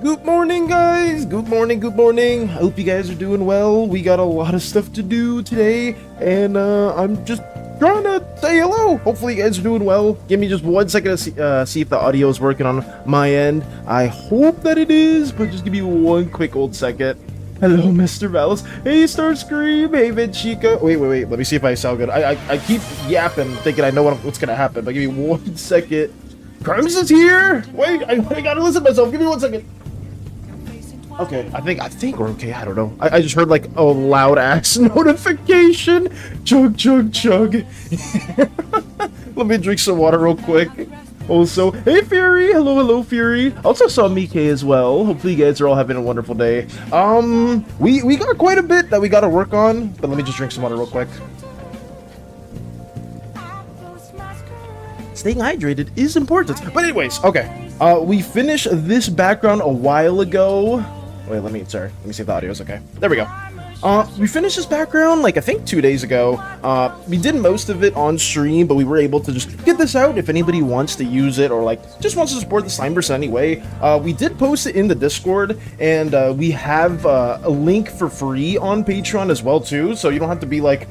Good morning, guys! Good morning, good morning. I hope you guys are doing well. We got a lot of stuff to do today, and I'm just trying to say hello. Hopefully you guys are doing well. Give me just 1 second to see if the audio is working on my end. I hope that it is, but just give me one quick old second. Hello, Mr. Malice. Hey, Starscream. Hey, Vinchica. Wait. Let me see if I sound good. I keep yapping, thinking I know what's gonna happen, but give me 1 second. Crimes is here! Wait, I gotta listen to myself. Give me 1 second. Okay, I think we're okay. I don't know. I just heard like a loud ass notification. Chug, chug, chug. Let me drink some water real quick. Also, hey Fury. Hello, Fury. Also saw Mike as well. Hopefully you guys are all having a wonderful day. We got quite a bit that we got to work on, but let me just drink some water real quick. Staying hydrated is important. But anyways, okay. We finished this background a while ago. Wait, let me see if the audio is okay. There we go. We finished this background like I think 2 days ago. We did most of it on stream, but we were able to just get this out if anybody wants to use it or like just wants to support the Slimeverse anyway. We did post it in the Discord, and we have a link for free on Patreon as well too, so you don't have to be like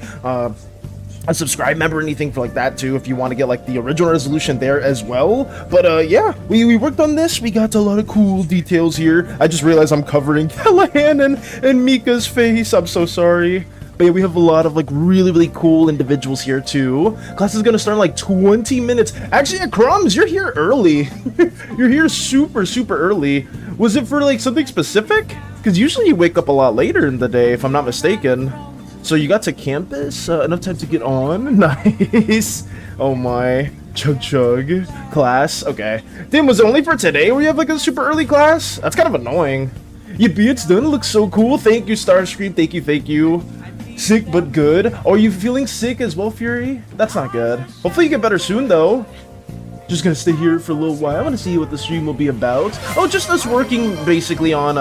a subscribe member or anything for like that too if you want to get like the original resolution there as well. But yeah, we worked on this. We got a lot of cool details here. I just realized I'm covering Callahan and Mika's face. I'm so sorry. But yeah, we have a lot of like really cool individuals here too. Class is gonna start in like 20 minutes. Actually, Crumbs, you're here early. You're here super early. Was it for like something specific? Because usually you wake up a lot later in the day if I'm not mistaken. So you got to campus? Enough time to get on? Nice. Oh my. Chug chug. Class. Okay. Damn, was it only for today where you have like a super early class? That's kind of annoying. Your beard's done. It looks so cool. Thank you, Starscream. Thank you. Sick but good. Oh, are you feeling sick as well, Fury? That's not good. Hopefully you get better soon though. Just gonna stay here for a little while. I want to see what the stream will be about. Oh, just us working basically on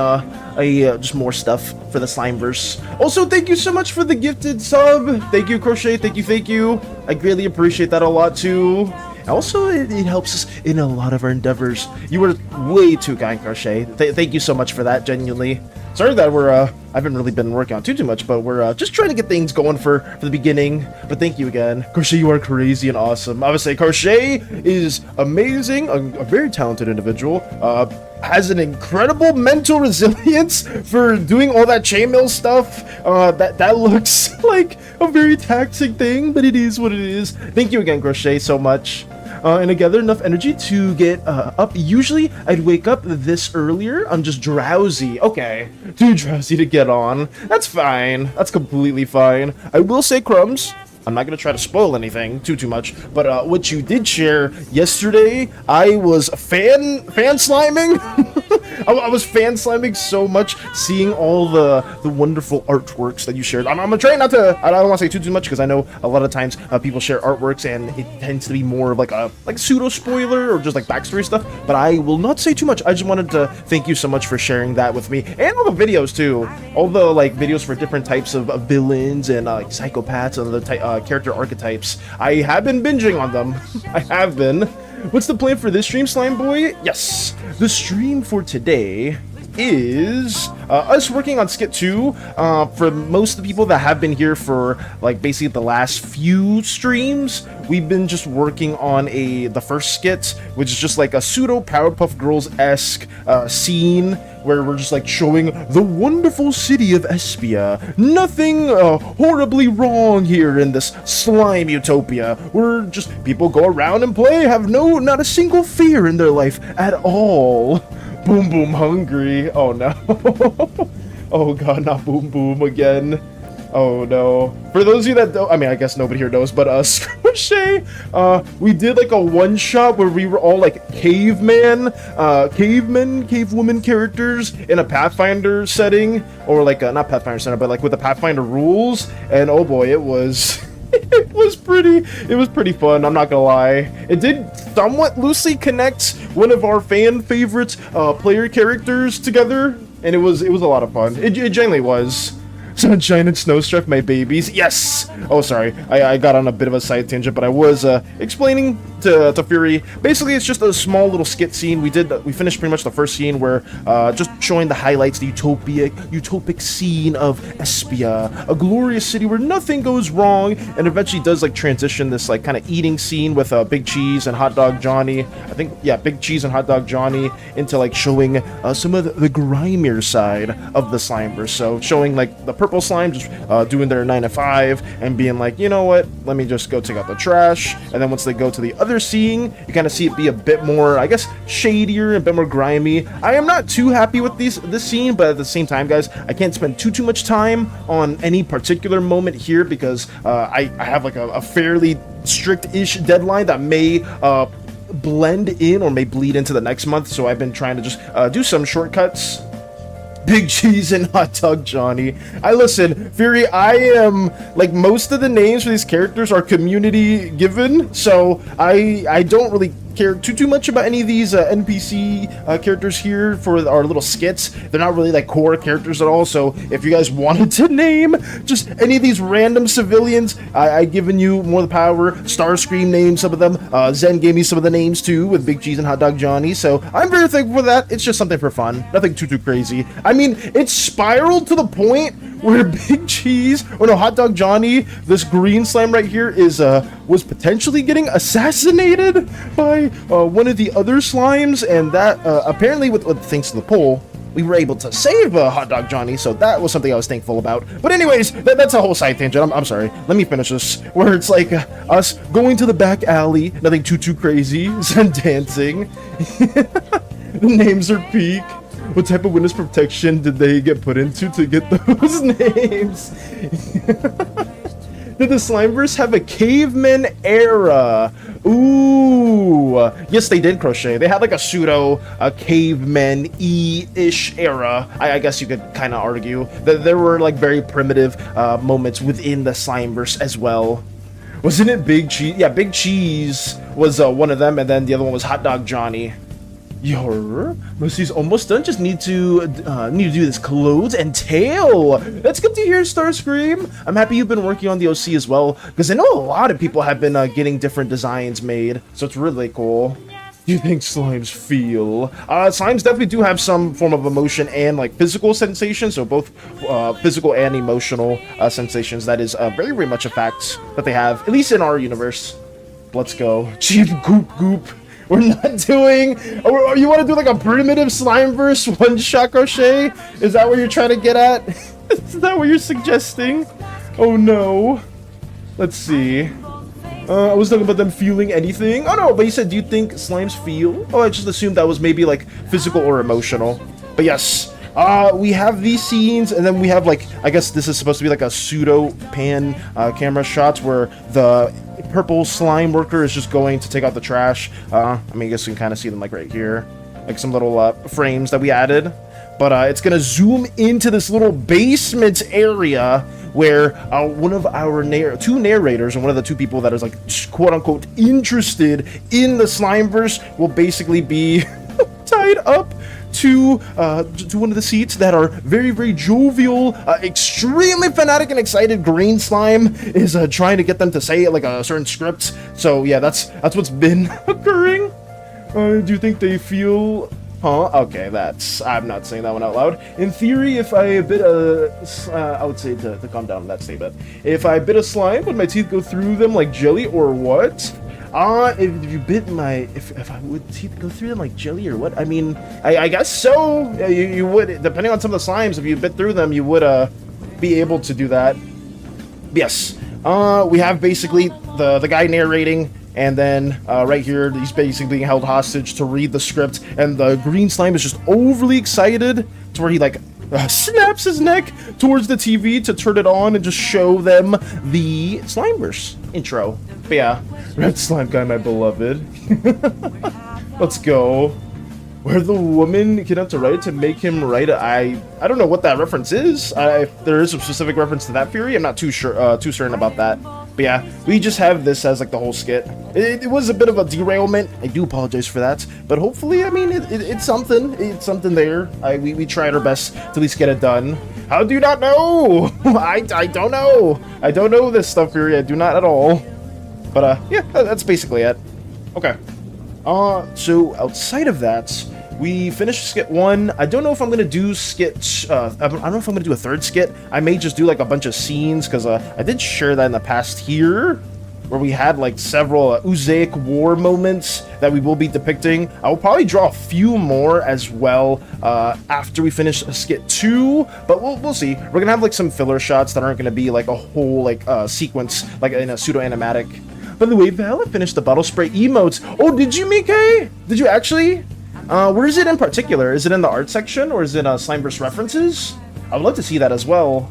just more stuff for the Slimeverse. Also, thank you so much for the gifted sub. Thank you, Crochet. Thank you. I greatly appreciate that a lot too. Also, it helps us in a lot of our endeavors. You were way too kind, Crochet. Thank you so much for that, genuinely. Sorry that we're, I haven't really been working on too much, but we're just trying to get things going for the beginning. But thank you again. Crochet, you are crazy and awesome. I would say Crochet is amazing, a very talented individual, has an incredible mental resilience for doing all that chainmail stuff. That looks like a very taxing thing, but it is what it is. Thank you again, Crochet, so much. And I gathered enough energy to get up. Usually, I'd wake up this earlier. I'm just drowsy. Okay, too drowsy to get on. That's fine. That's completely fine. I will say, Crumbs, I'm not gonna try to spoil anything too much, but what you did share yesterday, I was fan sliming. I was fan sliming so much, seeing all the wonderful artworks that you shared. I'm gonna try not to. I don't want to say too much because I know a lot of times people share artworks and it tends to be more of like a pseudo spoiler or just like backstory stuff. But I will not say too much. I just wanted to thank you so much for sharing that with me and all the videos too. All the like videos for different types of villains and like psychopaths and other character archetypes. I have been binging on them. I have been. What's the plan for this stream, Slime Boy? Yes, the stream for today is us working on Skit 2. For most of the people that have been here for like basically the last few streams, we've been just working on the first skit, which is just like a pseudo Powerpuff Girls-esque scene where we're just like showing the wonderful city of Espia. Nothing horribly wrong here in this slime utopia. We're just people go around and play, have not a single fear in their life at all. Boom Boom hungry. Oh no. Oh god, not Boom Boom again. Oh no. For those of you that don't, I mean, I guess nobody here knows, but Crochet, we did like a one-shot where we were all like cavewoman characters in a Pathfinder setting, or like not Pathfinder setting, but like with the Pathfinder rules, and oh boy, it was it was pretty fun, I'm not gonna lie. It did somewhat loosely connect one of our fan favorite player characters together, and it was a lot of fun. It genuinely was. Sunshine and Snowstripe, my babies. Yes! Oh, sorry. I got on a bit of a side tangent, but I was explaining to Fury. Basically, it's just a small little skit scene. We finished pretty much the first scene where just showing the highlights, the utopic scene of Espia, a glorious city where nothing goes wrong, and eventually does like transition this like kind of eating scene with Big Cheese and Hot Dog Johnny. I think, yeah, Big Cheese and Hot Dog Johnny into like showing some of the grimier side of the Slimeverse. So showing like the purple slime just doing their 9 to 5 and being like, you know what, let me just go take out the trash. And then once they go to the other scene, you kind of see it be a bit more, I guess, shadier, a bit more grimy. I am not too happy with this scene, but at the same time, guys, I can't spend too much time on any particular moment here because I have like a fairly strict-ish deadline that may blend in or may bleed into the next month. So I've been trying to just do some shortcuts. Big Cheese and Hot Dog Johnny. Listen, Fury, I am, like, most of the names for these characters are community given, so I don't really care too much about any of these NPC characters here for our little skits. They're not really like core characters at all, so if you guys wanted to name just any of these random civilians, I've given you more of the power. Starscream named some of them. Zen gave me some of the names too with Big Cheese and Hot Dog Johnny, so I'm very thankful for that. It's just something for fun. Nothing too crazy. I mean, it's spiraled to the point where Big Cheese, or no, Hot Dog Johnny, this green slime right here, was potentially getting assassinated by one of the other slimes, and that apparently, with thanks to the poll, we were able to save Hot Dog Johnny, so that was something I was thankful about. But anyways, that's a whole side tangent. I'm sorry. Let me finish this. Where it's like us going to the back alley, nothing too crazy, and dancing. The names are peak. What type of witness protection did they get put into to get those names? Did the Slimeverse have a caveman era? Ooh. Yes, they did, Crochet. They had like a pseudo caveman-y-ish era. I guess you could kind of argue that there were like very primitive moments within the Slimeverse as well. Wasn't it Big Cheese? Yeah, Big Cheese was one of them, and then the other one was Hot Dog Johnny. Your Mercy's almost done. Just need to do this clothes and tail. That's good to hear, Starscream. I'm happy you've been working on the OC as well, because I know a lot of people have been getting different designs made, so it's really cool. Do you think slimes feel? Slimes definitely do have some form of emotion and like physical sensations, so both physical and emotional sensations. That is very, very much a fact that they have, at least in our universe. Let's go. Cheap goop. We're not doing... Or you want to do like a primitive Slimeverse one-shot crochet? Is that what you're trying to get at? Is that what you're suggesting? Oh no. Let's see. I was talking about them feeling anything. Oh no, but you said, do you think slimes feel? Oh, I just assumed that was maybe like physical or emotional. But yes, we have these scenes, and then we have like, I guess this is supposed to be like a pseudo pan camera shots where the purple slime worker is just going to take out the trash. I mean, I guess you can kind of see them like right here, like some little frames that we added. But it's gonna zoom into this little basement area where one of our two narrators and one of the two people that is like quote-unquote interested in the Slimeverse will basically be tied up to one of the seats that are very, very jovial, extremely fanatic and excited green slime is trying to get them to say like a certain script. So yeah, that's what's been occurring. Do you think they feel... Huh? Okay, I'm not saying that one out loud. In theory, if I bit I would say to calm down on that statement. If I bit a slime, would my teeth go through them like jelly or what? If you bit my... If I would teeth go through them like jelly or what? I mean, I guess so. You would, depending on some of the slimes, if you bit through them, you would be able to do that. Yes. We have basically the guy narrating. And then right here, he's basically being held hostage to read the script, and the green slime is just overly excited to where he like snaps his neck towards the TV to turn it on and just show them the Slimeverse intro. But yeah, red slime guy, my beloved. Let's go. Where the woman can have to write to make him write. I don't know what that reference is. If there is a specific reference to that theory, I'm not too certain about that. But yeah, we just have this as like the whole skit. It was a bit of a derailment. I do apologize for that, but hopefully, I mean, it's something. It's something there. We tried our best to at least get it done. How do you not know? I don't know. I don't know this stuff here. I do not at all. But yeah, that's basically it. Okay. So outside of that, we finished skit 1. I don't know if I'm gonna do skit. I don't know if I'm gonna do a third skit. I may just do like a bunch of scenes because I did share that in the past here, where we had like several Uzaic War moments that we will be depicting. I will probably draw a few more as well after we finish skit 2, but we'll see. We're gonna have like some filler shots that aren't gonna be like a whole like sequence like in a pseudo animatic. By the way, Val, I finished the bottle spray emotes. Oh, did you, Mike? Did you actually? Where is it in particular? Is it in the art section or is it Slimeverse references? I would love to see that as well.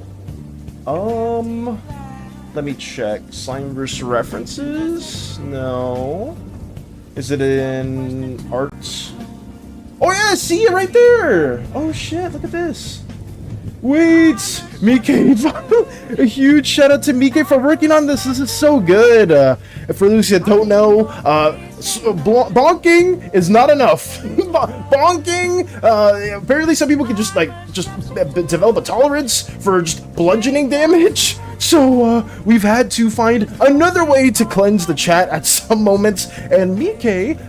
Let me check. Slimeverse references? No. Is it in art? Oh yeah, see it right there. Oh shit, look at this. Wait, Mike, a huge shout out to Mike for working on this. This is so good. For those who don't know, bonking is not enough. Bonking, apparently some people can just develop a tolerance for just bludgeoning damage. So we've had to find another way to cleanse the chat at some moments, and Mike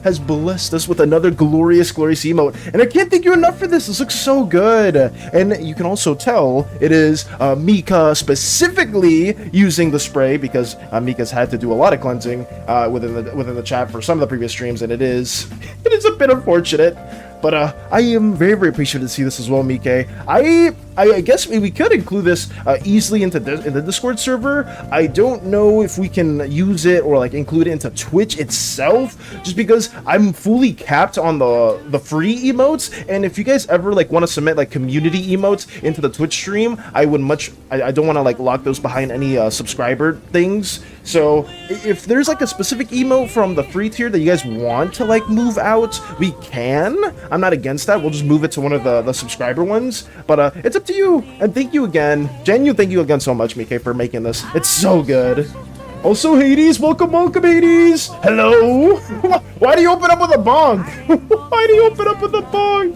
has blessed us with another glorious emote, and I can't thank you enough for this. This looks so good, and you can also tell it is Mika specifically using the spray because Mika's had to do a lot of cleansing within the chat for some of the previous streams, and it is a bit unfortunate. But I am very, very appreciative to see this as well, Mike. I guess we could include this easily in the Discord server. I don't know if we can use it or like include it into Twitch itself, just because I'm fully capped on the free emotes. And if you guys ever like want to submit like community emotes into the Twitch stream, I don't want to like lock those behind any subscriber things. So if there's like a specific emote from the free tier that you guys want to like move out, we can. I'm not against that. We'll just move it to one of the subscriber ones. But it's up to you. And thank you again. Thank you again so much, Mike, for making this. It's so good. Also, Hades, welcome, Hades. Hello. Why do you open up with a bong? Why do you open up with a bong?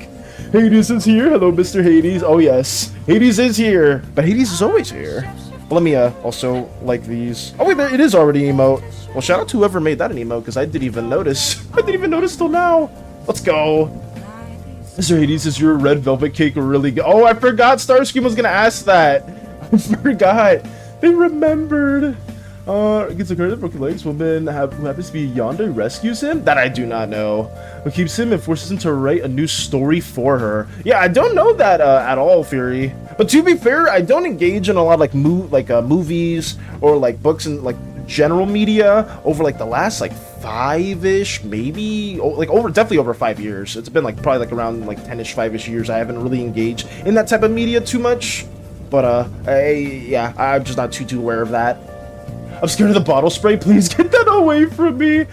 Hades is here. Hello, Mr. Hades. Oh yes, Hades is here, but Hades is always here. But let me also like these. Oh wait, there it is already emote. Well, shout out to whoever made that an emote because I didn't even notice. I didn't even notice till now. Let's go. Mr. Hades, is your red velvet cake really good? Oh, I forgot Starscream was gonna ask that. I forgot. They remembered. Gets a credit broken legs. Woman who happens to be Yonde rescues him. That I do not know. But keeps him and forces him to write a new story for her. Yeah, I don't know that at all, Fury. But to be fair, I don't engage in a lot of like movies or like books and like general media over like the last like 5-ish, maybe like definitely over 5 years. It's been like probably like around like 10-ish, 5-ish years. I haven't really engaged in that type of media too much. But yeah, I'm just not too aware of that. I'm scared of the bottle spray. Please get that away from me.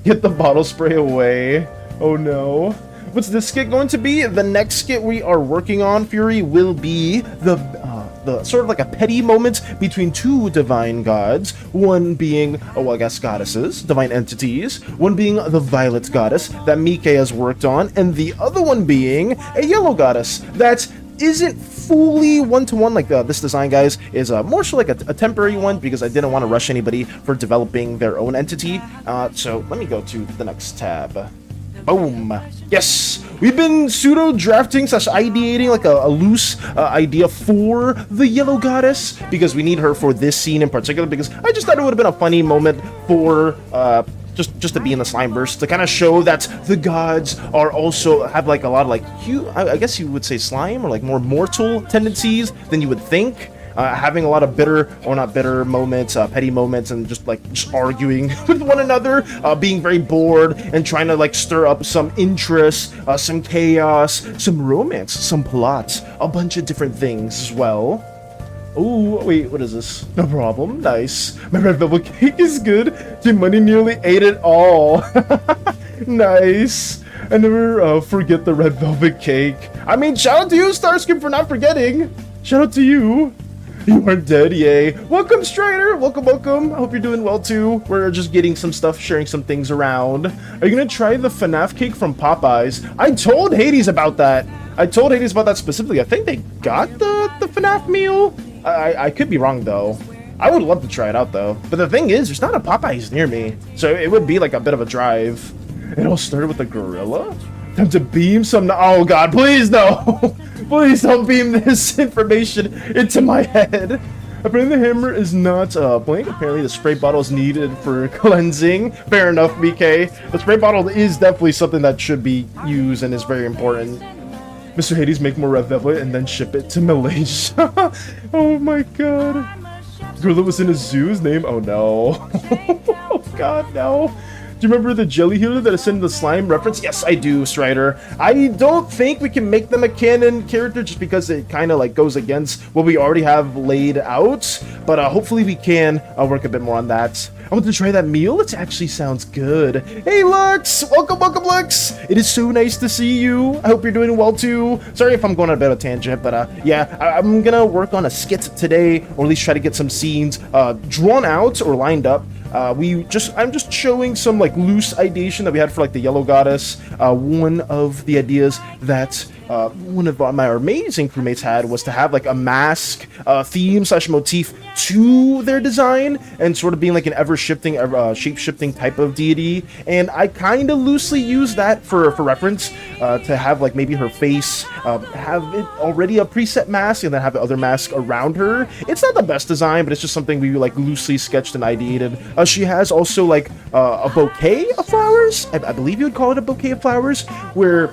Get the bottle spray away. Oh no. What's this skit going to be? The next skit we are working on, Fury, will be the sort of like a petty moment between two divine gods. One being, oh, well, I guess goddesses, divine entities. One being the violet goddess that Mike has worked on, and the other one being a yellow goddess that isn't fully one-to-one like this design, guys, is more so like a temporary one because I didn't want to rush anybody for developing their own entity. So let me go to the next tab. Boom. Yes, we've been pseudo drafting / ideating like a loose idea for the yellow goddess because we need her for this scene in particular because I just thought it would have been a funny moment for just to be in the Slimeverse, to kind of show that the gods are also have like a lot of like I guess you would say slime or like more mortal tendencies than you would think. Having a lot of bitter or not bitter moments, petty moments, and just arguing with one another, being very bored and trying to like stir up some interest, some chaos, some romance, some plots, a bunch of different things as well. Oh, wait, what is this? No problem. Nice. My red velvet cake is good. Your money nearly ate it all. Nice. I never forget the red velvet cake. I mean, shout out to you, Starscream, for not forgetting. Shout out to you. You aren't dead, yay. Welcome, Strider. Welcome, welcome. I hope you're doing well, too. We're just getting some stuff, sharing some things around. Are you going to try the FNAF cake from Popeyes? I told Hades about that. I told Hades about that specifically. I think they got the FNAF meal. I could be wrong, though. I would love to try it out, though. But the thing is, there's not a Popeyes near me. So it would be like a bit of a drive. It all started with a gorilla? Time to beam some... Oh, God, please, no. Please don't beam this information into my head. Apparently the hammer is not blank. Apparently the spray bottle is needed for cleansing. Fair enough, Mike. The spray bottle is definitely something that should be used and is very important. Mr. Hades, make more red velvet and then ship it to Malaysia. Oh my god. Gorilla was in a zoo's name? Oh no. Oh god, no. Do you remember the jelly healer that is in the slime reference? Yes, I do, Strider. I don't think we can make them a canon character just because it kind of like goes against what we already have laid out. But hopefully we can work a bit more on that. I want to try that meal. It actually sounds good. Hey, Lux! Welcome, welcome, Lux! It is so nice to see you. I hope you're doing well, too. Sorry if I'm going on a bit of a tangent, but yeah, I'm gonna work on a skit today, or at least try to get some scenes drawn out or lined up. I'm just showing some like loose ideation that we had for like the yellow goddess. One of the ideas that one of my amazing crewmates had was to have like a mask theme / motif to their design and sort of being like an ever-shifting, shape-shifting type of deity. And I kind of loosely use that for reference to have like maybe her face have it already a preset mask and then have the other mask around her. It's not the best design, but it's just something we like loosely sketched and ideated. She has also like a bouquet of flowers. I believe you would call it a bouquet of flowers, where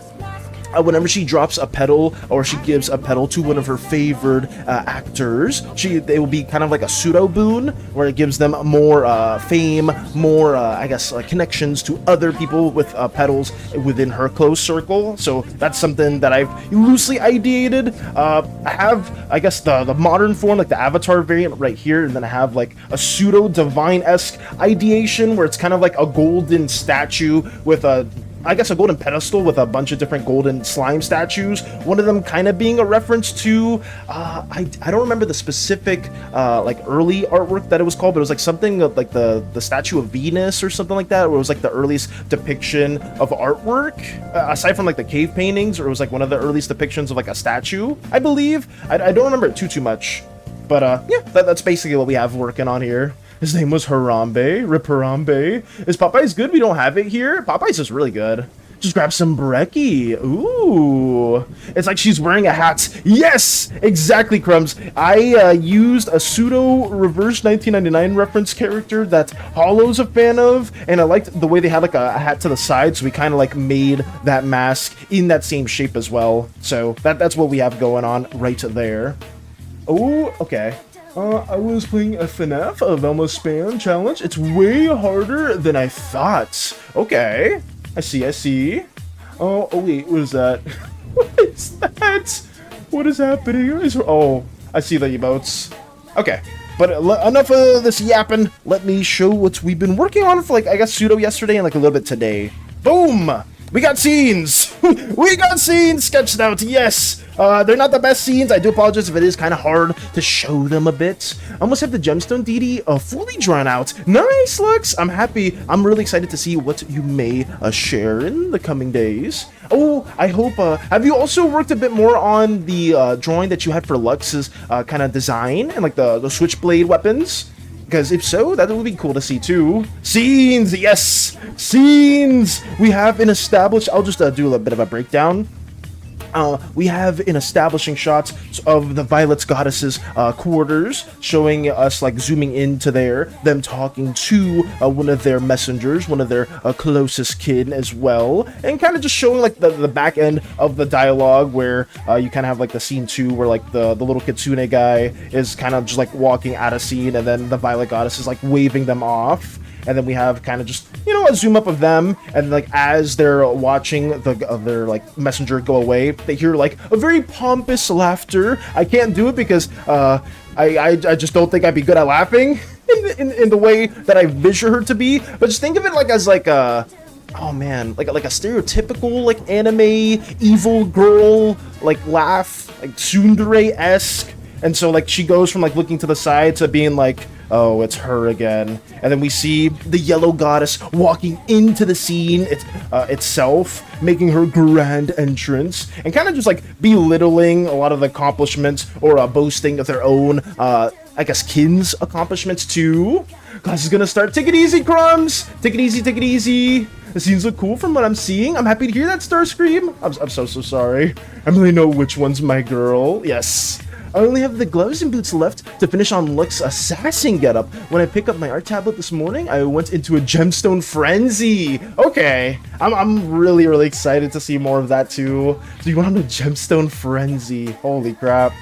whenever she drops a petal or she gives a petal to one of her favored actors, they will be kind of like a pseudo boon where it gives them more fame, more I guess connections to other people with petals within her close circle. So that's something that I've loosely ideated. I have, I guess, the modern form, like the avatar variant right here, and then I have like a pseudo divine-esque ideation where it's kind of like a golden statue with a I guess, a golden pedestal with a bunch of different golden slime statues. One of them kind of being a reference to, I don't remember the specific, like, early artwork that it was called, but it was like something like the statue of Venus or something like that, where it was like the earliest depiction of artwork, aside from like the cave paintings, or it was like one of the earliest depictions of like a statue, I believe. I don't remember it too much, but yeah, that's basically what we have working on here. His name was Harambe. Rip Harambe. Is Popeye's good? We don't have it here. Popeye's just really good. Just grab some brekkie. Ooh. It's like she's wearing a hat. Yes! Exactly, Crumbs. I used a pseudo reverse 1999 reference character that Hollow's a fan of, and I liked the way they had like a hat to the side, so we kind of like made that mask in that same shape as well. So that's what we have going on right there. Oh, okay. I was playing a FNAF, a Velma Spam challenge. It's way harder than I thought. Okay. I see. Oh wait, what is that? What is that? What is happening? Oh, I see the emotes. Okay. But enough of this yapping. Let me show what we've been working on for, like, I guess, pseudo yesterday and like a little bit today. Boom! We got scenes! We got scenes sketched out, yes! They're not the best scenes. I do apologize if it is kind of hard to show them a bit. I almost have the gemstone deity fully drawn out. Nice, Lux! I'm happy. I'm really excited to see what you may share in the coming days. Oh, I hope, have you also worked a bit more on the drawing that you had for Lux's kind of design and like the switchblade weapons? Because if so, that would be cool to see too. Scenes, yes! Scenes! We have an established, I'll just do a little bit of a breakdown. We have an establishing shot of the Violet's Goddess's quarters, showing us like zooming into them talking to one of their messengers, one of their closest kin as well, and kind of just showing like the back end of the dialogue where you kind of have like the scene 2 where like the little kitsune guy is kind of just like walking out of scene, and then the Violet Goddess is like waving them off. And then we have kind of just, you know, a zoom up of them, and like as they're watching their like messenger go away, they hear like a very pompous laughter. I can't do it because I just don't think I'd be good at laughing in the way that I vision her to be. But just think of it like as like a, oh man, like a stereotypical like anime evil girl like laugh, like tsundere-esque. And so like she goes from like looking to the side to being like, oh, it's her again. And then we see the Yellow Goddess walking into the scene itself, making her grand entrance, and kind of just like belittling a lot of the accomplishments or boasting of their own, I guess, kin's accomplishments too. Class is gonna start. Take it easy, Crumbs. Take it easy. Take it easy. The scenes look cool from what I'm seeing. I'm happy to hear that, Starscream. I'm so sorry. I really know which one's my girl. Yes. I only have the gloves and boots left to finish on Lux's assassin getup. When I picked up my art tablet this morning, I went into a gemstone frenzy. Okay, I'm really excited to see more of that too. So you went on a gemstone frenzy. Holy crap.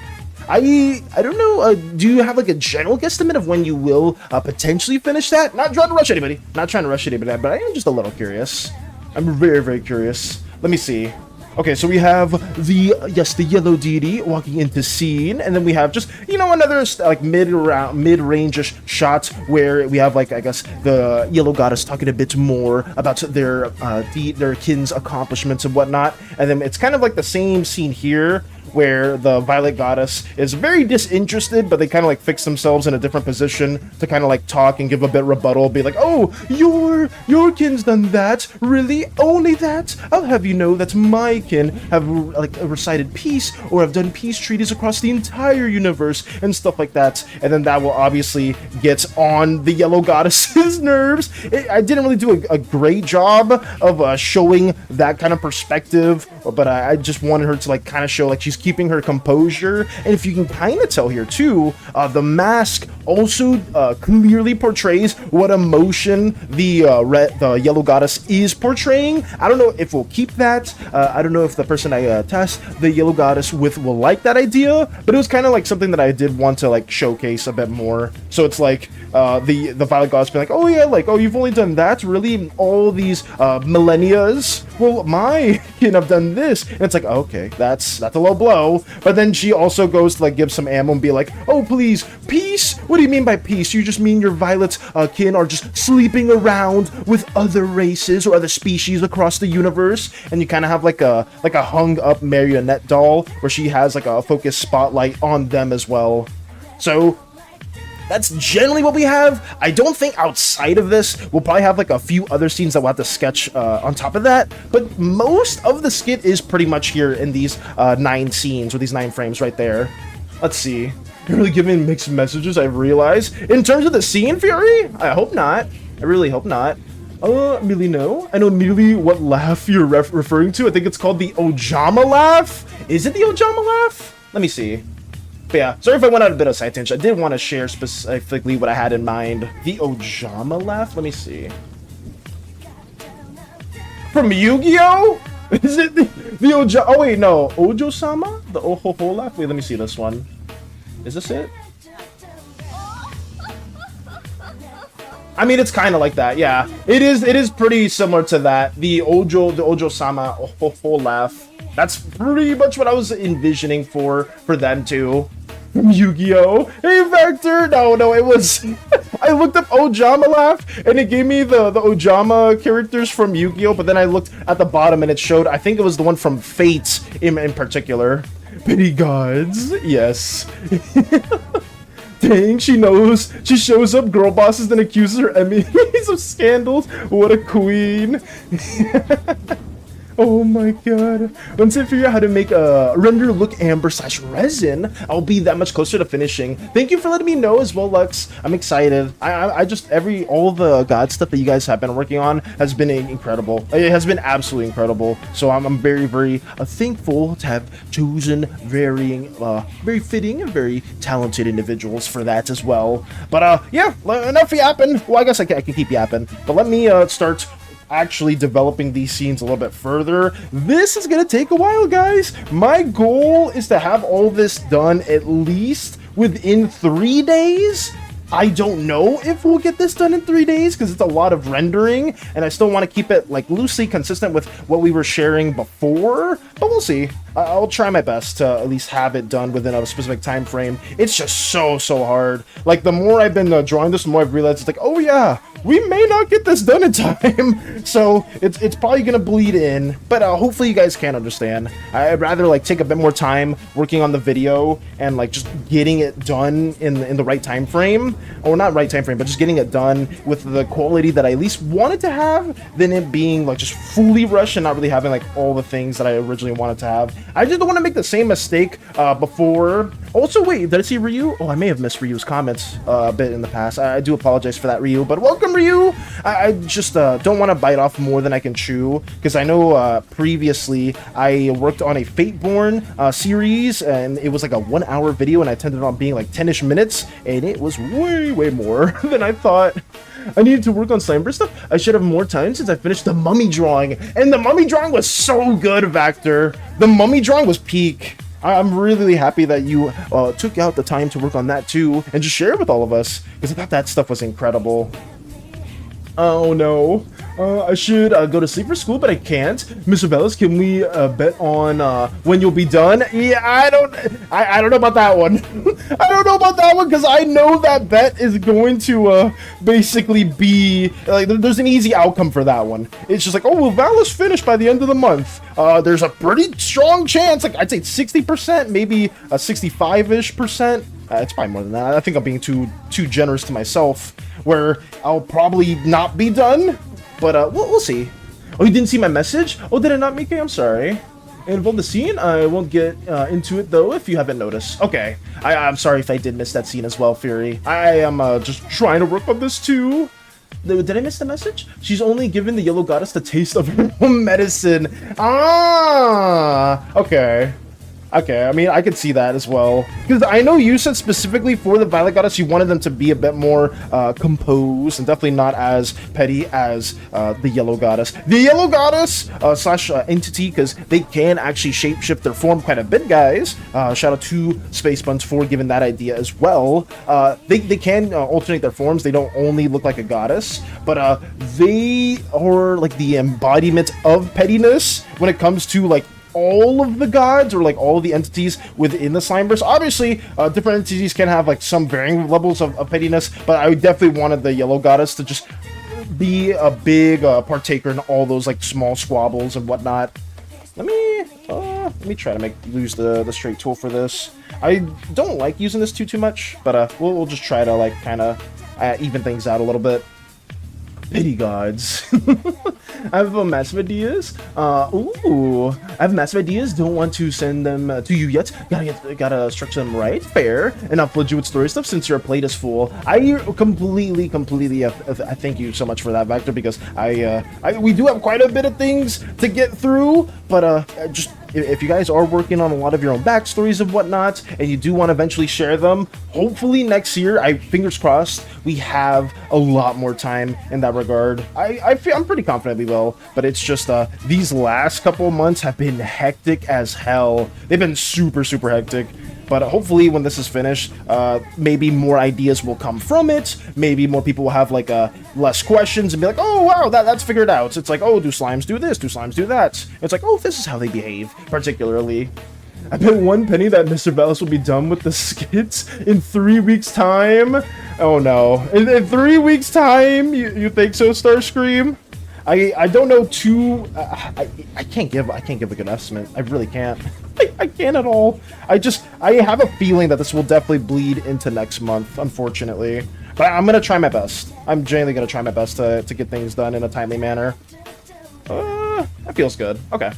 I don't know, do you have like a general guesstimate of when you will potentially finish that? Not trying to rush anybody. Not trying to rush anybody, but I am just a little curious. I'm very curious. Let me see. Okay, so we have the yellow deity walking into scene, and then we have just, you know, another like mid-range-ish shot where we have like, I guess, the Yellow Goddess talking a bit more about their kin's accomplishments and whatnot, and then it's kind of like the same scene here where the Violet Goddess is very disinterested, but they kind of like fix themselves in a different position to kind of like talk and give a bit rebuttal, be like, oh, your kin's done that? Really? Only that? I'll have you know that my kin have like recited peace or have done peace treaties across the entire universe and stuff like that. And then that will obviously get on the Yellow Goddess's nerves. I didn't really do a great job of showing that kind of perspective, but I just wanted her to like kind of show like she's keeping her composure. And if you can kind of tell here too, the mask also clearly portrays what emotion the Yellow Goddess is portraying. I don't know if we'll keep that. I don't know if the person I tasked the Yellow Goddess with will like that idea, but it was kind of like something that I did want to like showcase a bit more. So it's like the Violet Goddess being like, oh yeah, like, oh, you've only done that? Really? All these millennias? Well, my kin have done this. And it's like, okay, that's a low blow. hello. But then she also goes to like give some ammo and be like, oh please, peace? What do you mean by peace? You just mean your Violet's kin are just sleeping around with other races or other species across the universe? And you kind of have like a hung up marionette doll where she has like a focused spotlight on them as well. So that's generally what we have. I don't think outside of this, we'll probably have like a few other scenes that we'll have to sketch on top of that. But most of the skit is pretty much here in these 9 scenes, or these 9 frames right there. Let's see. You're really giving mixed messages, I realize. In terms of the scene, Fury? I hope not. I really hope not. Really no. I know immediately what laugh you're referring to. I think it's called the Ojama laugh. Is it the Ojama laugh? Let me see. But yeah, sorry if I went out a bit of side tangent. I did want to share specifically what I had in mind. The Ojama laugh? Let me see. From Yu-Gi-Oh? Is it the Ojo? Oh wait, no. Ojo-sama? The Oho-ho laugh? Wait, let me see this one. Is this it? I mean, it's kind of like that, yeah. It is pretty similar to that. The Ojo-sama Oho-ho laugh. That's pretty much what I was envisioning for them too. Yu-Gi-Oh! Hey, Vector! No, it was... I looked up Ojama laugh, and it gave me the Ojama characters from Yu-Gi-Oh! But then I looked at the bottom, and it showed... I think it was the one from Fates in particular. Pity gods. Yes. Dang, she knows. She shows up, girl bosses, then accuses her enemies of scandals. What a queen. Oh my god. Once I figure out how to make a render look amber / resin, I'll be that much closer to finishing. Thank you for letting me know as well, Lux. I'm excited. I just, all the god stuff that you guys have been working on has been incredible. It has been absolutely incredible. So I'm very, very thankful to have chosen very fitting and very talented individuals for that as well. But yeah, enough yapping. Well, I guess I can keep yapping. But let me start actually developing these scenes a little bit further. This is gonna take a while, guys. My goal is to have all this done at least within 3 days. I don't know if we'll get this done in 3 days because it's a lot of rendering, and I still want to keep it like loosely consistent with what we were sharing before, but we'll see. I'll try my best to at least have it done within a specific time frame. It's just so hard. Like, the more I've been drawing this, the more I've realized it's like, oh yeah, we may not get this done in time. So it's probably gonna bleed in, but hopefully you guys can understand. I'd rather like take a bit more time working on the video and like just getting it done in the right time frame, or not right time frame, but just getting it done with the quality that I at least wanted to have, than it being like just fully rushed and not really having like all the things that I originally wanted to have. I just don't want to make the same mistake before. Also, wait, did I see Ryu? Oh, I may have missed Ryu's comments a bit in the past. I do apologize for that, Ryu, but welcome, Ryu. I just don't want to bite off more than I can chew, because I know previously I worked on a Fateborn series, and it was like a 1-hour video, and I intended on being like 10-ish minutes, and it was way more than I thought. I needed to work on Slimeverse stuff. I should have more time since I finished the mummy drawing, and the mummy drawing was so good, Vector. The mummy drawing was peak. I'm really happy that you took out the time to work on that too, and just share it with all of us, because I thought that stuff was incredible. Oh no. I should go to sleep for school, but I can't. Mr. Velas, can we bet on when you'll be done? Yeah, I don't know about that one. I don't know about that one, because I know that bet is going to basically be like, there's an easy outcome for that one. It's just like, oh, will Velas finish by the end of the month? There's a pretty strong chance, like I'd say 60%, maybe a 65-ish%. It's probably more than that. I think I'm being too generous to myself, where I'll probably not be done. But we'll see. Oh, you didn't see my message? Oh, did I not make it? I'm sorry. Involve the scene? I won't get into it, though, if you haven't noticed. Okay. I'm sorry if I did miss that scene as well, Fury. I am just trying to work on this, too. Did I miss the message? She's only given the yellow goddess the taste of her own medicine. Ah! Okay. Okay, I mean, I could see that as well. Because I know you said specifically for the Violet Goddess, you wanted them to be a bit more composed, and definitely not as petty as the Yellow Goddess. The Yellow Goddess slash entity, because they can actually shapeshift their form quite a bit, guys. Shout out to Space Buns for giving that idea as well. They can alternate their forms. They don't only look like a goddess, but they are like the embodiment of pettiness when it comes to like all of the gods or like all of the entities within the Slimeverse. Obviously, different entities can have like some varying levels of pettiness, but I definitely wanted the yellow goddess to just be a big partaker in all those like small squabbles and whatnot. Let me try to use the straight tool for this. I don't like using this too much, but we'll just try to like kind of even things out a little bit. Pity gods. I have massive ideas. I have massive ideas. Don't want to send them to you yet. Gotta structure them right, fair, and not flood you with story stuff since your plate is full. I completely. I thank you so much for that, Vector, because we do have quite a bit of things to get through, but just. If you guys are working on a lot of your own backstories and whatnot, and you do want to eventually share them, hopefully next year, fingers crossed, we have a lot more time in that regard. I'm pretty confident we will, but it's just these last couple of months have been hectic as hell. They've been super hectic. But hopefully when this is finished, maybe more ideas will come from it. Maybe more people will have like less questions and be like, oh wow, that's figured out. It's like, oh, do slimes do this? Do slimes do that? It's like, oh, this is how they behave, particularly. I bet 1 penny that Mr. Bellis will be done with the skits in 3 weeks' time. Oh no, in 3 weeks' time? You think so, Starscream? I don't know too. I can't give a good estimate. I really can't. I can't at all. I have a feeling that this will definitely bleed into next month, unfortunately. But I'm gonna try my best. I'm genuinely gonna try my best to get things done in a timely manner. That feels good. Okay.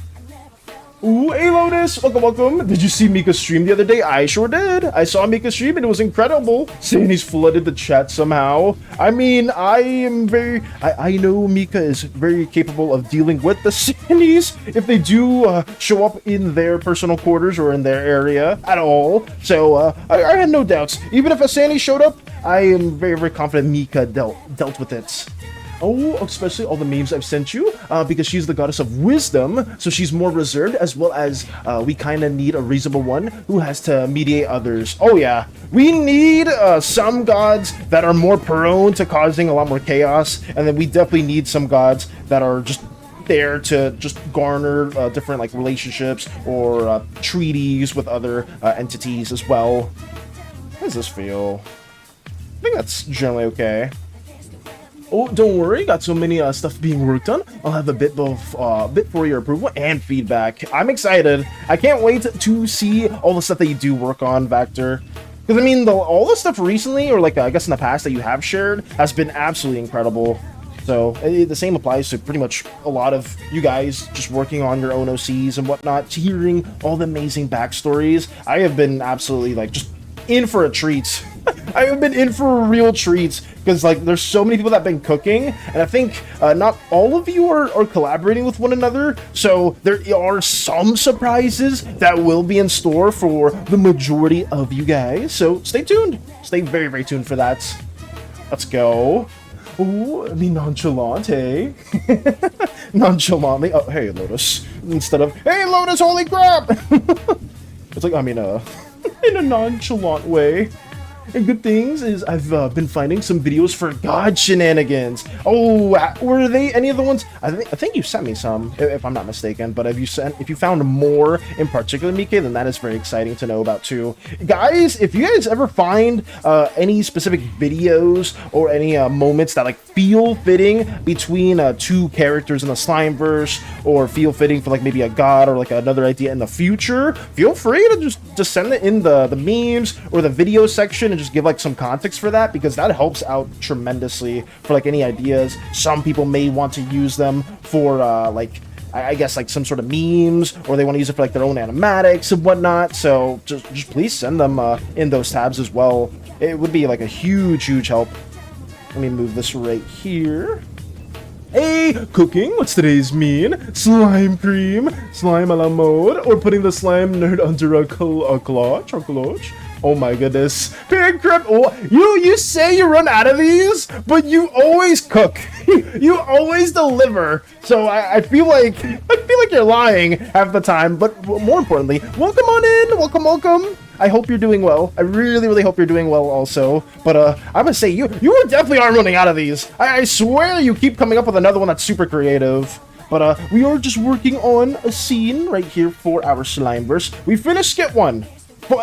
Ooh, hey Lotus! Welcome. Did you see Mika's stream the other day? I sure did. I saw Mika's stream and it was incredible. SANI's flooded the chat somehow. I mean, I know Mika is very capable of dealing with the SANIs if they do show up in their personal quarters or in their area at all. So, I had no doubts. Even if a SANI showed up, I am very confident Mika dealt with it. Oh, especially all the memes I've sent you, because she's the goddess of wisdom, so she's more reserved, as well as we kind of need a reasonable one who has to mediate others. Oh yeah, we need some gods that are more prone to causing a lot more chaos, and then we definitely need some gods that are just there to just garner different like relationships or treaties with other entities as well. How does this feel? I think that's generally okay. Oh, don't worry, got so many stuff being worked on. I'll have a bit for your approval and feedback. I'm excited. I can't wait to see all the stuff that you do work on, Vector. Because, I mean, all the stuff recently, or like, I guess in the past that you have shared, has been absolutely incredible. So, the same applies to pretty much a lot of you guys just working on your own OCs and whatnot, hearing all the amazing backstories. I have been absolutely, like, just in for a treat. I have been in for a real treat, because like there's so many people that have been cooking, and I think not all of you are collaborating with one another, so there are some surprises that will be in store for the majority of you guys, so stay tuned. Stay very tuned for that. Let's go. Ooh, the nonchalant, hey? Nonchalantly. Oh, hey, Lotus. Instead of, hey, Lotus, holy crap! It's like, I mean, in a nonchalant way. And good things is I've been finding some videos for God shenanigans. Oh, were they any of the ones? I think you sent me some, if I'm not mistaken. But if you found more in particular, Mike, then that is very exciting to know about too. Guys, if you guys ever find any specific videos or any moments that like feel fitting between two characters in the Slimeverse, or feel fitting for like maybe a god or like another idea in the future, feel free to just send it in the memes or the video section and just give like some context for that, because that helps out tremendously for like any ideas. Some people may want to use them for like I guess like some sort of memes, or they want to use it for like their own animatics and whatnot. So just please send them in those tabs as well. It would be like a huge help. Let me move this right here. Hey, cooking, what's today's mean? Slime cream, slime a la mode, or putting the slime nerd under a clutch? Oh my goodness. Pig crap. Oh, you say you run out of these, but you always cook. You always deliver. So I feel like you're lying half the time, but more importantly, welcome on in. Welcome. I hope you're doing well. I really hope you're doing well also. But I'm gonna say you definitely aren't running out of these. I swear you keep coming up with another one that's super creative. But we are just working on a scene right here for our Slimeverse. We finished Skit 1.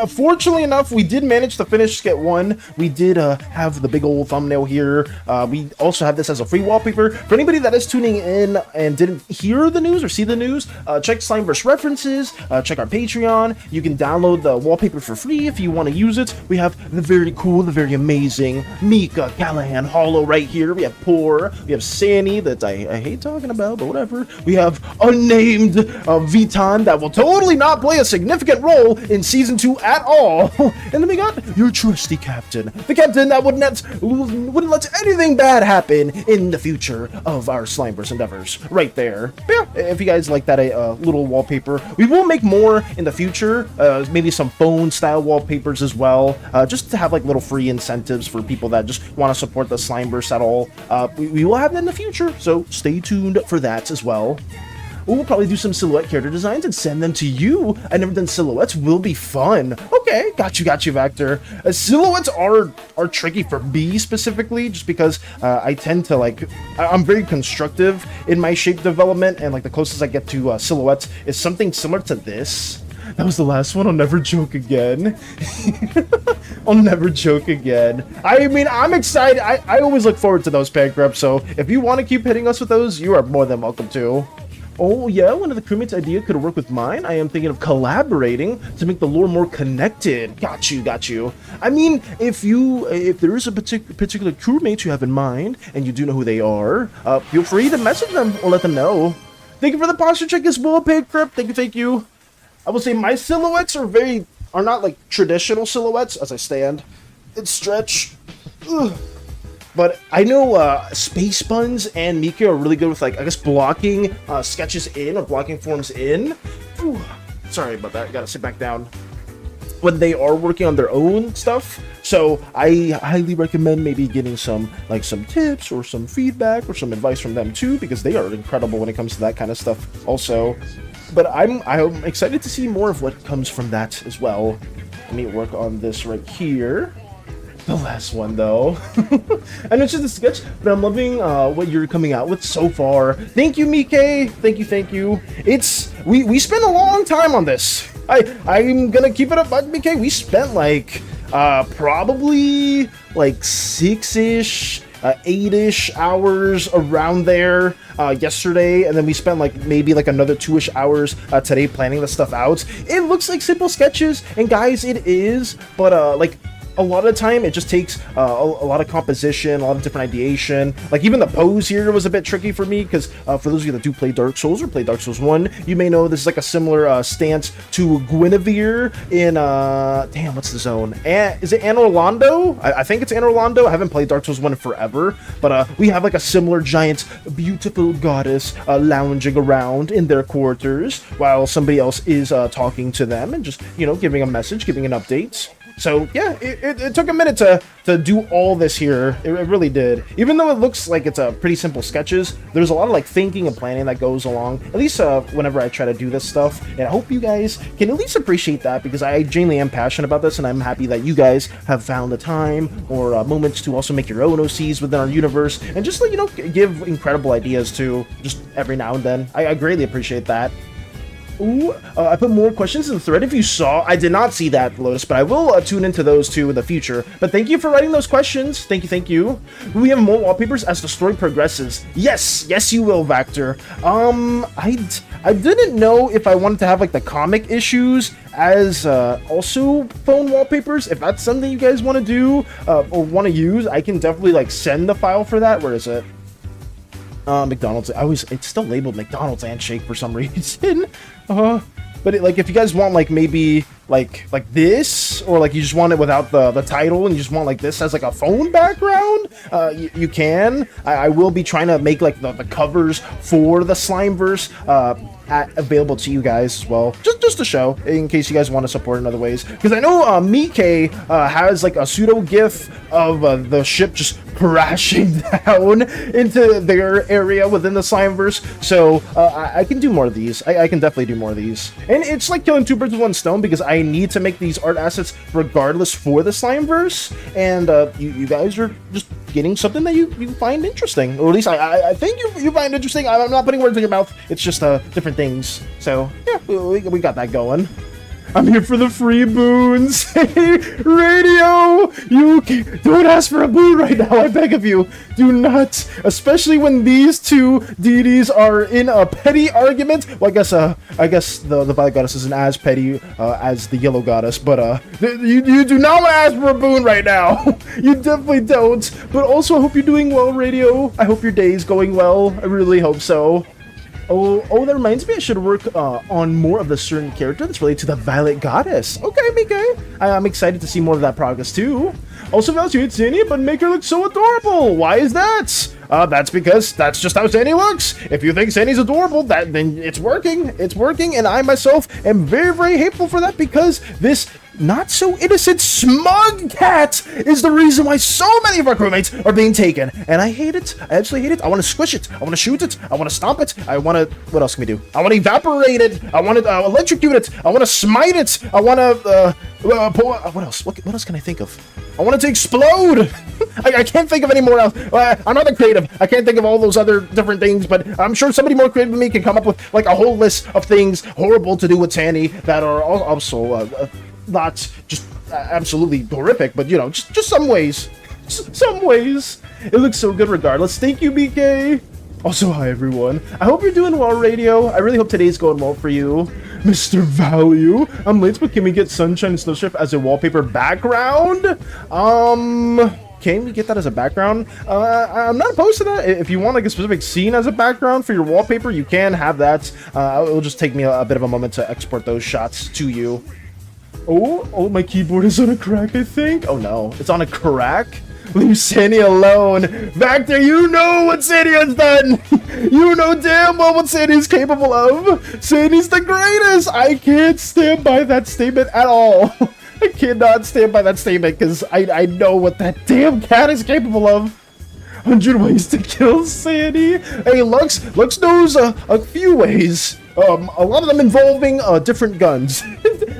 Fortunately enough, we did manage to finish Skit 1. We did have the big old thumbnail here. We also have this as a free wallpaper. For anybody that is tuning in and didn't hear the news or see the news, check Slimeverse references, check our Patreon. You can download the wallpaper for free if you want to use it. We have the very cool, the very amazing Mika Callahan Hollow right here. We have Poor. We have SANI that I hate talking about, but whatever. We have unnamed Vitan that will totally not play a significant role in Season 2 at all. And then we got your trusty captain, the captain that wouldn't let anything bad happen in the future of our Slimeverse endeavors, right there. But yeah, if you guys like that little wallpaper, we will make more in the future, maybe some phone style wallpapers as well, just to have like little free incentives for people that just want to support the Slimeverse at all. We will have that in the future, so stay tuned for that as well. We'll probably do some silhouette character designs and send them to you. I've never done silhouettes. Will be fun. Okay, got you, Vector. Silhouettes are tricky for me specifically, just because I tend to I'm very constructive in my shape development, and like the closest I get to silhouettes is something similar to this. That was the last one. I'll never joke again. I'll never joke again. I mean, I'm excited. I always look forward to those Pancrep, so if you want to keep hitting us with those, you are more than welcome to. Oh yeah, one of the crewmates' idea could work with mine. I am thinking of collaborating to make the lore more connected. Got you. I mean, if there is a particular crewmate you have in mind, and you do know who they are, feel free to message them or let them know. Thank you for the posture check as well, Pancrep. Thank you. I will say my silhouettes are not like traditional silhouettes as I stand and stretch. Ugh. But I know Space Buns and Mika are really good with, like, I guess blocking sketches in or blocking forms in. Ooh, sorry about that. Gotta sit back down. When they are working on their own stuff. So I highly recommend maybe getting some tips or some feedback or some advice from them too, because they are incredible when it comes to that kind of stuff also. But I'm excited to see more of what comes from that as well. Let me work on this right here. The last one though. I know it's just a sketch, but I'm loving what you're coming out with so far. Thank you, Mike. Thank you. We spent a long time on this. I'm gonna keep it up, Mike. We spent like probably like 6-ish 8-ish hours around there yesterday, and then we spent like maybe like another 2-ish hours today planning the stuff out. It looks like simple sketches, and guys, it is, but like a lot of the time it just takes a lot of composition, a lot of different ideation. Like even the pose here was a bit tricky for me, because for those of you that do play Dark Souls or play Dark Souls 1, you may know this is like a similar stance to Guinevere in damn, what's the zone? Is it Anne Orlando? I think it's Anne Orlando. I haven't played Dark Souls 1 in forever, but we have like a similar giant beautiful goddess lounging around in their quarters while somebody else is talking to them and just, you know, giving a message, giving an update. So yeah, it took a minute to do all this here. It really did. Even though it looks like it's a pretty simple sketches, there's a lot of like thinking and planning that goes along, at least whenever I try to do this stuff. And I hope you guys can at least appreciate that, because I genuinely am passionate about this, and I'm happy that you guys have found the time or moments to also make your own OCs within our universe and just, you know, give incredible ideas to just every now and then. I greatly appreciate that. Ooh, I put more questions in the thread. If you saw, I did not see that, Lotus, but I will tune into those too in the future. But thank you for writing those questions. Thank you. We have more wallpapers as the story progresses. Yes, you will, Vector. I didn't know if I wanted to have like the comic issues as also phone wallpapers. If that's something you guys want to do or want to use, I can definitely like send the file for that. Where is it? McDonald's. It's still labeled McDonald's handshake for some reason. But like if you guys want like maybe like this, or like you just want it without the title and you just want like this as like a phone background, you can. I will be trying to make like the covers for the Slimeverse available to you guys as well, just to show, in case you guys want to support in other ways, because I know Mike has like a pseudo gif of the ship just crashing down into their area within the Slimeverse. So I can do more of these. I can definitely do more of these. And it's like killing two birds with one stone, because I need to make these art assets regardless for the Slimeverse. And you guys are just getting something that you find interesting, or at least I think you find interesting. I'm not putting words in your mouth. It's just different things. So yeah, we got that going. I'm here for the free boons. Hey, Radio, don't ask for a boon right now. I beg of you, do not. Especially when these two deities are in a petty argument. Well, I guess the Violet Goddess isn't as petty as the Yellow Goddess, but you do not want to ask for a boon right now. You definitely don't. But also, I hope you're doing well, Radio. I hope your day is going well. I really hope so. Oh, that reminds me, I should work on more of the certain character that's related to the Violet Goddess. Okay, Mike. I'm excited to see more of that progress, too. Also, Val, you hate SANI, but make her look so adorable. Why is that? That's because that's just how SANI looks. If you think SANI's adorable, then it's working. It's working, and I myself am very, very hateful for that, because this not so innocent smug cat is the reason why so many of our crewmates are being taken, and I hate it. I absolutely hate it. I want to squish it. I want to shoot it. I want to stomp it. I want to. What else can we do? I want to evaporate it. I want to electrocute it. I want to smite it. I want to what else? What else can I think of? I want it to explode. I can't think of any more else. I'm not that creative. I can't think of all those other different things, but I'm sure somebody more creative than me can come up with like a whole list of things horrible to do with SANI that are also not just absolutely horrific, but you know, just some ways. Some ways. It looks so good regardless. Thank you, BK. Also, hi everyone. I hope you're doing well, Radio. I really hope today's going well for you. Mr. Value. I'm late, but can we get Sunshine and Snowstrip as a wallpaper background? Can we get that as a background? I'm not opposed to that. If you want like a specific scene as a background for your wallpaper, you can have that. It'll just take me a bit of a moment to export those shots to you. Oh, my keyboard is on a crack, I think. Oh no, it's on a crack? Leave SANI alone. Vector, you know what SANI has done. You know damn well what SANI is capable of. SANI's the greatest. I can't stand by that statement at all. I cannot stand by that statement because I know what that damn cat is capable of. 100 ways to kill SANI. Hey, Lux knows a few ways. A lot of them involving different guns,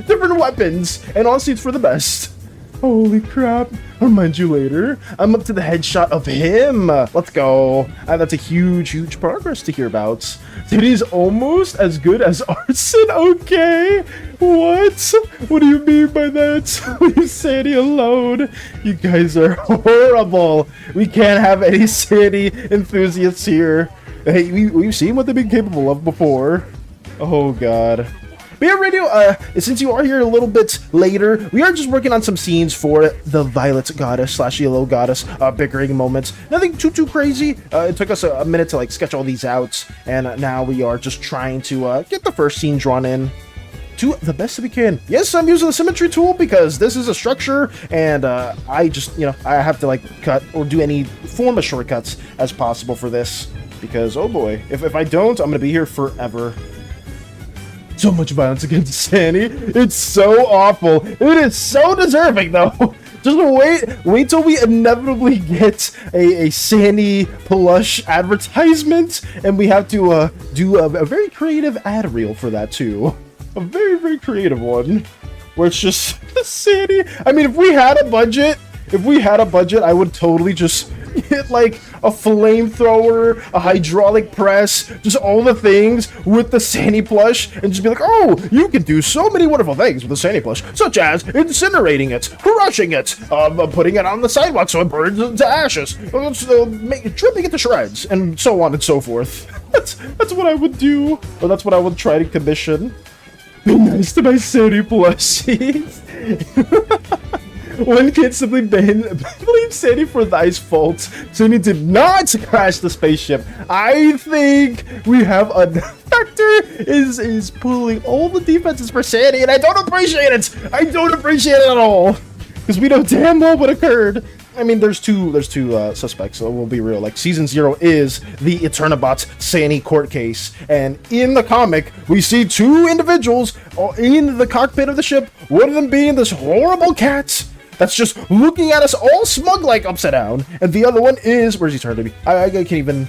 different weapons, and honestly, it's for the best. Holy crap. I'll remind you later. I'm up to the headshot of him. Let's go. That's a huge progress to hear about. It is almost as good as arson. Okay. What? What do you mean by that? Leave SANI alone. You guys are horrible. We can't have any SANI enthusiasts here. Hey, we've seen what they've been capable of before. Oh, God. But yeah, Radio, since you are here a little bit later, we are just working on some scenes for the Violet Goddess / Yellow Goddess bickering moments. Nothing too crazy. It took us a minute to like sketch all these out, and now we are just trying to get the first scene drawn in to the best that we can. Yes, I'm using the symmetry tool because this is a structure, and I just, you know, I have to like cut or do any form of shortcuts as possible for this, because oh boy, if I don't, I'm gonna be here forever. So much violence against SANI. It's so awful. It is so deserving, though. Just wait till we inevitably get a SANI plush advertisement, and we have to do a very creative ad reel for that too. A very creative one, where it's just SANI. I mean, if we had a budget, I would totally just get like a flamethrower, a hydraulic press, just all the things with the SANI plush, and just be like, oh, you can do so many wonderful things with the SANI plush, such as incinerating it, crushing it, putting it on the sidewalk so it burns into ashes, tripping it to shreds, and so on and so forth. That's what I would do, or that's what I would try to commission. Be nice to my SANI plushies. One kid simply blamed SANI for thy's fault. SANI did not crash the spaceship. I think we have a Vector is pulling all the defenses for SANI, and I don't appreciate it. I don't appreciate it at all, because we know damn well what occurred. I mean, there's two suspects, so we'll be real. Like, Season 0 is the Eternabot SANI court case, and in the comic, we see two individuals in the cockpit of the ship, one of them being this horrible cat that's just looking at us all smug like upside down. And the other one is, where's he turned to me? I can't even,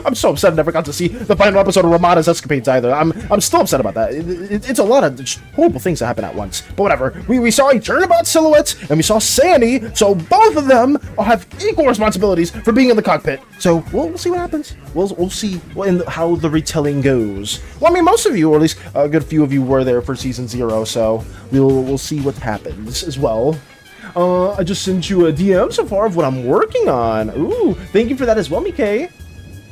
I'm so upset I never got to see the final episode of Romana's escapades either. I'm still upset about that. It's a lot of horrible things that happen at once. But whatever. We saw a turnabout silhouette and we saw SANI, so both of them will have equal responsibilities for being in the cockpit. So we'll see what happens. We'll see how the retelling goes. Well, I mean, most of you, or at least a good few of you, were there for season 0, so we'll see what happens as well. I just sent you a DM so far of what I'm working on. Ooh, thank you for that as well, Mike.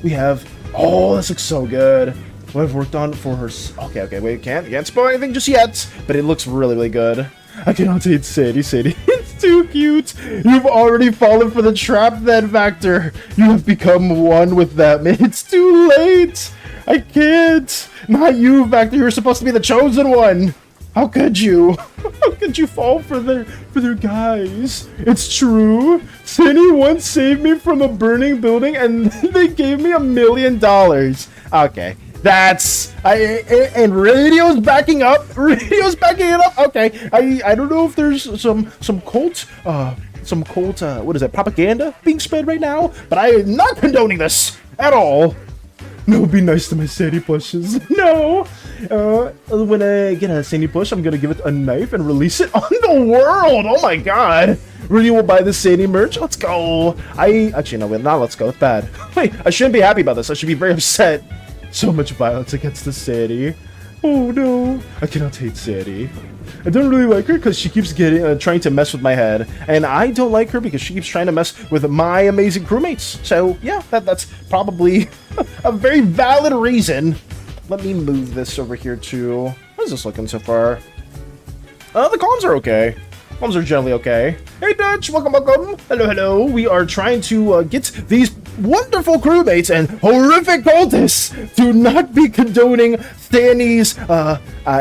We have, oh, this looks so good. What I've worked on for her. Okay, wait, can't spoil anything just yet, but it looks really good. I cannot say it's Sadie. It's too cute. You've already fallen for the trap then, Vector. You have become one with them. It's too late. I can't. Not you, Vector. You're supposed to be the chosen one. How could you? How could you fall for their guys? It's true. SANI once saved me from a burning building and they gave me $1 million. Okay. That's and radio's backing up. Radio's backing it up. Okay. I don't know if there's some cult what is it, propaganda being spread right now, but I am not condoning this at all. No, be nice to my SANI plushes. No. When I get a SANI plush, I'm gonna give it a knife and release it on the world. Oh my god. Radio will buy the SANI merch. Let's go. Actually, no, not let's go. It's bad. Wait, I shouldn't be happy about this. I should be very upset. So much violence against the SANI. Oh no. I cannot hate SANI. I don't really like her because she keeps trying to mess with my head, and I don't like her because she keeps trying to mess with my amazing crewmates. So yeah, that's probably a very valid reason. Let me move this over here too. How's this looking so far? The comms are okay. Comms are generally okay. Hey Dutch, welcome. Hello. We are trying to get these wonderful crewmates and horrific cultists to not be condoning SANI's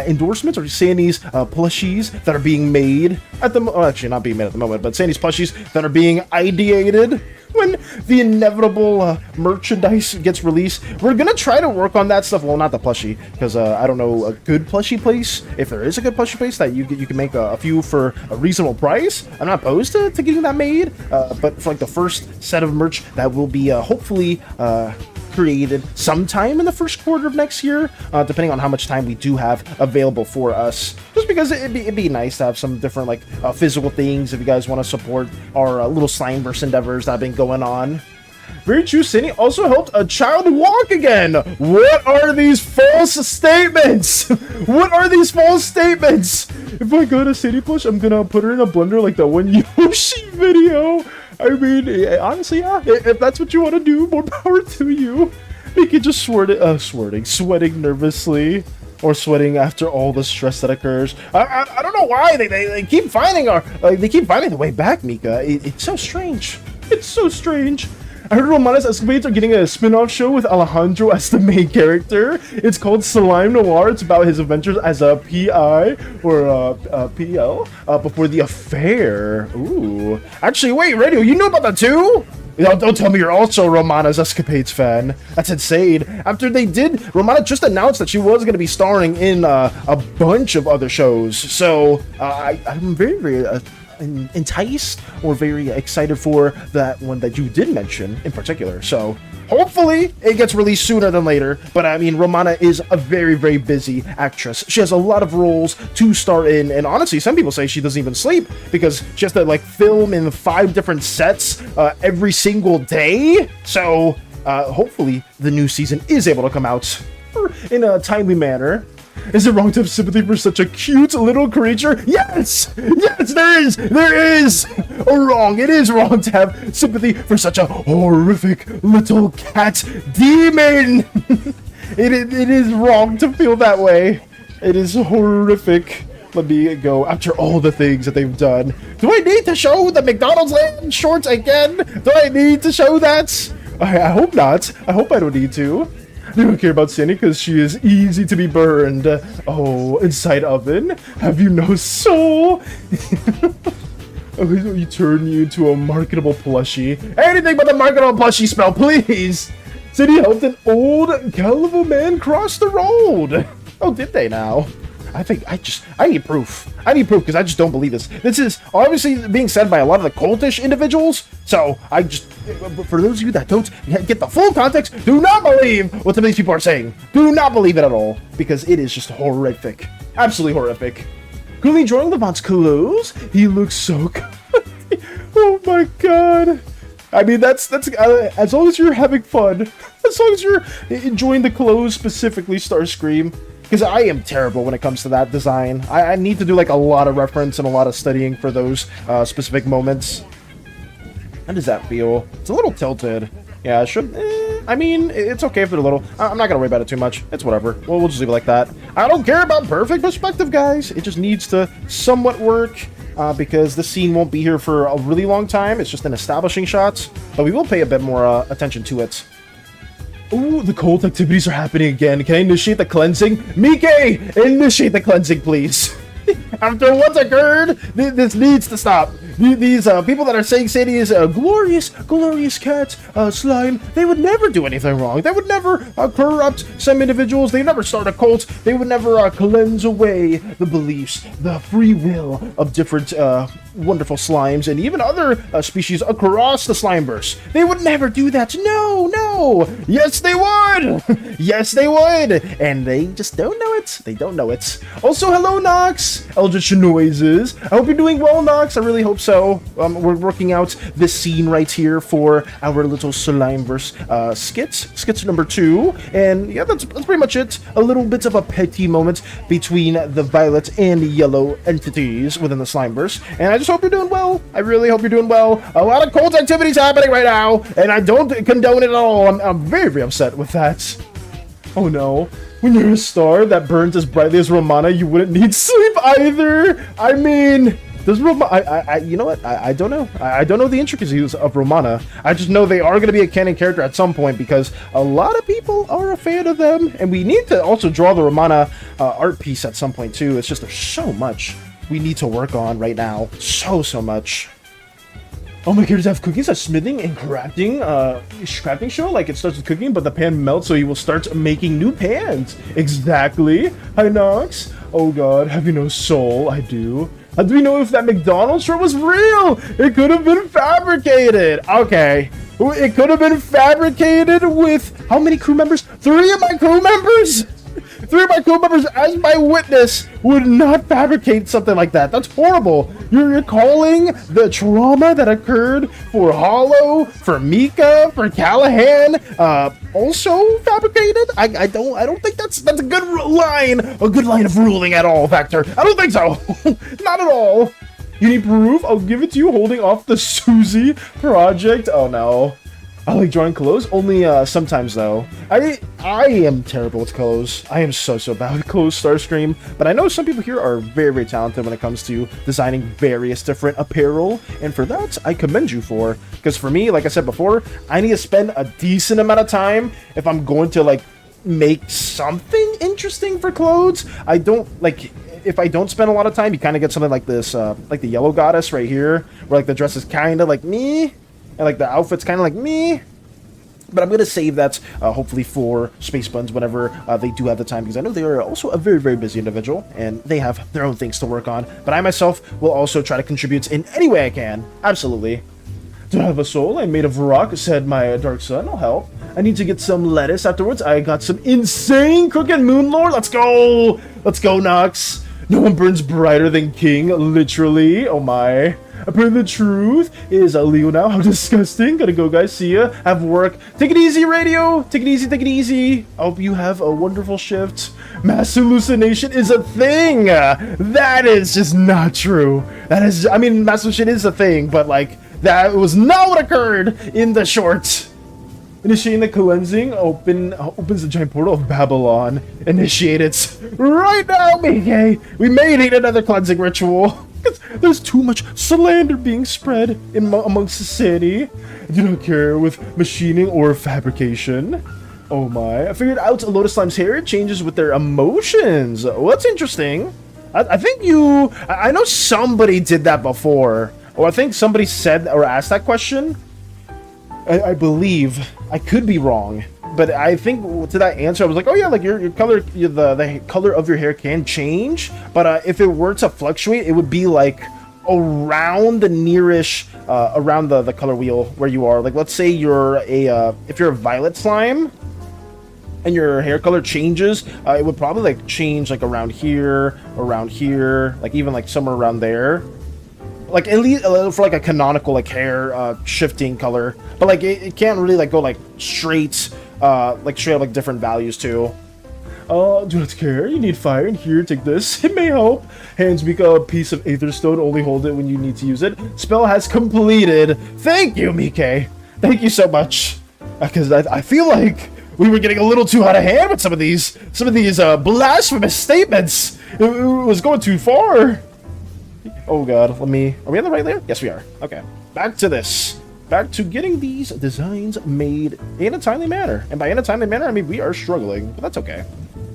endorsements or SANI's plushies that are being made at the actually not being made at the moment, but SANI's plushies that are being ideated when the inevitable merchandise gets released. We're gonna try to work on that stuff. Well, not the plushie, because I don't know a good plushie place. If there is a good plushie place that you can make a few for a reasonable price, I'm not opposed to getting that made. But for like the first set of merch that will be hopefully created sometime in the first quarter of next year, depending on how much time we do have available for us. Just because it'd be nice to have some different like physical things if you guys want to support our little Slimeverse endeavors that have been going on. Very true. SANI also helped a child walk again. What are these false statements? What are these false statements? If I got a SANI plush, I'm gonna put her in a blender like that one Yoshi video. I mean, honestly, yeah, if that's what you want to do, more power to you. Make it just sweating nervously, or sweating after all the stress that occurs. I don't know why they keep finding they keep finding the way back, Mika. It's so strange. It's so strange. I heard Romana's escapades are getting a spin-off show with Alejandro as the main character. It's called Slime Noir. It's about his adventures as a PI or PL before the affair. Ooh. Actually, wait, Radio, you know about that too? Don't tell me you're also Romana's escapades fan. That's insane. After they did, Romana just announced that she was going to be starring in a bunch of other shows. So I'm very enticed or very excited for that one that you did mention in particular. So hopefully it gets released sooner than later. But I mean, Romana is a very busy actress. She has a lot of roles to star in, and honestly, some people say she doesn't even sleep because she has to like film in 5 different sets every single day. So hopefully the new season is able to come out in a timely manner. Is it wrong to have sympathy for such a cute little creature? Yes! Yes, there is! Wrong. It is wrong to have sympathy for such a horrific little cat demon! It is wrong to feel that way. It is horrific. Let me go after all the things that they've done. Do I need to show the McDonald's land shorts again? Do I need to show that? I hope not. I hope I don't need to. I don't care about SANI because she is easy to be burned. Oh, inside oven? Have you no soul? You turn you into a marketable plushie. Anything but the marketable plushie spell, please! SANI helped an old gullible man cross the road. Oh, did they now? I need proof. I need proof because I just don't believe this. This is obviously being said by a lot of the cultish individuals. So I just, for those of you that don't get the full context, do not believe what some of these people are saying. Do not believe it at all because it is just horrific. Absolutely horrific. Currently drawing Levant's clothes. He looks so good. Oh my god. I mean, that's as long as you're having fun, as long as you're enjoying the clothes, specifically Starscream, because I am terrible when it comes to that design. I need to do like a lot of reference and a lot of studying for those specific moments. How does that feel? It's a little tilted. Yeah, it should. I mean, it's okay if they're a little. I'm not gonna worry about it too much. It's whatever. We'll just leave it like that. I don't care about perfect perspective, guys. It just needs to somewhat work. Because the scene won't be here for a really long time. It's just an establishing shot, but we will pay a bit more attention to it. Ooh, the cult activities are happening again. Can I initiate the cleansing? Mike, initiate the cleansing, please. After what's occurred, this needs to stop. These people that are saying SANI is a glorious cat, slime, they would never do anything wrong. They would never corrupt some individuals. They would never start a cult. They would never cleanse away the beliefs, the free will of different wonderful slimes and even other species across the Slimeverse. They would never do that. No. Yes, they would. Yes, they would. And they just don't know it. They don't know it. Also, hello, Nox. Eldritch Noises. I hope you're doing well, Nox. I really hope so. We're working out this scene right here for our little Slimeverse skits number 2. And yeah, that's pretty much it. A little bit of a petty moment between the violet and yellow entities within the Slimeverse. And I just hope you're doing well. I really hope you're doing well. A lot of cult activities happening right now, and I don't condone it at all. I'm very, very upset with that. Oh no. When you're a star that burns as brightly as Romana, you wouldn't need sleep either. I mean, does Romana... you know what? I don't know. I don't know the intricacies of Romana. I just know they are going to be a canon character at some point because a lot of people are a fan of them. And we need to also draw the Romana art piece at some point too. It's just there's so much we need to work on right now. So much. Oh, my characters have cookies, a smithing and crafting show. Like, it starts with cooking, but the pan melts, so he will start making new pans. Exactly. Hi, Nox. Oh, God. Have you no soul? I do. How do we know if that McDonald's shirt was real? It could have been fabricated. Okay. It could have been fabricated with... How many crew members? 3 of my crew members? 3 of my crew members as my witness would not fabricate something like that. That's horrible. You're calling the trauma that occurred for Hollow, for Mika, for Callahan, also fabricated? I don't think that's a good line of ruling at all, Vector. I don't think so. Not at all. You need proof? I'll give it to you holding off the Susie project. Oh no. I like drawing clothes, only sometimes though. I am terrible with clothes. I am so bad with clothes, Starscream. But I know some people here are very, very talented when it comes to designing various different apparel. And for that, I commend you for. Because for me, like I said before, I need to spend a decent amount of time if I'm going to like make something interesting for clothes. I don't like... If I don't spend a lot of time, you kind of get something like this, like the yellow goddess right here, where like the dress is kind of like me. And like the outfit's kind of like me, but I'm gonna save that hopefully for Space Buns whenever they do have the time, because I know they are also a very, very busy individual and they have their own things to work on. But I myself will also try to contribute in any way I can. Absolutely. Do I have a soul? I'm made of rock, said my dark son. I'll help. I need to get some lettuce afterwards. I got some insane cooking Moonlord. Let's go. Let's go, Nox. No one burns brighter than King, literally. Oh my. Apparently the truth is Leo now. How disgusting. Gotta go, guys. See ya. Have work. Take it easy, radio. Take it easy. Take it easy. I hope you have a wonderful shift. Mass hallucination is a thing. That is just not true. That is, I mean, mass hallucination is a thing, but like, that was not what occurred in the short. Initiating the cleansing opens the giant portal of Babylon. Initiate it right now, Mike. We may need another cleansing ritual. There's too much slander being spread amongst the city. I do not care with machining or fabrication. Oh my. I figured out Lotus Slime's hair changes with their emotions. Oh, that's interesting. I think I know somebody did that before. Or I think somebody said or asked that question. I believe. I could be wrong. but I think to that answer, I was like, oh yeah, like your color, the color of your hair can change, but if it were to fluctuate, it would be like around the nearish, around the color wheel where you are. Like, let's say you're if you're a violet slime, and your hair color changes, it would probably like change like around here, like even like somewhere around there. Like at least for like a canonical like hair shifting color, but like it can't really like go like straight up like different values too. Do not care. You need fire, and here, take this. It may help. Hands make a piece of aether stone. Only hold it when you need to use it. Spell has completed. Thank you, Mike. Thank you so much. Because I feel like we were getting a little too out of hand with some of these blasphemous statements. It was going too far. Oh god, are we on the right layer? Yes, we are. Okay, back to this. Back to getting these designs made in a timely manner. And by in a timely manner, I mean we are struggling, but that's okay.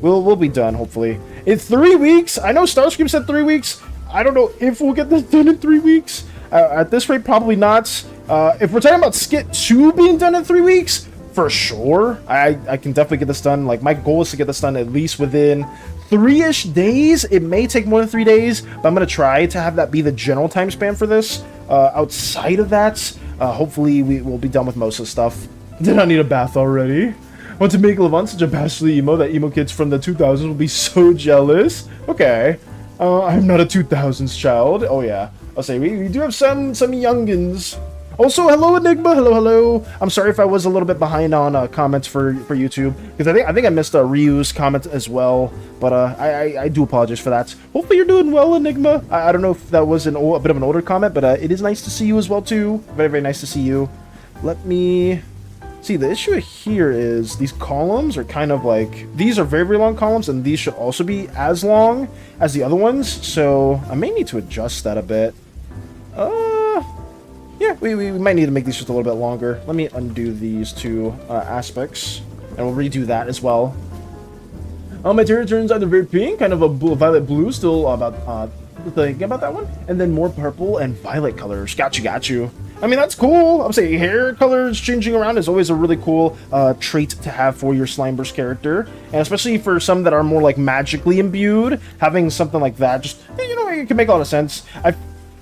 We'll be done, hopefully. In 3 weeks? I know Starscream said 3 weeks. I don't know if we'll get this done in 3 weeks. At this rate, probably not. If we're talking about Skit 2 being done in 3 weeks, for sure. I can definitely get this done. Like, my goal is to get this done at least within 3-ish days. It may take more than 3 days, but I'm going to try to have that be the general time span for this. Outside of that, hopefully we will be done with most of the stuff. Did I need a bath already? Want to make Levant such a bastardly emo that emo kids from the 2000s will be so jealous? Okay. I'm not a 2000s child. Oh yeah. I'll say we do have some youngins. Also, hello Enigma, hello. I'm sorry if I was a little bit behind on comments for YouTube, because I think I missed a Ryu's comment as well, but I do apologize for that. Hopefully you're doing well, Enigma. I don't know if that was a bit of an older comment, but it is nice to see you as well too. Very, very nice to see you. Let me see. The issue here is these columns are kind of like, these are very, very long columns, and these should also be as long as the other ones, so I may need to adjust that a bit. Yeah, we might need to make these just a little bit longer. Let me undo these two aspects, and we'll redo that as well. My material turns either very pink, kind of a violet blue, still about thinking about that one, and then more purple and violet colors. Got you. I mean, that's cool. I'm saying hair colors changing around is always a really cool trait to have for your Slimeverse character, and especially for some that are more like magically imbued, having something like that, just, you know, it can make a lot of sense.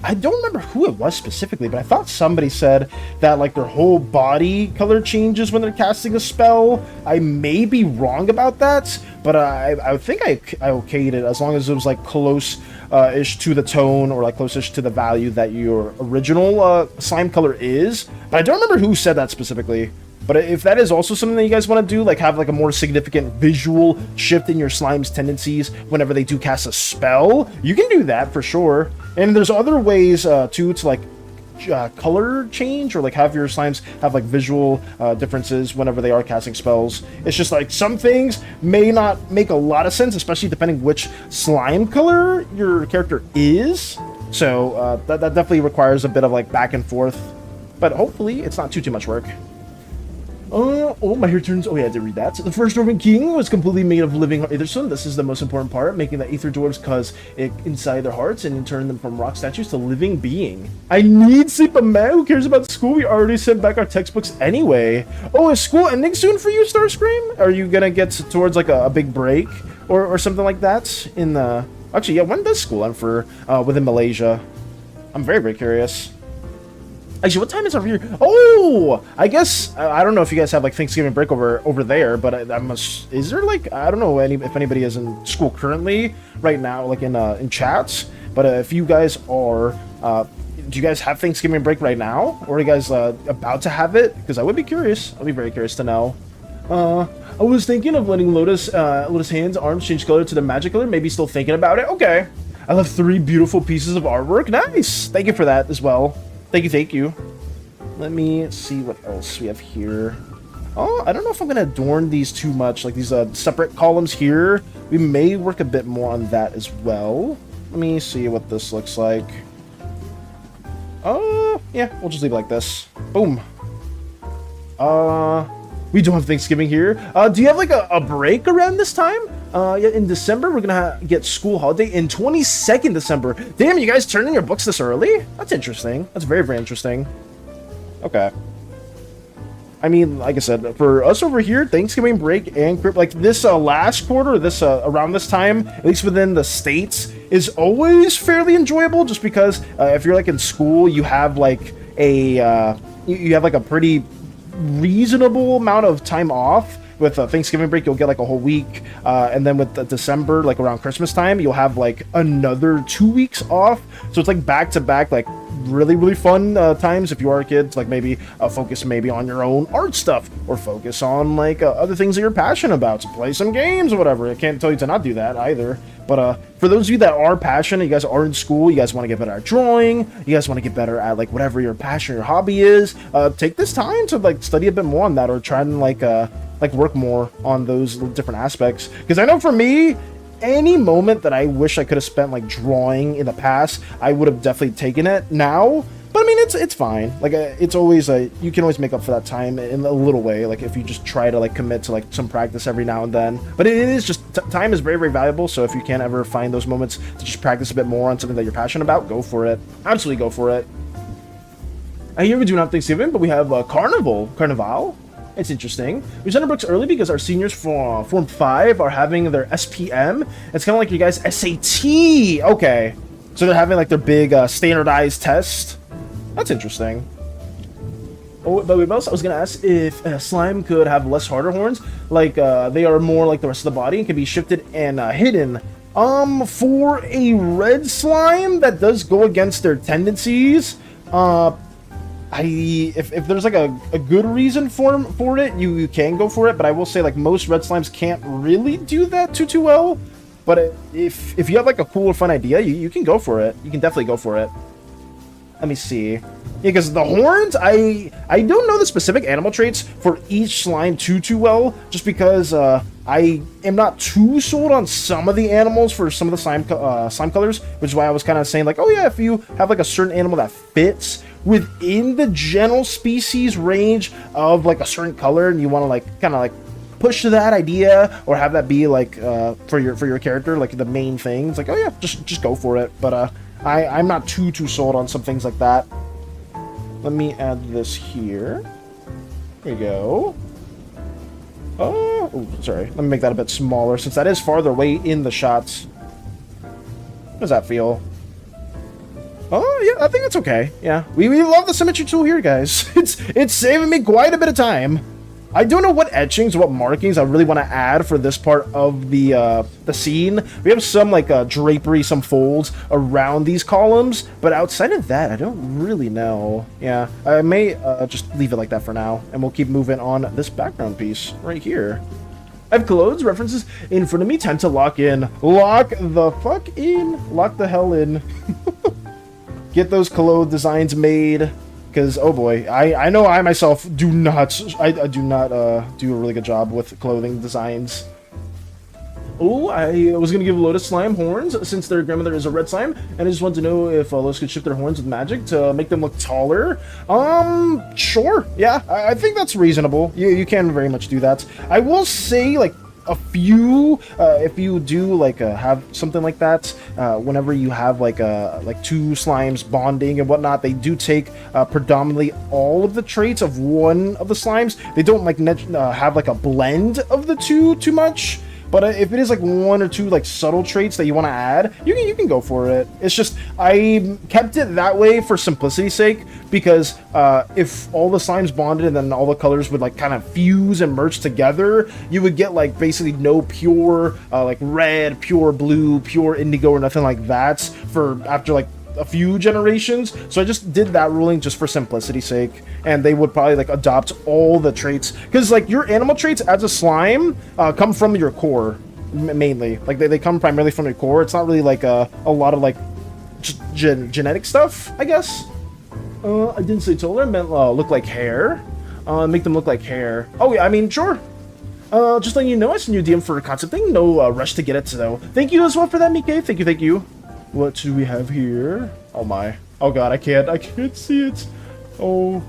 I don't remember who it was specifically, but I thought somebody said that like their whole body color changes when they're casting a spell. I may be wrong about that, but I think I okayed it as long as it was like close-ish to the tone, or like close-ish to the value that your original slime color is. But I don't remember who said that specifically. But if that is also something that you guys want to do, like have like a more significant visual shift in your slime's tendencies whenever they do cast a spell, you can do that for sure. And there's other ways too to like color change, or like have your slimes have like visual differences whenever they are casting spells. It's just like some things may not make a lot of sense, especially depending which slime color your character is. So that definitely requires a bit of like back and forth, but hopefully it's not too much work. Oh, my hair turns. Oh yeah, I did read that. So the first Dwarven King was completely made of living Aetherstone. This is the most important part, making the Aether Dwarves cause it inside their hearts and turn them from rock statues to living being. I need sleep, a man who cares about school. We already sent back our textbooks anyway. Oh, is school ending soon for you, Starscream? Are you gonna get towards like a big break or something like that in the... Actually, yeah, when does school end for within Malaysia? I'm very, very curious. Actually, what time is it over here? Oh, I guess I don't know if you guys have like Thanksgiving break over there, but is there like, I don't know if anybody is in school currently right now, like in chats. But if you guys are, do you guys have Thanksgiving break right now, or are you guys about to have it? Because I would be curious. I'd be very curious to know. I was thinking of letting Lotus hands, arms change color to the magic color. Maybe still thinking about it. Okay. I left 3 beautiful pieces of artwork. Nice. Thank you for that as well. Thank you. Let me see what else we have here. Oh, I don't know if I'm going to adorn these too much, like these separate columns here. We may work a bit more on that as well. Let me see what this looks like. Oh, yeah, we'll just leave it like this. Boom. We don't have Thanksgiving here. Do you have like a break around this time? Yeah, in December, we're gonna get school holiday in 22nd December. Damn, you guys turned in your books this early? That's interesting. That's very, very interesting. Okay. I mean, like I said, for us over here, Thanksgiving break and like this last quarter, this around this time, at least within the States, is always fairly enjoyable, just because if you're like in school, you have like a you have like a pretty reasonable amount of time off. With Thanksgiving break, you'll get like a whole week, and then with December, like around Christmas time, you'll have like another 2 weeks off. So it's like back to back, like really fun times if you are a kid. Like maybe focus maybe on your own art stuff, or focus on like other things that you're passionate about, to play some games or whatever. I can't tell you to not do that either. But for those of you that are passionate, you guys are in school, you guys want to get better at drawing, you guys want to get better at like whatever your passion, your hobby is, take this time to like study a bit more on that, or try and like work more on those different aspects. Because I know for me, any moment that I wish I could have spent like drawing in the past, I would have definitely taken it now. But I mean, it's fine. Like it's always you can always make up for that time in a little way. Like if you just try to like commit to like some practice every now and then. But it is just time is very valuable. So if you can't ever find those moments to just practice a bit more on something that you're passionate about, go for it. Absolutely go for it. Here we do not have Thanksgiving, but we have Carnival. It's interesting. We sent our books early because our seniors for Form 5 are having their SPM. It's kind of like your guys' SAT. Okay. So they're having like their big standardized test. That's interesting. Oh, but I was going to ask if slime could have less harder horns. Like they are more like the rest of the body and can be shifted and hidden. For a red slime, that does go against their tendencies. If there's like a good reason for it, you can go for it, but I will say like most red slimes can't really do that too well. But if you have like a cool or fun idea, you can go for it. You can definitely go for it. Let me see. Yeah, because the horns, I don't know the specific animal traits for each slime too well, just because I am not too sold on some of the animals for some of the slime colors, which is why I was kind of saying like, oh yeah, if you have like a certain animal that fits within the general species range of like a certain color, and you want to like kind of like push that idea or have that be like for your character, like the main thing, it's like, oh yeah, just go for it. But I'm not too sold on some things like that. Let me add this here. There we go. Oh, sorry. Let me make that a bit smaller since that is farther away in the shots. How does that feel? Oh, yeah, I think it's okay. Yeah, we love the symmetry tool here, guys. It's saving me quite a bit of time. I don't know what etchings, what markings I really want to add for this part of the scene. We have some like drapery, some folds around these columns, but outside of that, I don't really know. Yeah, I may just leave it like that for now, and we'll keep moving on this background piece right here. I have clothes references in front of me, time to lock in. Lock the fuck in. Lock the hell in. Get those clothes designs made. Because, oh boy, I know I myself do not do a really good job with clothing designs. Oh, I was going to give Lotus slime horns since their grandmother is a red slime, and I just want to know if Lotus could shift their horns with magic to make them look taller. Sure, yeah, I think that's reasonable. You can very much do that. I will say, like, a few, if you do like have something like that, whenever you have like two slimes bonding and whatnot, they do take predominantly all of the traits of one of the slimes. They don't like have like a blend of the two too much. But if it is like one or two like subtle traits that you want to add, you can go for it. It's just I kept it that way for simplicity's sake, because if all the slimes bonded and then all the colors would like kind of fuse and merge together, you would get like basically no pure like red, pure blue, pure indigo, or nothing like that for after like a few generations. So I just did that ruling just for simplicity's sake, and they would probably like adopt all the traits, because like your animal traits as a slime come from your core mainly. Like they come primarily from your core. It's not really like a lot of like genetic stuff, I guess. I didn't say taller, I meant look like hair. Make them look like hair. Oh yeah, I mean, sure. Just letting you know, I sent you a DM for a concept thing. No rush to get it, though. Thank you as well for that, Mike. Thank you. What do we have here? Oh my. Oh god, I can't see it. Oh.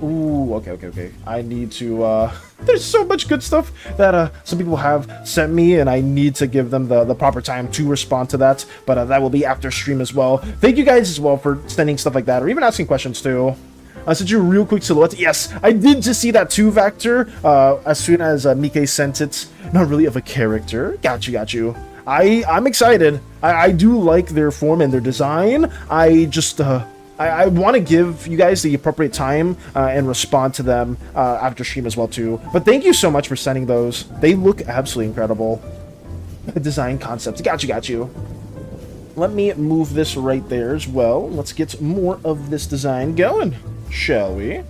Ooh, okay. I need to, there's so much good stuff that, some people have sent me, and I need to give them the proper time to respond to that, but, that will be after stream as well. Thank you guys as well for sending stuff like that, or even asking questions too. I sent you a real quick silhouette. Yes, I did just see that too, Vector. As soon as Mike sent it. Not really of a character. Got you. I'm excited. I do like their form and their design. I just I want to give you guys the appropriate time and respond to them after stream as well too. But thank you so much for sending those. They look absolutely incredible. Design concepts. Got you. Let me move this right there as well. Let's get more of this design going, shall we?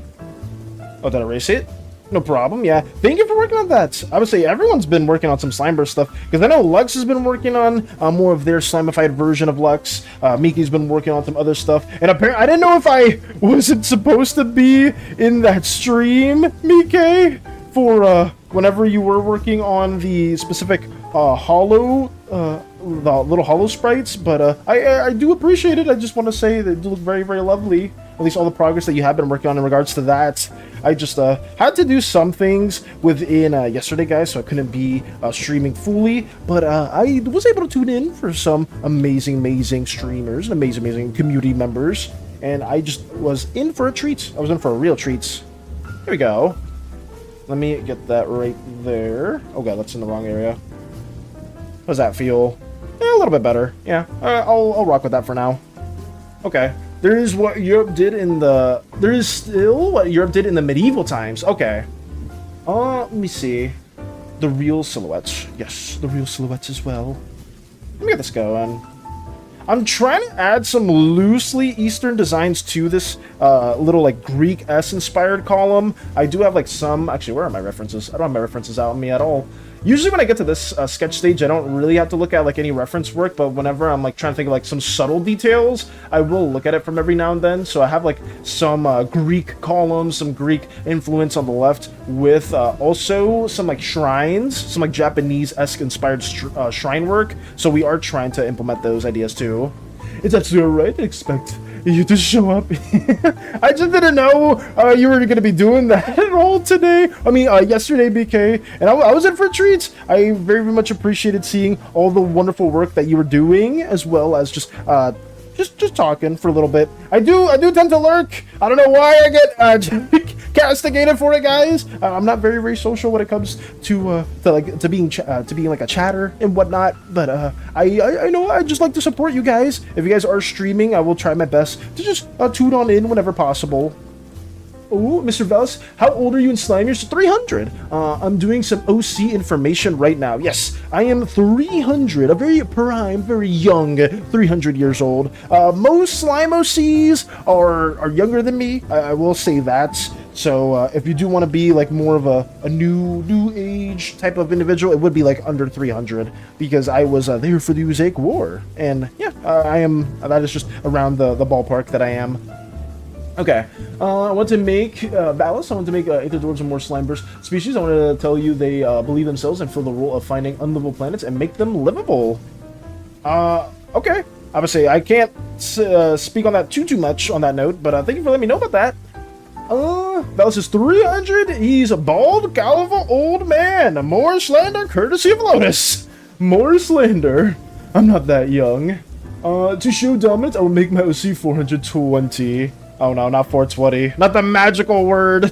Oh, did I erase it? No problem. Yeah, thank you for working on that. I would say everyone's been working on some Slimeverse stuff, because I know Lux has been working on more of their Slimified version of Lux. Miki's been working on some other stuff, and apparently I didn't know if I wasn't supposed to be in that stream, Mike, for whenever you were working on the specific hollow, the little hollow sprites, but I do appreciate it. I just want to say they do look very, very lovely. At least all the progress that you have been working on in regards to that. I just had to do some things within yesterday, guys, so I couldn't be streaming fully, but I was able to tune in for some amazing streamers and amazing community members, and I just was in for a treat. I was in for a real treat. Here we go. Let me get that right there. Oh god, that's in the wrong area. How does that feel? Yeah, a little bit better. Yeah, I'll rock with that for now. Okay. There is what Europe did in the... There is still what Europe did in the medieval times. Okay. Let me see. The real silhouettes. Yes, the real silhouettes as well. Let me get this going. I'm trying to add some loosely Eastern designs to this little, like, Greek-esque inspired column. I do have, like, some... Actually, where are my references? I don't have my references out on me at all. Usually when I get to this sketch stage, I don't really have to look at like any reference work, but whenever I'm like trying to think of like some subtle details, I will look at it from every now and then. So I have like some Greek columns, some Greek influence on the left, with also some like shrines, some like Japanese-esque inspired shrine work. So we are trying to implement those ideas too. It's actually alright to expect you to show up. I just didn't know you were going to be doing that at all today. I mean, yesterday, BK, and I was in for a treat. I very much appreciated seeing all the wonderful work that you were doing, as well as just talking for a little bit. I do tend to lurk. I don't know why I get castigated for it, guys. I'm not very social when it comes to being like a chatter and whatnot. But I know I just like to support you guys. If you guys are streaming, I will try my best to just tune on in whenever possible. Oh, Mr. Vels, how old are you in Slime? You're 300. I'm doing some OC information right now. Yes, I am 300, a very prime, very young 300 years old. Most Slime OCs are younger than me. I will say that. So if you do want to be like more of a new age type of individual, it would be like under 300, because I was there for the Uzak War. And yeah, I am. That is just around the ballpark that I am. Okay, I want to make Valis. I want to make Aether Dwarves and more Slimeverse species. I want to tell you they believe themselves and fill the role of finding unlivable planets and make them livable. Okay. Obviously, I can't speak on that too much on that note, but thank you for letting me know about that. Valis is 300. He's a bald, colorful old man. More slander, courtesy of Lotus. More slander. I'm not that young. To show dominance, I will make my OC 420. Oh no, not 420. Not the magical word.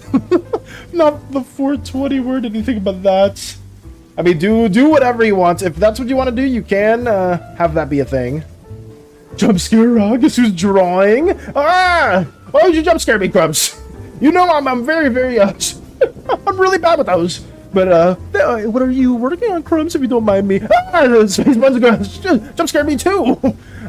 Not the 420 word. Did you think about that? I mean, do whatever you want. If that's what you want to do, you can have that be a thing. Jump scare, guess who's drawing? Ah! Why would you jump scare me, Crumbs? You know I'm very I'm really bad with those. But what are you working on, Crumbs, if you don't mind me? Ah, Space Buns gonna jump scare me too.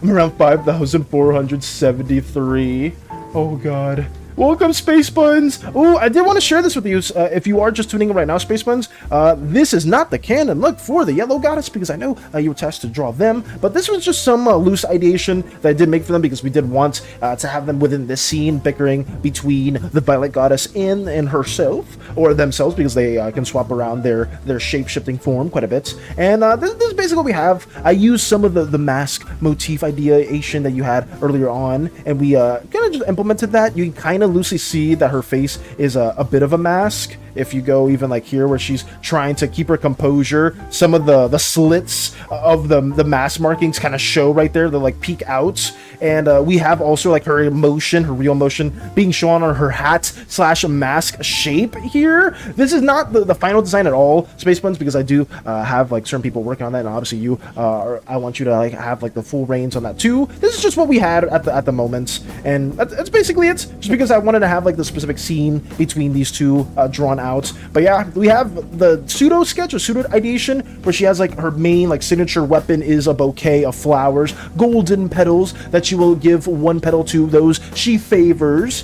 I'm around 5,473. Oh god. Welcome, Space Buns! Oh, I did want to share this with you. If you are just tuning in right now, Space Buns, this is not the canon look for the Yellow Goddess, because I know you were tasked to draw them, but this was just some loose ideation that I did make for them, because we did want to have them within this scene, bickering between the Violet Goddess and herself, or themselves, because they can swap around their shape-shifting form quite a bit. And this is basically what we have. I used some of the mask motif ideation that you had earlier on, and we kind of just implemented that. You kind of loosely see that her face is a bit of a mask, if you go even like here where she's trying to keep her composure, some of the slits of the mask markings kind of show right there. They like peek out. And we have also like her emotion, her real emotion being shown on her hat slash mask shape here. This is not the final design at all, Space Buns, because I do have like certain people working on that, and obviously you I want you to like have like the full reins on that too. This is just what we had at the moment, and that's basically it, just because I wanted to have like the specific scene between these two drawn out. But yeah, we have the pseudo sketch or pseudo ideation where she has like her main like signature weapon is a bouquet of flowers, golden petals that she will give one petal to those she favors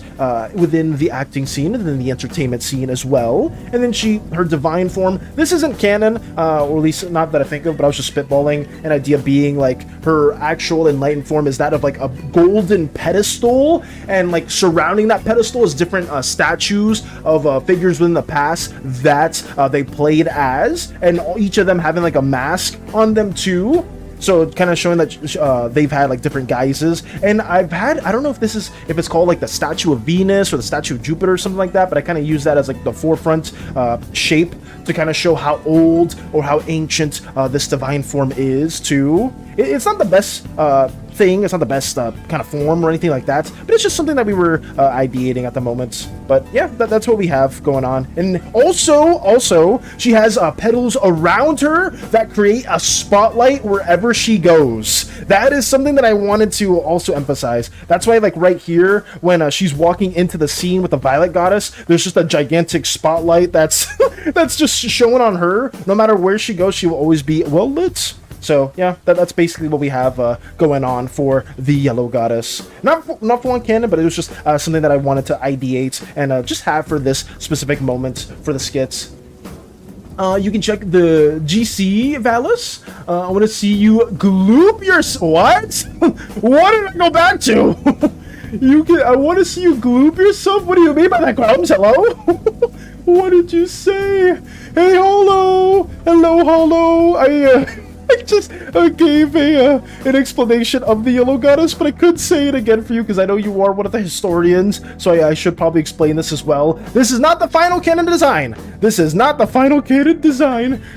within the acting scene and then the entertainment scene as well. And then her divine form, this isn't canon, or at least not that I think of, but I was just spitballing an idea being like her actual enlightened form is that of like a golden pedestal, and like surrounding that pedestal is different statues of figures within the past that they played as, and each of them having like a mask on them too. So kind of showing that they've had like different guises. And I don't know if it's called like the statue of Venus or the statue of Jupiter or something like that, but I kind of use that as like the forefront shape to kind of show how old or how ancient this divine form is too. It's not the best thing, it's not the best kind of form or anything like that, but it's just something that we were ideating at the moment. But yeah, that's what we have going on. And also she has petals around her that create a spotlight wherever she goes. That is something that I wanted to also emphasize. That's why like right here when she's walking into the scene with the Violet Goddess, there's just a gigantic spotlight that's that's just showing on her. No matter where she goes, she will always be well lit. So yeah, that's basically what we have going on for the Yellow Goddess. Not for one canon, but it was just something that I wanted to ideate and just have for this specific moment for the skits. You can check the GC Valis. I want to see you gloop your... What? What did I go back to? I want to see you gloop yourself? What do you mean by that, Grums? Hello? What did you say? Hey, hello. I just gave an explanation of the Yellow Goddess, but I could say it again for you because I know you are one of the historians, so I should probably explain this as well. This is not the final canon design.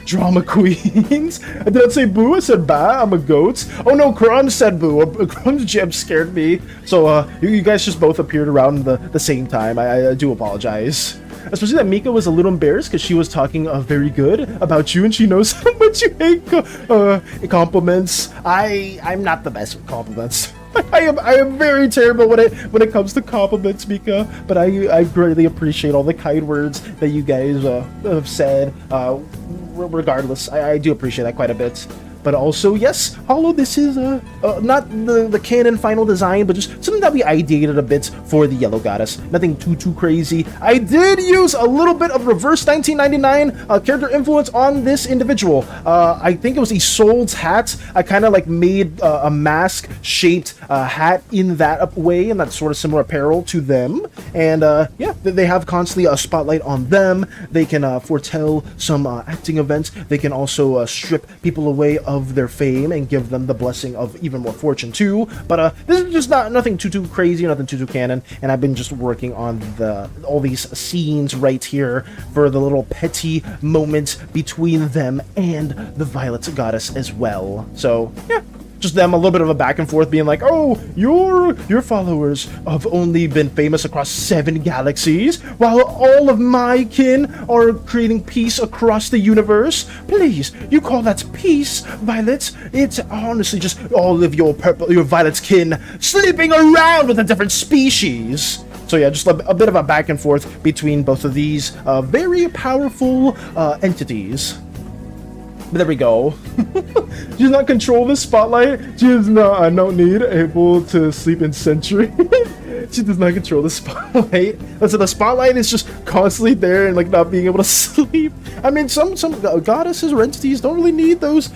Drama queens. I didn't say boo, I said ba. I'm a goat. Oh no, Crumbs said boo. Crumbs jump scared me. So you guys just both appeared around the same time. I do apologize. Especially that Mika was a little embarrassed because she was talking very good about you and she knows how much you hate compliments. I'm not the best with compliments. I am very terrible when it comes to compliments, Mika, but I greatly appreciate all the kind words that you guys have said. Regardless, I do appreciate that quite a bit. But also, yes, Hollow, this is not the canon final design, but just something that we ideated a bit for the Yellow Goddess. Nothing too crazy. I did use a little bit of reverse 1999 character influence on this individual. I think it was Isolde's hat. I kind of like made a mask-shaped hat in that way, and that sort of similar apparel to them. And yeah, they have constantly a spotlight on them. They can foretell some acting events. They can also strip people away of their fame and give them the blessing of even more fortune too. But this is just nothing too crazy, nothing too canon, and I've been just working on all these scenes right here for the little petty moments between them and the Violet Goddess as well. So yeah, just them a little bit of a back and forth being like, oh, your followers have only been famous across 7 galaxies, while all of my kin are creating peace across the universe. Please, you call that peace, Violet? It's honestly just all of your Violet's kin sleeping around with a different species. So yeah, just a bit of a back and forth between both of these very powerful entities. But there we go. She does not control the spotlight. She is not, I don't need able to sleep in Sentry. She does not control the spotlight. So the spotlight is just constantly there and like not being able to sleep. I mean, some goddesses or entities don't really need those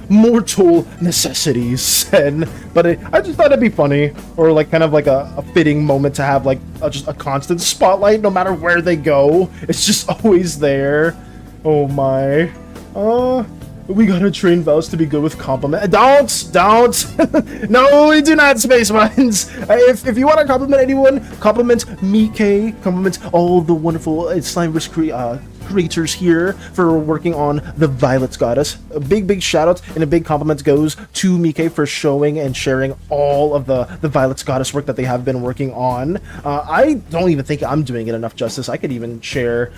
mortal necessities. But I just thought it'd be funny, or like kind of like a fitting moment to have like just a constant spotlight no matter where they go. It's just always there. Oh my. We gotta train Vels to be good with compliment. Don't! No, we do not, Space Buttons! If you want to compliment anyone, compliment Mike, compliment all the wonderful Slimeverse creators here for working on the Violet's Goddess. A big shout out and a big compliment goes to Mike for showing and sharing all of the Violet's Goddess work that they have been working on. I don't even think I'm doing it enough justice. I could even share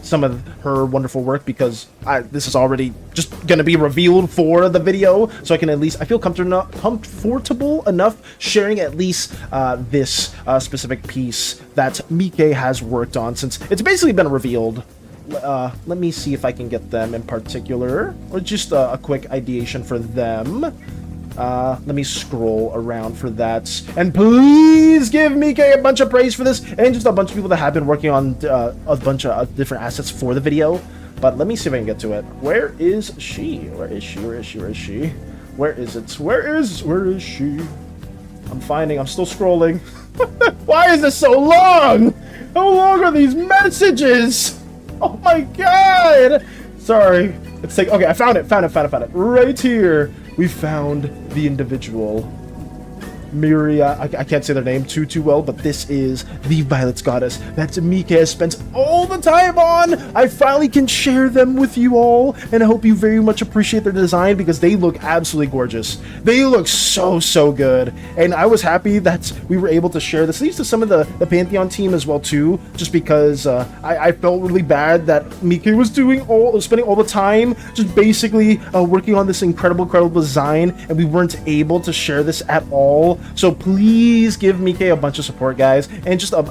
some of her wonderful work because this is already just gonna be revealed for the video, so I can at least, I feel comfortable enough sharing at least this specific piece that Mike has worked on, since it's basically been revealed. Let me see if I can get them in particular, or just a quick ideation for them. Let me scroll around for that, and please give Mike a bunch of praise for this, and just a bunch of people that have been working on a bunch of different assets for the video. But let me see if I can get to it. Where is she? Where is she? Where is she? Where is she? Where is it? Where is she? I'm still scrolling. Why is this so long? How long are these messages? Oh my god! Sorry. It's like, okay, I found it. Right here. We found the individual. Miria, I can't say their name too well, but this is the Violet's Goddess that Mike has spent all the time on. I finally can share them with you all, and I hope you very much appreciate their design because they look absolutely gorgeous. They look so good, and I was happy that we were able to share this, at least to some of the Pantheon team as well too, just because I felt really bad that Mike was spending all the time just basically working on this incredible design, and we weren't able to share this at all. So please give Mike a bunch of support, guys, and just a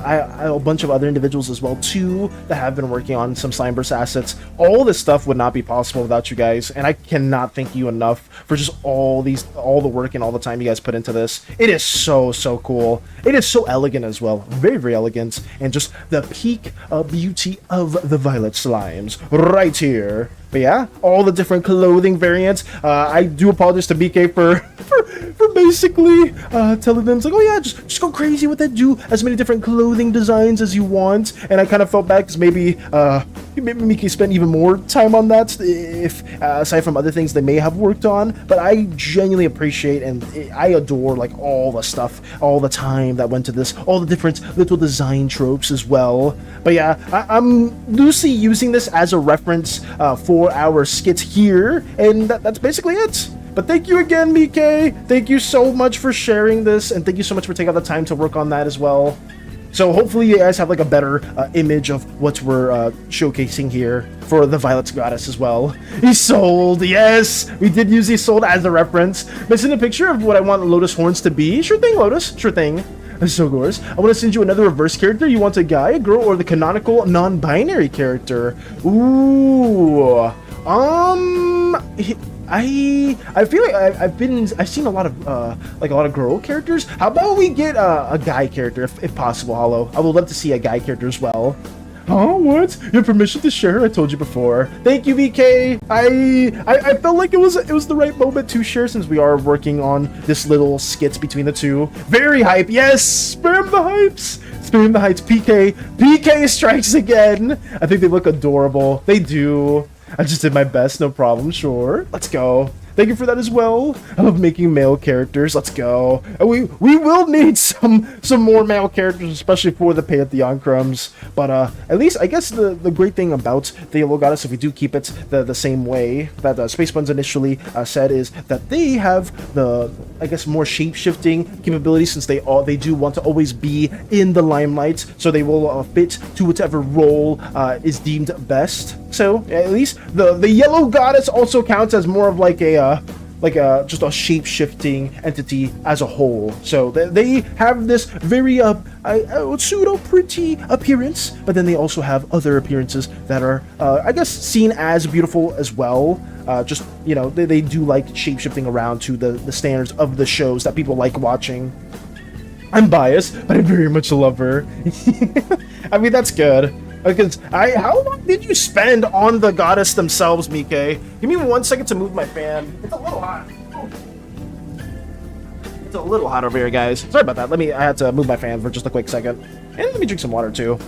bunch of other individuals as well too that have been working on some Slimeverse assets. All this stuff would not be possible without you guys, and I cannot thank you enough for just all the work and all the time you guys put into this. It is so cool. It is so elegant as well, very elegant, and just the peak beauty of the Violet Slimes right here. But yeah, all the different clothing variants. I do apologize to BK for basically telling them, it's like, oh yeah, just go crazy with it, do as many different clothing designs as you want. And I kind of felt bad because maybe Mike spent even more time on that, if aside from other things they may have worked on. But I genuinely appreciate and I adore like all the stuff, all the time that went to this, all the different little design tropes as well. But yeah, I'm loosely using this as a reference for our skits here, and that's basically it. But thank you again, Mike. Thank you so much for sharing this, and thank you so much for taking out the time to work on that as well. So hopefully you guys have like a better image of what we're showcasing here for the Violet's Goddess as well. He's sold, yes! We did use he sold as a reference. Missing a picture of what I want Lotus horns to be. Sure thing, Lotus. Sure thing. So gorgeous. I want to send you another reverse character. You want a guy, a girl, or the canonical non-binary character? Ooh. I feel like I've seen a lot of girl characters. How about we get a guy character if possible, Hollow? I would love to see a guy character as well. Oh, what? Your permission to share? I told you before. Thank you, BK. I felt like it was the right moment to share since we are working on this little skits between the two. Very hype. Yes, spam the hypes. Spam the hypes. PK strikes again. I think they look adorable. They do. I just did my best, no problem, sure. Let's go. Thank you for that as well. I love making male characters. Let's go. And we will need some more male characters, especially for the Pantheon crumbs. But at least I guess the great thing about the Yellow Goddess, if we do keep it the same way that Space Buns initially said, is that they have the, I guess, more shape-shifting capabilities, since they do want to always be in the limelight, so they will fit to whatever role is deemed best. So at least the Yellow Goddess also counts as more of like just a shape-shifting entity as a whole. So they have this very pseudo pretty appearance, but then they also have other appearances that are I guess seen as beautiful as well. Just, you know, they do like shape-shifting around to the standards of the shows that people like watching. I'm biased, but I very much love her. I mean, that's good. Because how long did you spend on the goddess themselves, Mike? Give me 1 second to move my fan. It's a little hot. It's a little hot over here, guys. Sorry about that. I had to move my fan for just a quick second. And let me drink some water too.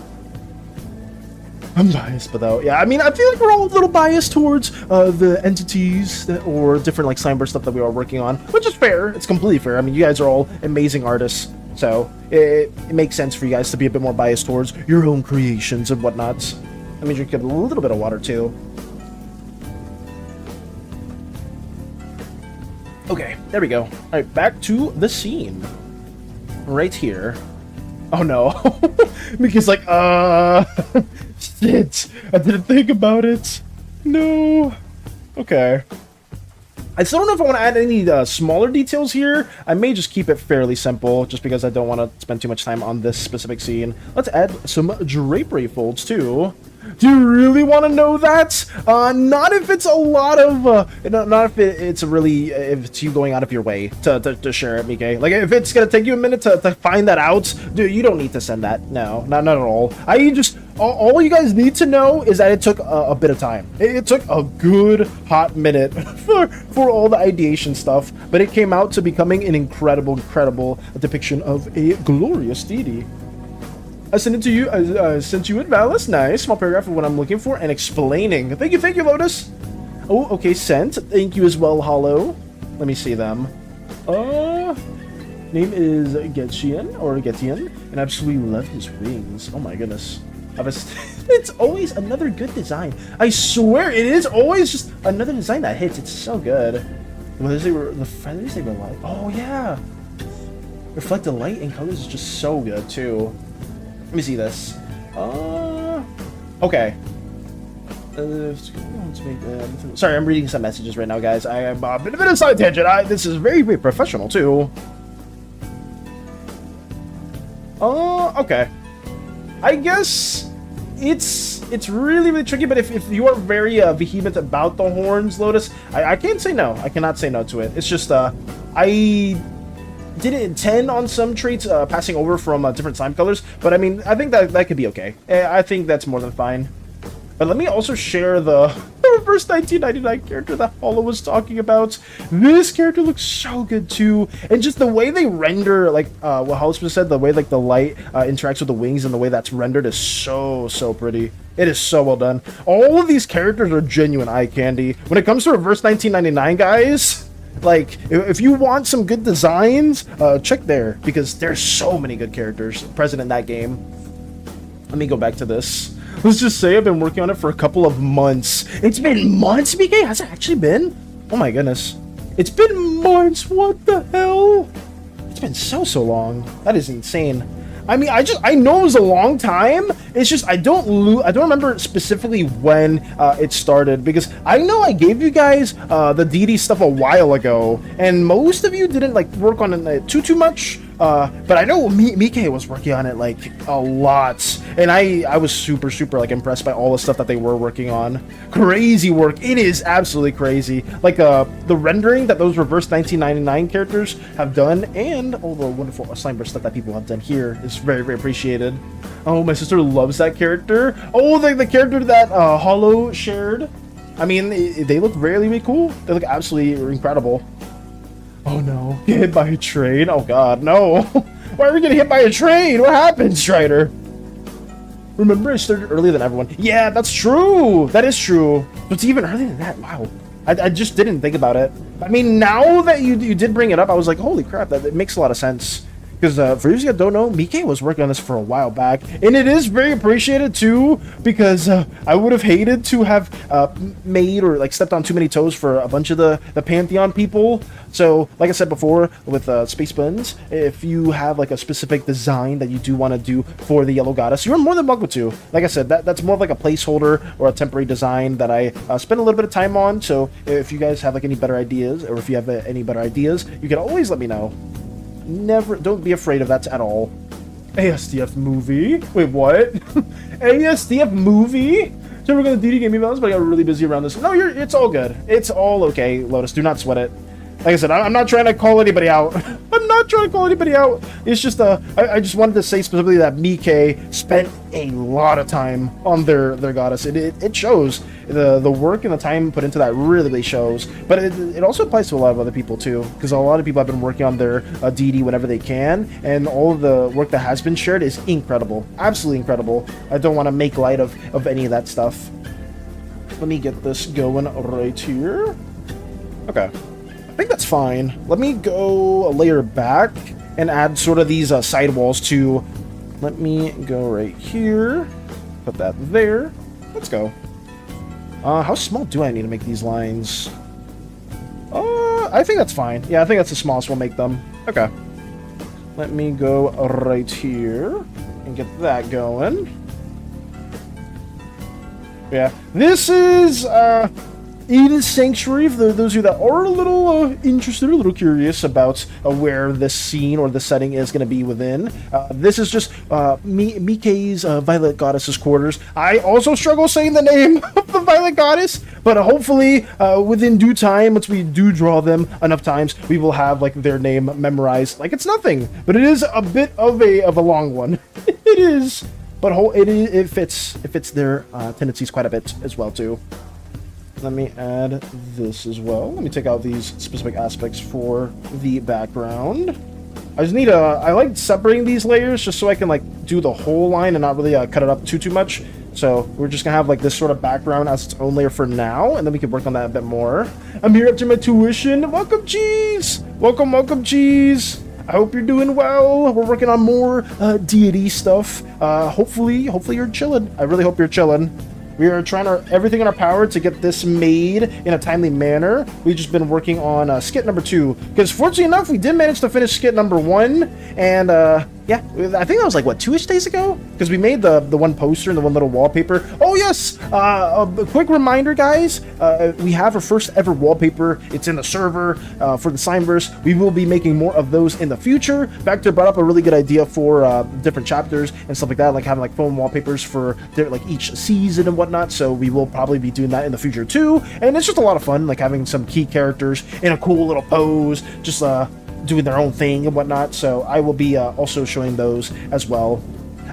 I'm biased, but though, yeah, I mean, I feel like we're all a little biased towards the entities that, or different like Slimeverse stuff that we are working on, which is fair. It's completely fair. I mean, you guys are all amazing artists, so it makes sense for you guys to be a bit more biased towards your own creations and whatnot. Let me drink a little bit of water too. Okay, there we go. All right, back to the scene. Right here. Oh no. Mika's like, shit. I didn't think about it. No. Okay. I still don't know if I want to add any smaller details here. I may just keep it fairly simple, just because I don't want to spend too much time on this specific scene. Let's add some drapery folds too. Do you really want to know that? Not if it's a lot of, not if it's really, if it's you going out of your way to share it, Mike. Like, if it's gonna take you a minute to find that out, dude, you don't need to send that. No, not at all. All you guys need to know is that it took a bit of time. It took a good hot minute for all the ideation stuff, but it came out to becoming an incredible depiction of a glorious deity. I sent it to you. I sent you it, Valis. Nice. Small paragraph of what I'm looking for and explaining. Thank you, Lotus. Oh, okay, sent. Thank you as well, Hollow. Let me see them. Name is Getian, and absolutely love his wings. Oh my goodness. It's always another good design. I swear, it is always just another design that hits. It's so good. The feathers they were like, oh yeah. Reflect the light and colors is just so good too. Let me see this. Okay. Sorry, I'm reading some messages right now, guys. I am a bit of a side tangent. This is very professional too. Okay. I guess it's really tricky, but if you are very vehement about the horns, Lotus, I can't say no. I cannot say no to it. It's just I didn't intend on some traits passing over from different slime colors, but I mean, I think that could be okay. I think that's more than fine. But let me also share the reverse 1999 character that Hollow was talking about. This character looks so good too, and just the way they render, like what Hollow said, the way like the light interacts with the wings and the way that's rendered is so pretty. It is so well done. All of these characters are genuine eye candy. When it comes to reverse 1999, guys, like, if you want some good designs, check there, because there's so many good characters present in that game. Let me go back to this. Let's just say I've been working on it for a couple of months. It's been months, BK? Has it actually been? Oh my goodness. It's been months, what the hell? It's been so long. That is insane. I mean, I know it was a long time. It's just I don't remember specifically when it started, because I know I gave you guys the DD stuff a while ago, and most of you didn't like work on it too much. But I know Mike was working on it like a lot, and I was super like impressed by all the stuff that they were working on. Crazy work. It is absolutely crazy. Like the rendering that those reverse 1999 characters have done, and all the wonderful Slimeverse stuff that people have done here is very appreciated. Oh, my sister loves that character. Oh, the character that Hollow shared. I mean, they look really cool. They look absolutely incredible. Oh no, get hit by a train? Oh god, no. Why are we getting hit by a train? What happened, Strider? Remember, I started earlier than everyone. Yeah, that's true. That is true. But it's even earlier than that. Wow. I just didn't think about it. I mean, now that you did bring it up, I was like, holy crap, that makes a lot of sense. Because for those of you that don't know, Mike was working on this for a while back, and it is very appreciated too, because I would have hated to have made or like stepped on too many toes for a bunch of the Pantheon people. So, like I said before, with Space Buns, if you have like a specific design that you do want to do for the Yellow Goddess, you're more than welcome to. Like I said, that's more of like a placeholder or a temporary design that I spend a little bit of time on. So, if you guys have like any better ideas, or if you have any better ideas, you can always let me know. Don't be afraid of that at all. ASDF movie? Wait, what? ASDF movie? So we're gonna DD Gaming Balance, but I got really busy around this. No, it's all good. It's all okay, Lotus. Do not sweat it. Like I said, I'm not trying to call anybody out. I'm not trying to call anybody out. It's just I just wanted to say specifically that Mike spent a lot of time on their goddess. It shows. The work and the time put into that really shows. But it also applies to a lot of other people too, because a lot of people have been working on their deity whenever they can, and all of the work that has been shared is incredible, absolutely incredible. I don't want to make light of any of that stuff. Let me get this going right here. Okay, I think that's fine. Let me go a layer back and add sort of these sidewalls too. Let me go right here, put that there. Let's go. How small do I need to make these lines? I think that's fine. Yeah, I think that's the smallest we'll make them. Okay. Let me go right here and get that going. Yeah, this is Eden's Sanctuary, for those of you that are a little interested, a little curious about where this scene or the setting is going to be within. This is just Mike's Violet Goddess's quarters. I also struggle saying the name of the Violet Goddess, but hopefully within due time, once we do draw them enough times, we will have like their name memorized like it's nothing. But it is a bit of a long one. It is, but it fits their tendencies quite a bit as well too. Let me add this as well. Let me take out these specific aspects for the background. I just need I like separating these layers just so I can like do the whole line and not really cut it up too much. So we're just gonna have like this sort of background as its own layer for now, and then we can work on that a bit more. I'm here after my tuition. Welcome, Cheese. Welcome, Cheese. I hope you're doing well. We're working on more deity stuff. Hopefully you're chilling. I really hope you're chilling. We are trying everything in our power to get this made in a timely manner. We've just been working on skit number 2, because fortunately enough, we did manage to finish skit number 1, and yeah, I think that was like, what, 2-ish days ago? Because we made the one poster and the one little wallpaper. Oh, yes! A quick reminder, guys. We have our first ever wallpaper. It's in the server for the Slimeverse. We will be making more of those in the future. Vector brought up a really good idea for different chapters and stuff like that, like having like phone wallpapers for like each season and whatnot. So we will probably be doing that in the future too. And it's just a lot of fun, like having some key characters in a cool little pose, just doing their own thing and whatnot. So I will be also showing those as well.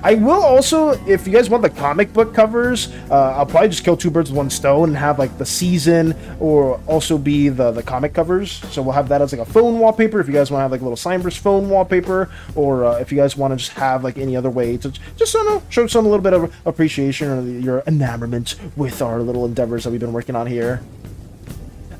I will also, if you guys want the comic book covers, I'll probably just kill 2 birds with 1 stone and have like the season or also be the comic covers. So we'll have that as like a phone wallpaper if you guys want to have like a little Slimeverse phone wallpaper, or if you guys want to just have like any other way to just show some a little bit of appreciation or your enamorment with our little endeavors that we've been working on here.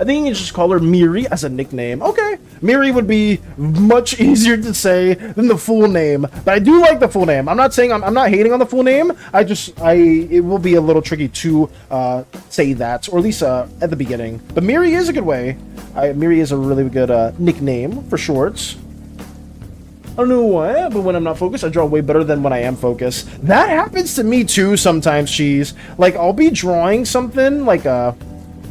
I think you can just call her Miri as a nickname. Okay, Miri would be much easier to say than the full name, but I do like the full name. I'm not saying I'm not hating on the full name. It will be a little tricky to say that, or at least at the beginning. But Miri is a good way. Miri is a really good nickname for shorts. I don't know why, but when I'm not focused, I draw way better than when I am focused. That happens to me too sometimes, Cheese. Like, I'll be drawing something like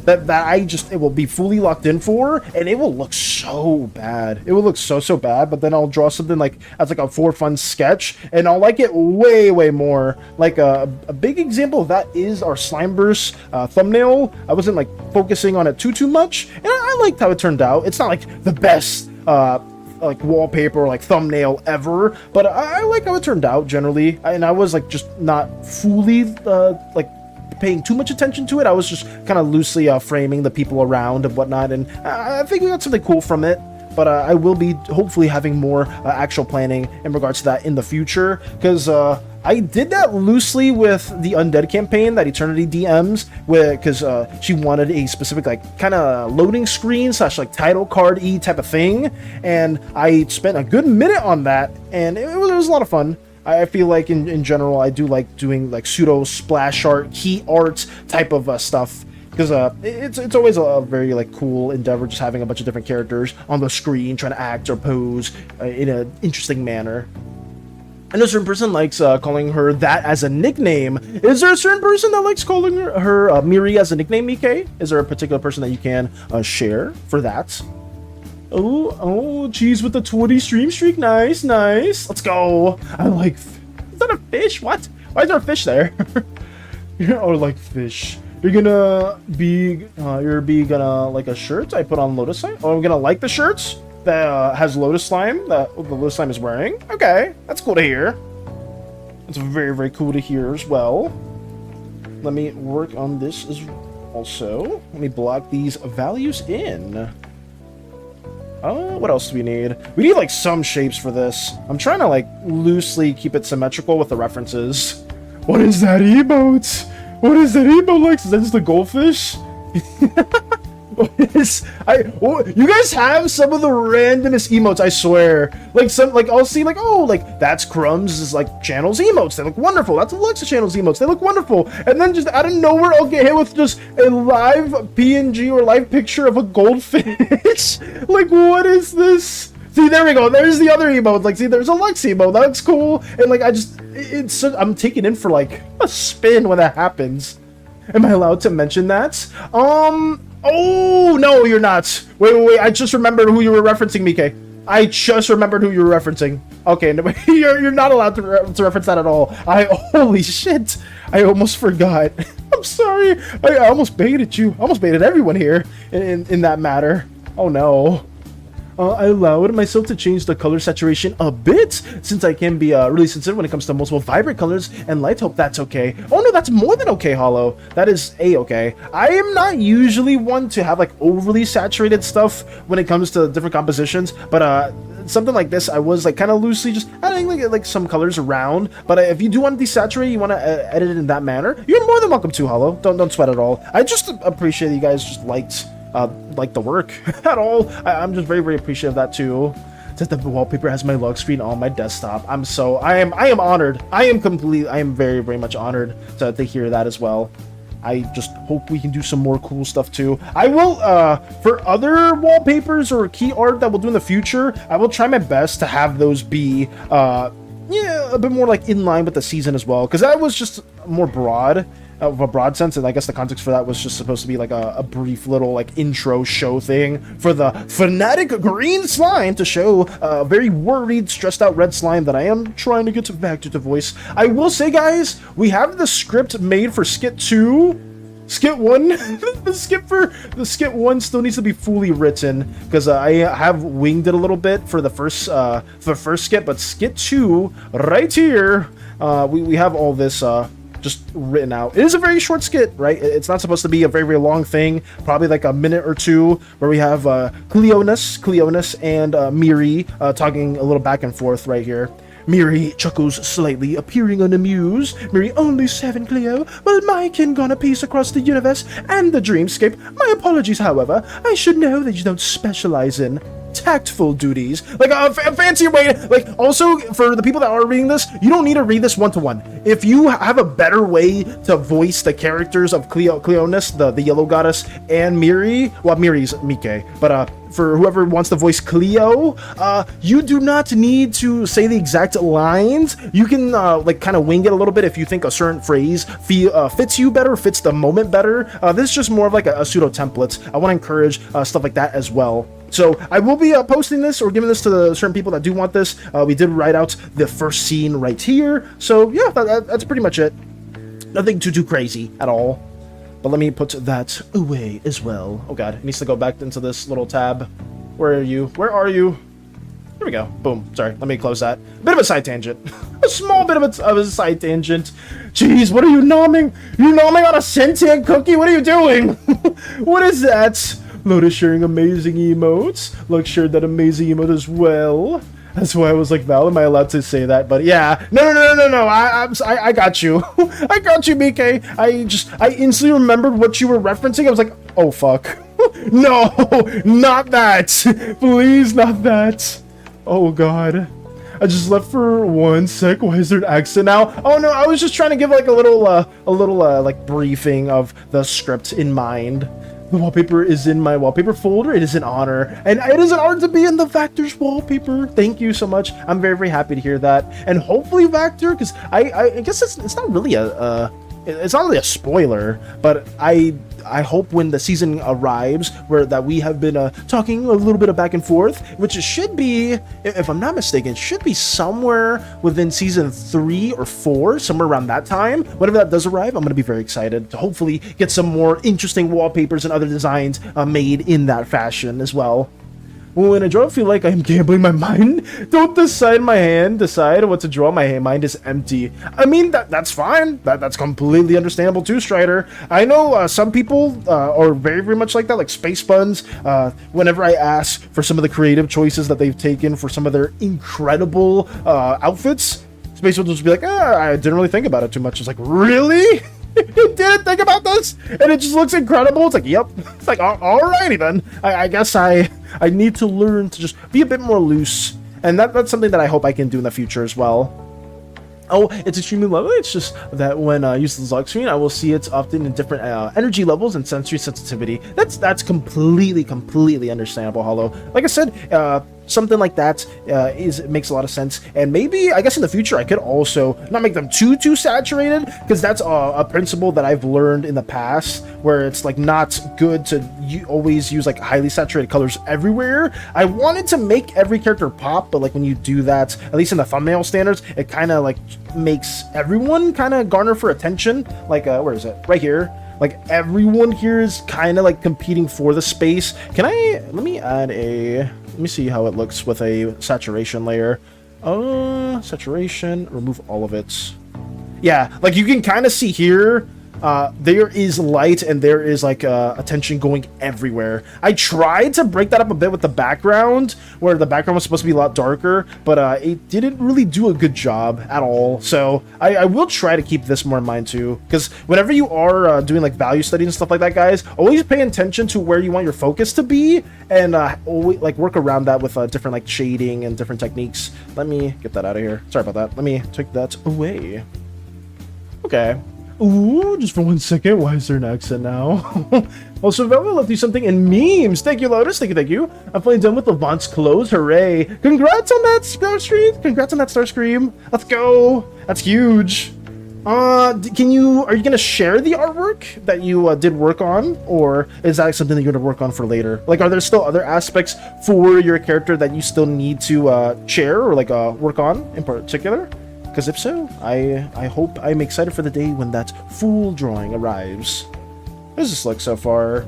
it will be fully locked in for, and it will look so bad. It will look so bad, but then I'll draw something like as like a for fun sketch, and I'll like it way more. Like a big example of that is our Slimeverse thumbnail. I wasn't like focusing on it too much, and I liked how it turned out. It's not like the best like wallpaper or like thumbnail ever, but I like how it turned out generally, and I was like just not fully like paying too much attention to it. I was just kind of loosely framing the people around and whatnot, and I think we got something cool from it. But I will be hopefully having more actual planning in regards to that in the future, because I did that loosely with the Undead campaign, that Eternity DMs, because she wanted a specific like kind of loading screen / like title card-y type of thing, and I spent a good minute on that, and it was a lot of fun. I feel like in general, I do like doing like pseudo splash art, key art type of stuff, because it's always a very like cool endeavor, just having a bunch of different characters on the screen trying to act or pose in an interesting manner. I know a certain person likes calling her that as a nickname. Is there a certain person that likes calling her Miri as a nickname, Mike? Is there a particular person that you can share for that? Oh, geez, with the 20 stream streak. Nice. Let's go. I like... Is that a fish? What? Why is there a fish there? Oh, like fish. You're gonna be... gonna like a shirt I put on Lotus site? Oh, I'm gonna like the shirts? that has Lotus Slime that the Lotus Slime is wearing. Okay, that's cool to hear. It's very, very cool to hear as well. Let me work on this as also. Let me block these values in. What else do we need? We need, like, some shapes for this. I'm trying to, like, loosely keep it symmetrical with the references. What is that emote? What is that emote like? Is that just the goldfish? You guys have some of the randomest emotes, I swear. Like I'll see like, oh, like that's Crumbs' like channel's emotes. They look wonderful. That's Alexa channel's emotes. They look wonderful. And then just out of nowhere, I'll get hit with just a live PNG or live picture of a goldfish. Like, what is this? See, there we go. There's the other emote. Like, see, there's a Lux emote. That looks cool. And like, I'm taken in for like a spin when that happens. Am I allowed to mention that? Oh, no, you're not. Wait. I just remembered who you were referencing, Mike. I just remembered who you were referencing. Okay, no, you're not allowed to reference that at all. Holy shit. I almost forgot. I'm sorry. I almost baited you. I almost baited everyone here in that matter. Oh, no. I allowed myself to change the color saturation a bit since I can be really sensitive when it comes to multiple vibrant colors and light. Hope that's okay. Oh no, that's more than okay, Hollow. That is a-okay. I am not usually one to have like overly saturated stuff when it comes to different compositions, but something like this, I was like kind of loosely just adding like some colors around. But if you do want to desaturate, you want to edit it in that manner, you're more than welcome to, Hollow. Don't sweat at all. I just appreciate that you guys just liked the work at all. I'm just very, very appreciative of that too. That the wallpaper has my lock screen on my desktop. I am honored. I am very, very much honored to hear that as well. I just hope we can do some more cool stuff too. I will, for other wallpapers or key art that we'll do in the future, I will try my best to have those be, yeah, a bit more like in line with the season as well. Because that was just more broad. Of a broad sense, and I guess the context for that was just supposed to be like a brief little like intro show thing for the fanatic green slime to show a very worried, stressed out red slime that I am trying to get back to voice. I will say, guys, we have the script made for Skit 2. Skit 1, the Skit 1 still needs to be fully written because I have winged it a little bit for the first skit, but Skit 2 right here, we have all this just written out. It is a very short skit, right? It's not supposed to be a very, very long thing, probably like a minute or two, where we have Cleonus and Miri talking a little back and forth right here. Miri chuckles slightly, appearing unamused. Miri, only 7, Cleo. Well, my kin gone a piece across the universe and the dreamscape. My apologies, however. I should know that you don't specialize in tactful duties. Like a fancy way, like also for the people that are reading this, you don't need to read this one-to-one. If you have a better way to voice the characters of Cleonus, the yellow goddess, and Miri, well, Miri's Mike, but for whoever wants to voice Cleo, you do not need to say the exact lines. You can like kind of wing it a little bit if you think a certain phrase fits you better, fits the moment better. This is just more of like a pseudo template. I want to encourage stuff like that as well. So I will be posting this or giving this to the certain people that do want this. We did write out the first scene right here. So yeah, that's pretty much it. Nothing too crazy at all. But let me put that away as well. Oh god, it needs to go back into this little tab. Where are you? Where are you? Here we go. Boom. Sorry, let me close that. Bit of a side tangent. A small bit of a side tangent. Jeez, what are you nomming? You're nomming on a sentient cookie? What are you doing? What is that? Lotus sharing amazing emotes. Lux shared that amazing emote as well. That's why I was like, Val, am I allowed to say that? But yeah, no. I got you. I got you, Mike. I instantly remembered what you were referencing. I was like, oh fuck. No, not that. Please, not that. Oh god. I just left for 1 sec. Why is there an accent now? Oh no, I was just trying to give like a little like briefing of the script in mind. The wallpaper is in my wallpaper folder. It is an honor. And it is an honor to be in the Vactor's wallpaper. Thank you so much. I'm very, very happy to hear that. And hopefully Vactor, because I guess it's not really it's not really a spoiler, but I hope when the season arrives, that we have been talking a little bit of back and forth, which it should be, if I'm not mistaken, should be somewhere within season 3 or 4, somewhere around that time. Whenever that does arrive, I'm going to be very excited to hopefully get some more interesting wallpapers and other designs made in that fashion as well. When I draw, I feel like I am gambling my mind. Don't decide what to draw. My mind is empty. I mean, that's fine. That's completely understandable too, Strider. I know some people are very, very much like that, like Space Buns. Whenever I ask for some of the creative choices that they've taken for some of their incredible outfits, Space Buns will just be like, I didn't really think about it too much. It's like, really? You didn't think about this? And it just looks incredible. It's like, yep. It's like, alrighty then. I guess I need to learn to just be a bit more loose. And that's something that I hope I can do in the future as well. Oh, it's extremely lovely. It's just that when I use the lock screen, I will see it's often in different energy levels and sensory sensitivity. That's completely understandable, Hollow. Like I said, something like that makes a lot of sense. And maybe, I guess in the future, I could also not make them too saturated, because that's a principle that I've learned in the past, where it's like not good to always use like highly saturated colors everywhere. I wanted to make every character pop, but like when you do that, at least in the thumbnail standards, it kind of like makes everyone kind of garner for attention. Like where is it? Right here. Like everyone here is kind of like competing for the space. Let me see how it looks with a saturation layer. Saturation, remove all of it. Yeah, like you can kind of see here, there is light and there is like attention going everywhere. I tried to break that up a bit with the background, where the background was supposed to be a lot darker, but it didn't really do a good job at all. So I will try to keep this more in mind too, because whenever you are doing like value studies and stuff like that, guys, always pay attention to where you want your focus to be, and always like work around that with different like shading and different techniques. Let me get that out of here. Sorry about that. Let me take that away. Okay. Ooh, just for 1 second. Why is there an accent now? Also, Velvet left you something in memes. Thank you, Lotus. Thank you. I'm finally done with Levant's clothes. Hooray. Congrats on that Starscream. Congrats on that Starscream. Let's go. That's huge. Are you going to share the artwork that you did work on? Or is that something that you're going to work on for later? Like, are there still other aspects for your character that you still need to share or like work on in particular? Because if so, I hope I'm excited for the day when that full drawing arrives. How does this look so far?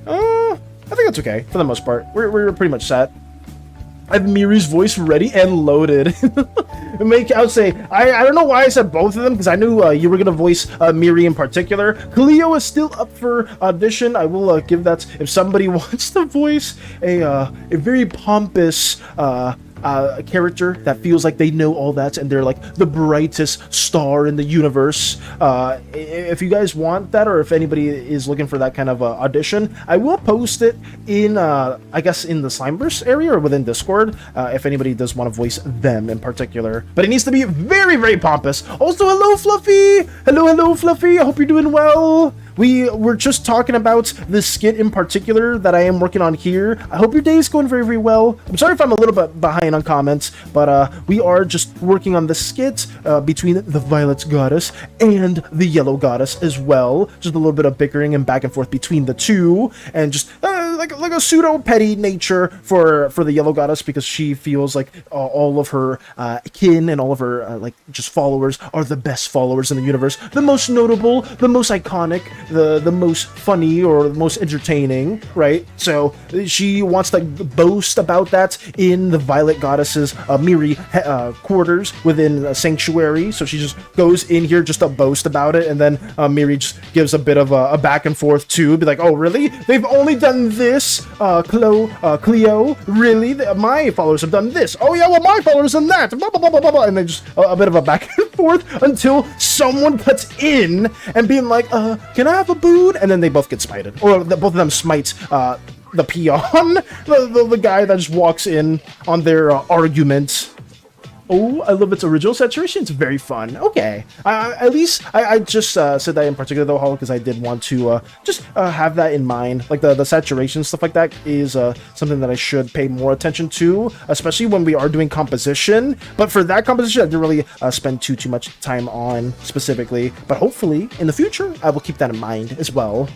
I think that's okay for the most part. We're pretty much set. I have Miri's voice ready and loaded. I would say I don't know why I said both of them, because I knew you were gonna voice Miri in particular. Cleo is still up for audition. I will give that if somebody wants to voice a very pompous a character that feels like they know all that and they're like the brightest star in the universe. If you guys want that, or if anybody is looking for that kind of audition, I will post it in I guess in the Slimeverse area or within Discord, if anybody does want to voice them in particular. But it needs to be very, very pompous. Also, hello Fluffy. Hello Fluffy. I hope you're doing well. We were just talking about this skit in particular that I am working on here. I hope your day is going very, very well. I'm sorry if I'm a little bit behind on comments, but we are just working on the skit between the Violet Goddess and the Yellow Goddess as well. Just a little bit of bickering and back and forth between the two, and just like a pseudo petty nature for the Yellow Goddess, because she feels like all of her kin and all of her like just followers are the best followers in the universe, the most notable, the most iconic, the most funny or the most entertaining, right? So she wants to boast about that in the Violet Goddess's Miri quarters within a sanctuary. So she just goes in here just to boast about it, and then Miri just gives a bit of a back and forth too, be like, oh really? They've only done this, Cleo? Really? My followers have done this. Oh yeah, well my followers have done that. Blah, blah, blah, blah, blah. And then just a bit of a back and forth until someone cuts in and being like, can I have a boon? And then they both get smited, or both of them smite the peon, the guy that just walks in on their argument. Oh, I love its original saturation. It's very fun. Okay. At least I just said that in particular though, Hollow, because I did want to just have that in mind. Like the saturation stuff like that is something that I should pay more attention to, especially when we are doing composition. But for that composition, I didn't really spend too much time on specifically. But hopefully in the future, I will keep that in mind as well.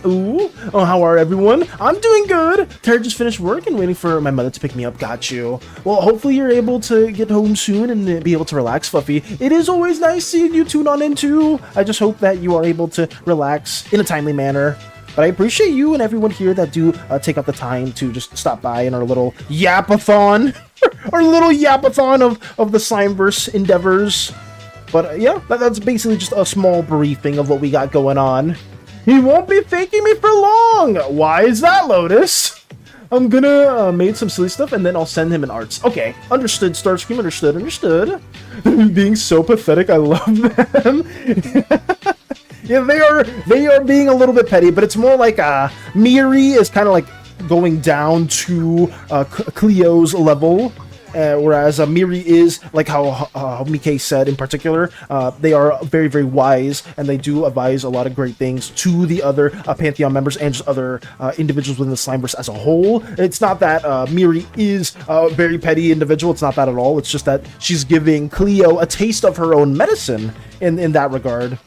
Ooh, oh, how are everyone? I'm doing good. Tara just finished work and waiting for my mother to pick me up. Got you. Well, hopefully you're able to get home soon and be able to relax, Fluffy. It is always nice seeing you tune on in too. I just hope that you are able to relax in a timely manner. But I appreciate you and everyone here that do take out the time to just stop by in our little yapathon, our little yapathon of the Slimeverse endeavors. But yeah, that's basically just a small briefing of what we got going on. He won't be thanking me for long. Why is that, Lotus? I'm gonna make some silly stuff and then I'll send him an arts. Okay, understood, Starscream, understood. Being so pathetic, I love them. Yeah, they are being a little bit petty, but it's more like Miri is kind of like going down to Cleo's level. Whereas Miri is, like how Mike said in particular, they are very, very wise, and they do advise a lot of great things to the other Pantheon members and just other individuals within the Slimeverse as a whole. It's not that Miri is a very petty individual, it's not that at all, it's just that she's giving Cleo a taste of her own medicine in that regard.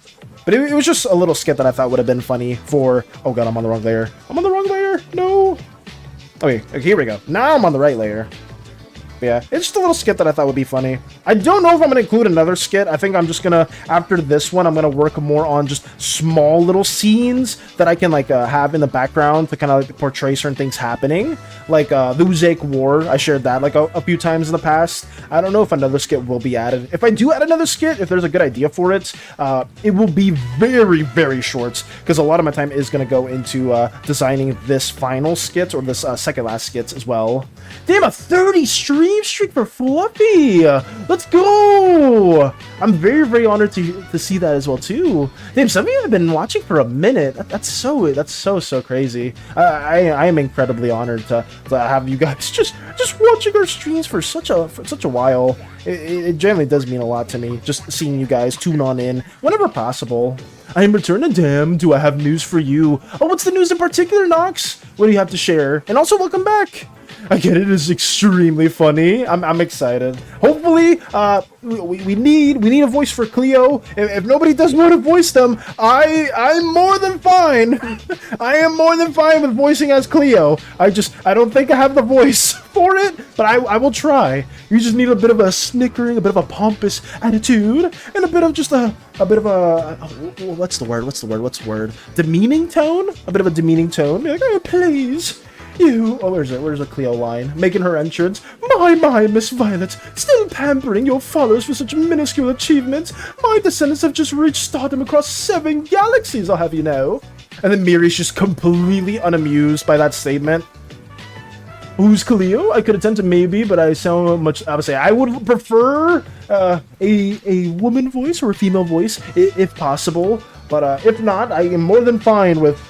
But it was just a little skit that I thought would have been funny for... Oh god, I'm on the wrong layer. I'm on the wrong layer! No! Okay, here we go. Now I'm on the right layer. Yeah, it's just a little skit that I thought would be funny. I don't know if I'm going to include another skit. I think I'm just going to, after this one, I'm going to work more on just small little scenes that I can, like, have in the background to kind of, like, portray certain things happening. Like, the Uzak War, I shared that, like, a few times in the past. I don't know if another skit will be added. If I do add another skit, if there's a good idea for it, it will be very, very short, because a lot of my time is going to go into designing this final skit, or this second last skits as well. Damn, a 30 stream streak for Fluffy! Let's go! I'm very, very honored to see that as well too. Damn, some of you have been watching for a minute. That's so crazy. I am incredibly honored to have you guys just watching our streams for such a while. It generally does mean a lot to me, just seeing you guys tune on in whenever possible. I am returning, damn. Do I have news for you? Oh, what's the news in particular, Nox? What do you have to share? And also, welcome back. I get it is extremely funny. I'm excited. Hopefully, we need a voice for Cleo. If nobody does want to voice them, I'm more than fine. I am more than fine with voicing as Cleo. I don't think I have the voice for it, but I will try. You just need a bit of a snickering, a bit of a pompous attitude, and a bit of just a bit of a what's the word? Demeaning tone? A bit of a demeaning tone. Be like, oh, please. You, oh, where's a Cleo line? Making her entrance. My, Miss Violet, still pampering your followers for such minuscule achievements. My descendants have just reached stardom across 7 galaxies, I'll have you know. And then Miri's just completely unamused by that statement. Who's Cleo? I could attempt to maybe, but I sound much, I would say I would prefer a woman voice or a female voice, if possible. But if not, I am more than fine with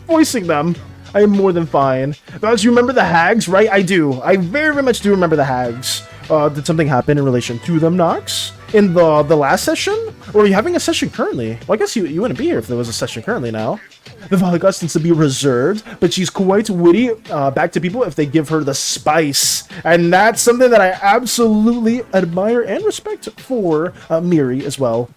voicing them. I am more than fine. Guys, you remember the hags, right? I do. I very, very much do remember the hags. Did something happen in relation to them, Nox? In the last session? Or are you having a session currently? Well, I guess you wouldn't be here if there was a session currently now. The Violet tends to be reserved, but she's quite witty back to people if they give her the spice. And that's something that I absolutely admire and respect for Miri as well.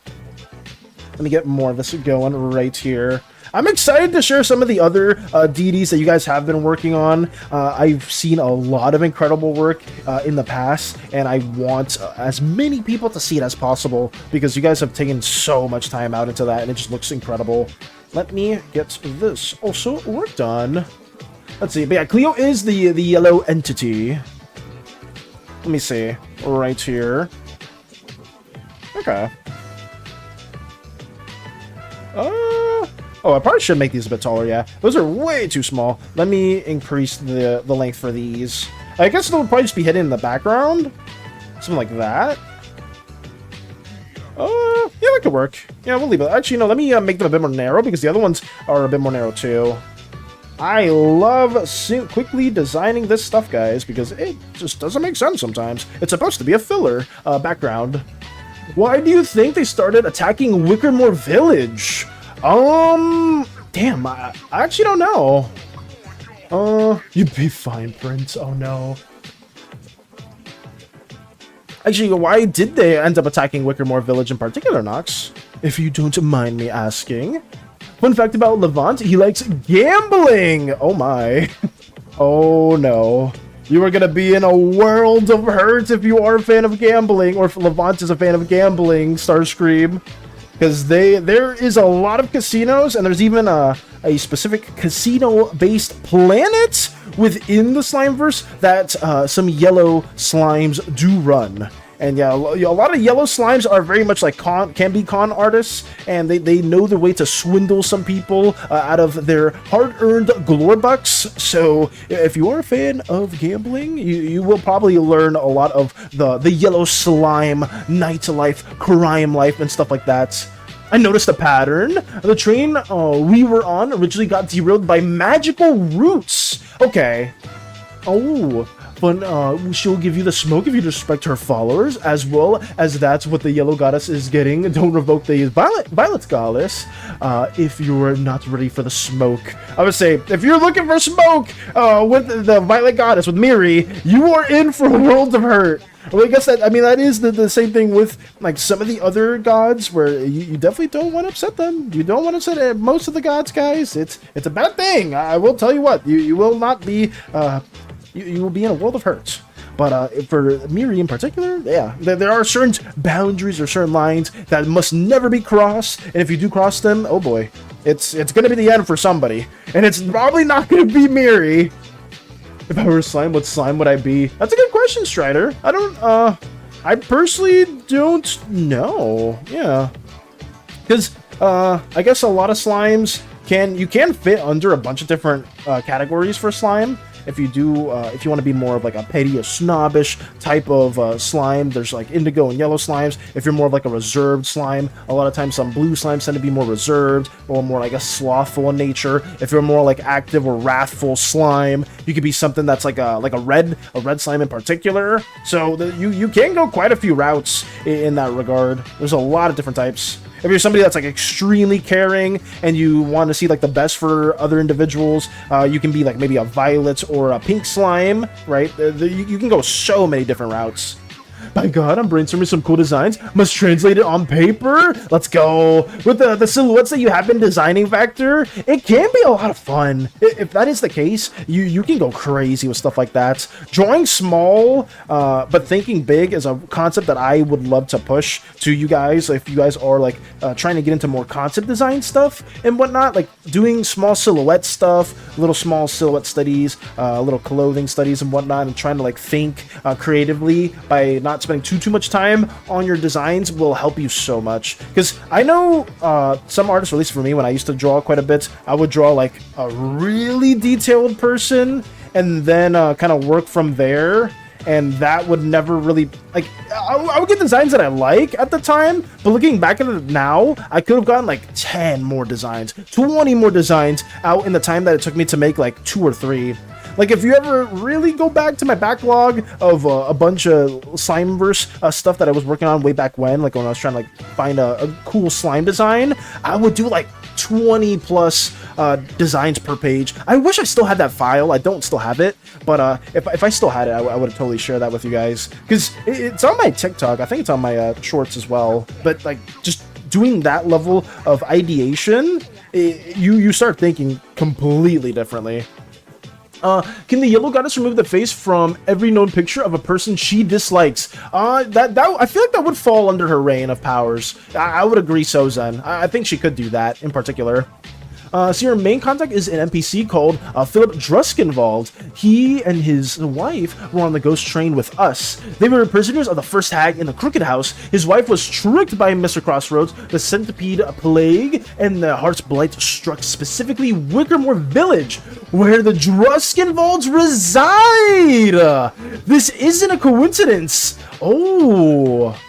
Let me get more of this going right here. I'm excited to share some of the other deities that you guys have been working on. I've seen a lot of incredible work in the past, and I want as many people to see it as possible because you guys have taken so much time out into that, and it just looks incredible. Let me get this also worked on. Let's see, but yeah, Cleo is the yellow entity. Let me see, right here. Okay. Oh, I probably should make these a bit taller, yeah. Those are way too small. Let me increase the length for these. I guess they'll probably just be hidden in the background. Something like that. Yeah, that could work. Yeah, we'll leave it. Actually, no, let me make them a bit more narrow because the other ones are a bit more narrow too. I love quickly designing this stuff, guys, because it just doesn't make sense sometimes. It's supposed to be a filler background. Why do you think they started attacking Wickermore Village? Damn, I actually don't know. You'd be fine, Prince. Oh no. Actually, why did they end up attacking Wickermore Village in particular, Nox? If you don't mind me asking. Fun fact about Levant, he likes gambling! Oh my. Oh no. You are gonna be in a world of hurt if you are a fan of gambling, or if Levant is a fan of gambling, Starscream. because there is a lot of casinos, and there's even a specific casino-based planet within the Slimeverse that some yellow slimes do run. And yeah, a lot of yellow slimes are very much like can be con artists, and they know the way to swindle some people out of their hard-earned glory bucks. So if you are a fan of gambling, you will probably learn a lot of the yellow slime nightlife, crime life, and stuff like that. I noticed a pattern. The train we were on originally got derailed by magical roots. Okay. Oh. But she'll give you the smoke if you respect her followers, as well as that's what the yellow goddess is getting. Don't revoke the violet goddess if you're not ready for the smoke. I would say, if you're looking for smoke with the violet goddess, with Miri, you are in for a world of hurt. Well, I guess that is the same thing with like some of the other gods, where you definitely don't want to upset them. You don't want to upset most of the gods, guys. It's a bad thing. I will tell you what. You will not be... You will be in a world of hurt. But for Miri in particular, yeah, there are certain boundaries or certain lines that must never be crossed. And if you do cross them, oh boy, it's going to be the end for somebody. And it's probably not going to be Miri. If I were a slime, what slime would I be? That's a good question, Strider. I personally don't know. Yeah. Because I guess a lot of slimes you can fit under a bunch of different categories for slime. If you want to be more of like a petty, a snobbish type of slime, there's like indigo and yellow slimes. If you're more of like a reserved slime, a lot of times some blue slimes tend to be more reserved or more like a slothful in nature. If you're more like active or wrathful slime, you could be something that's like a red slime in particular. So you can go quite a few routes in that regard. There's a lot of different types. If you're somebody that's like extremely caring and you want to see like the best for other individuals, you can be like maybe a violet or a pink slime, right? You can go so many different routes. By God, I'm brainstorming some cool designs. Must translate it on paper. Let's go. With the silhouettes that you have been designing, Vector, it can be a lot of fun. If that is the case, you can go crazy with stuff like that. Drawing small, but thinking big is a concept that I would love to push to you guys. If you guys are like trying to get into more concept design stuff and whatnot, like doing small silhouette stuff, little small silhouette studies, little clothing studies and whatnot, and trying to like think creatively by not spending too much time on your designs will help you so much. Because I know some artists, or at least for me, when I used to draw quite a bit, I would draw like a really detailed person and then kind of work from there, and that would never really like I would get designs that I like at the time, but looking back at it now, I could have gotten like 10 more designs, 20 more designs out in the time that it took me to make like 2 or 3. Like, if you ever really go back to my backlog of a bunch of Slimeverse stuff that I was working on way back when, like when I was trying to like find a cool slime design, I would do like 20 plus designs per page. I wish I still had that file. I don't still have it, but if I still had it, I would totally share that with you guys, because it's on my TikTok. I think it's on my shorts as well. But like, just doing that level of ideation, you start thinking completely differently. Can the yellow goddess remove the face from every known picture of a person she dislikes? I feel like that would fall under her reign of powers. I would agree, so Zen. I think she could do that in particular. So your main contact is an NPC called Philip Druskinwald. He and his wife were on the ghost train with us. They were prisoners of the first hag in the Crooked House. His wife was tricked by Mr. Crossroads, the centipede plague, and the heart's blight struck specifically Wickermore Village, where the Druskinwalds reside. This isn't a coincidence. Oh.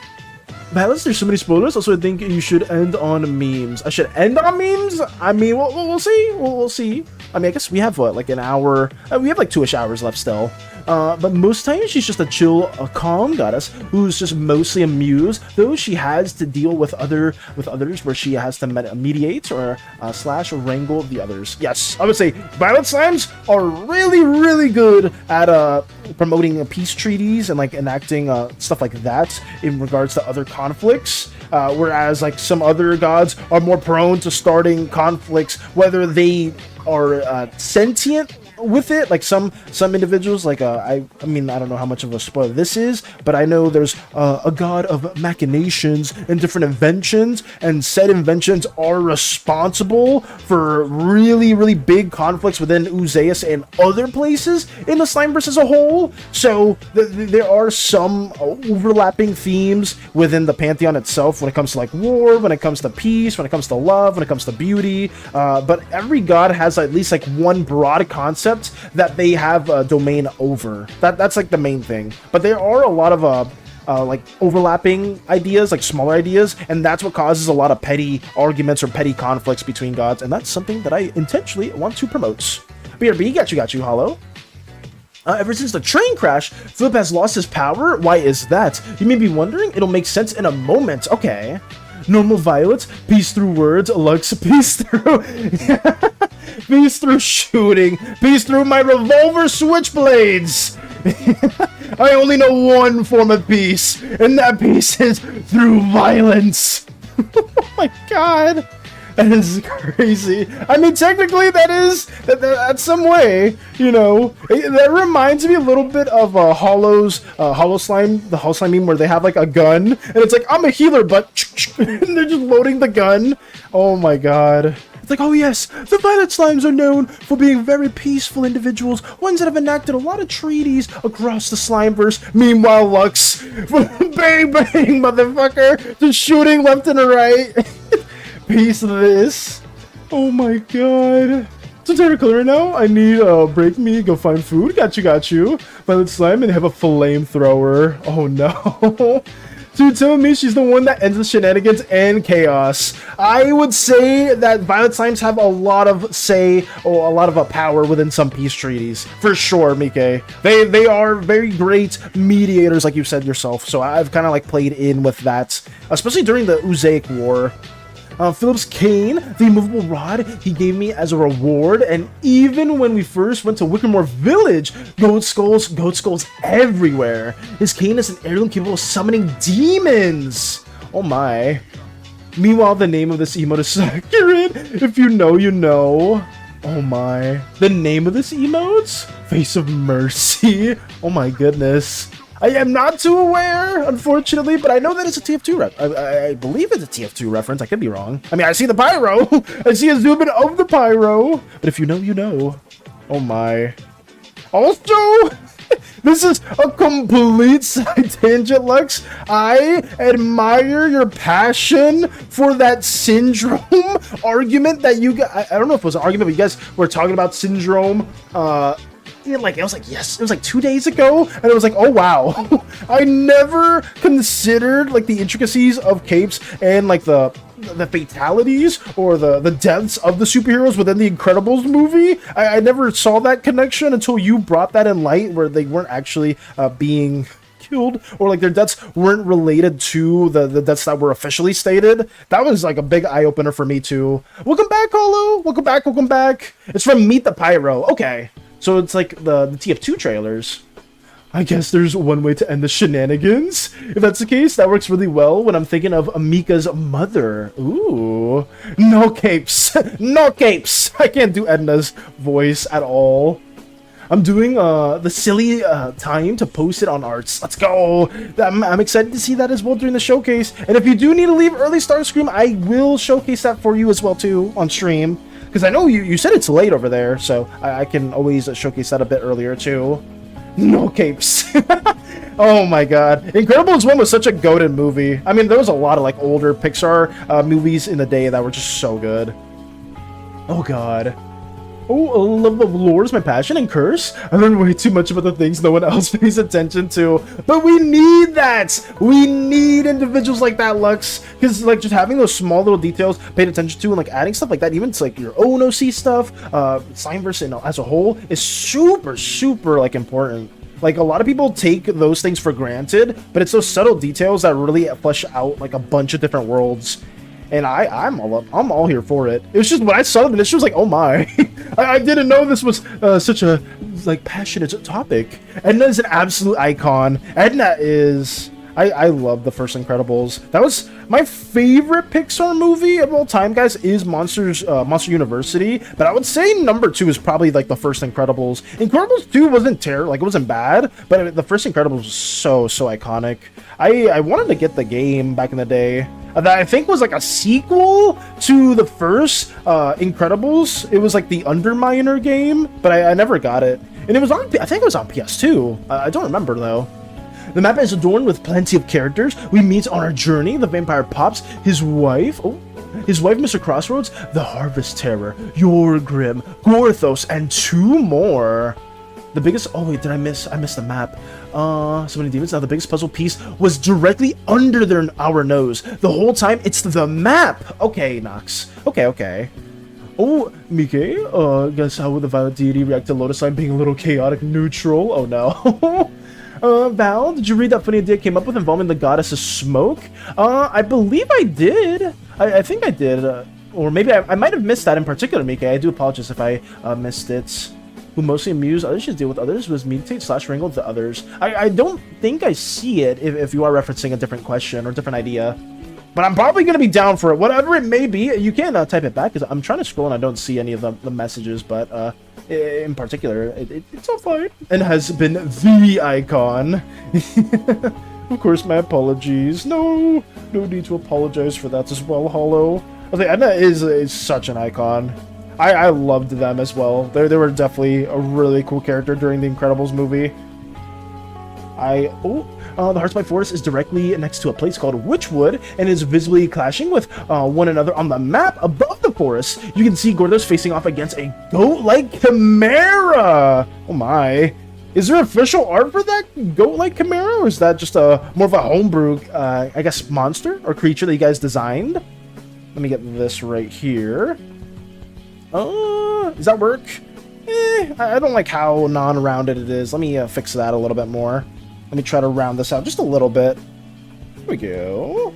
Balance, there's so many spoilers. Also, I think you should end on memes. I should end on memes? I mean, we'll see. We'll see. I mean, I guess we have, what, like an hour? We have like 2-ish hours left still. But most times she's just a chill, calm goddess who's just mostly amused, though she has to deal with others where she has to mediate or slash wrangle the others. Yes, I would say Violet Slimes are really, really good at promoting peace treaties and like enacting stuff like that in regards to other conflicts. Whereas like some other gods are more prone to starting conflicts, whether they are sentient with it, like some individuals, like I mean, I don't know how much of a spoiler this is, but I know there's a god of machinations and different inventions, and said inventions are responsible for really big conflicts within Uzeus and other places in the Slimeverse as a whole. So there are some overlapping themes within the pantheon itself when it comes to like war, when it comes to peace, when it comes to love, when it comes to beauty, but every god has at least like one broad concept that they have a domain over. That's like the main thing, but there are a lot of like overlapping ideas, like smaller ideas, and that's what causes a lot of petty arguments or petty conflicts between gods, and that's something that I intentionally want to promote. BRB, got you, Hollow. Ever since the train crash, Philip has lost his power. Why is that? You may be wondering. It'll make sense in a moment. Okay. Normal violets, peace through words, Lux, peace through... peace through shooting, peace through my revolver switchblades. I only know one form of peace, and that peace is through violence. Oh my god. That is crazy. I mean, technically, that's some way, you know. That reminds me a little bit of Hollow's Hollow Slime, the Hollow Slime meme, where they have like a gun, and it's like, I'm a healer, but and they're just loading the gun. Oh my god. It's like, oh yes, the Violet Slimes are known for being very peaceful individuals, ones that have enacted a lot of treaties across the Slimeverse. Meanwhile, Lux, bang bang, motherfucker, just shooting left and right. Piece of this. Oh my god. So Terracolor now, I need break me, go find food. Got you. Violet Slime, and they have a flamethrower. Oh no. Dude, telling me she's the one that ends the shenanigans and chaos. I would say that Violet Slimes have a lot of say, or a lot of power within some peace treaties. For sure, Mike. They are very great mediators, like you said yourself. So I've kind of like played in with that, especially during the Uzaic War. Philip's cane, the immovable rod he gave me as a reward, and even when we first went to Wickermore Village, goat skulls everywhere. His cane is an heirloom capable of summoning demons. Oh my. Meanwhile, the name of this emote is accurate. If you know, you know. Oh my. The name of this emote? Face of Mercy. Oh my goodness. I am not too aware, unfortunately, but I know that it's a TF2 rep. I believe it's a TF2 reference. I could be wrong. I mean, I see the pyro. I see a zoom in of the pyro. But if you know, you know. Oh my. Also, this is a complete side tangent, Lux. I admire your passion for that syndrome argument that you got. I don't know if it was an argument, but you guys were talking about syndrome. Like it was like, yes, it was like 2 days ago, and it was like, oh wow. I never considered like the intricacies of capes and like the fatalities or the deaths of the superheroes within the Incredibles movie. I never saw that connection until you brought that in light, where they weren't actually being killed, or like their deaths weren't related to the deaths that were officially stated. That was like a big eye-opener for me too. Welcome back, Hollow. Welcome back. It's from Meet the Pyro. Okay. So it's like the TF2 trailers. I guess there's one way to end the shenanigans. If that's the case, that works really well when I'm thinking of Amika's mother. Ooh. No capes. No capes. I can't do Edna's voice at all. I'm doing the silly time to post it on Arts. Let's go. I'm excited to see that as well during the showcase. And if you do need to leave early start scream, I will showcase that for you as well too on stream. Because I know you said it's late over there, so I can always showcase that a bit earlier too. No capes. Oh my god. Incredibles 1 was such a goated movie. I mean, there was a lot of like older Pixar movies in the day that were just so good. Oh god. Oh, love of lore is my passion, and curse. I learned way too much about the things no one else pays attention to. But we need that! We need individuals like that, Lux. Because, like, just having those small little details paid attention to and, like, adding stuff like that, even to, like, your own OC stuff, Slimeverse as a whole, is super, like, important. Like, a lot of people take those things for granted, but it's those subtle details that really flesh out, like, a bunch of different worlds. And I'm all here for it. It was just when I saw it, it was like, oh my. I didn't know this was such a like passionate topic. Edna is an absolute icon. Edna is, I love the first Incredibles. That was my favorite Pixar movie of all time, guys, is Monster University. But I would say number 2 is probably like the first Incredibles. Incredibles 2 wasn't terrible, like it wasn't bad, but the first Incredibles was so iconic. I wanted to get the game back in the day. That I think was like a sequel to the first Incredibles. It was like the Underminer game, but I never got it. And it was on, I think it was on PS2. I don't remember though. The map is adorned with plenty of characters we meet on our journey. The vampire Pops, his wife, Mr. Crossroads, the Harvest Terror, Yorgrim, Gorthos, and 2 more. The biggest, oh wait, did I miss the map. So many demons. Now the biggest puzzle piece was directly under our nose. The whole time, it's the map. Okay, Nox. Okay. Oh, Mike, guess how would the Violet Deity react to Lotus Line being a little chaotic neutral? Oh no. Val, did you read that funny idea I came up with involving the goddess of smoke? I believe I did. I think I did. Or maybe I might have missed that in particular, Mike. I do apologize if I missed it. Who mostly amuse others should deal with others was meditate / wrangle the others. I don't think I see it if you are referencing a different question or different idea. But I'm probably going to be down for it. Whatever it may be, you can type it back, because I'm trying to scroll and I don't see any of the messages, but in particular, it's all fine. And has been the icon. Of course, my apologies. No need to apologize for that as well, Hollow. I think Edna is such an icon. I loved them as well. They were definitely a really cool character during the Incredibles movie. The Hearts by Forest is directly next to a place called Witchwood and is visibly clashing with one another on the map above the forest. You can see Gordos facing off against a goat-like chimera. Oh my. Is there official art for that goat-like chimera, or is that just more of a homebrew, I guess, monster or creature that you guys designed? Let me get this right here. Does that work? I don't like how non-rounded it is. Let me fix that a little bit more. Let me try to round this out just a little bit. There we go.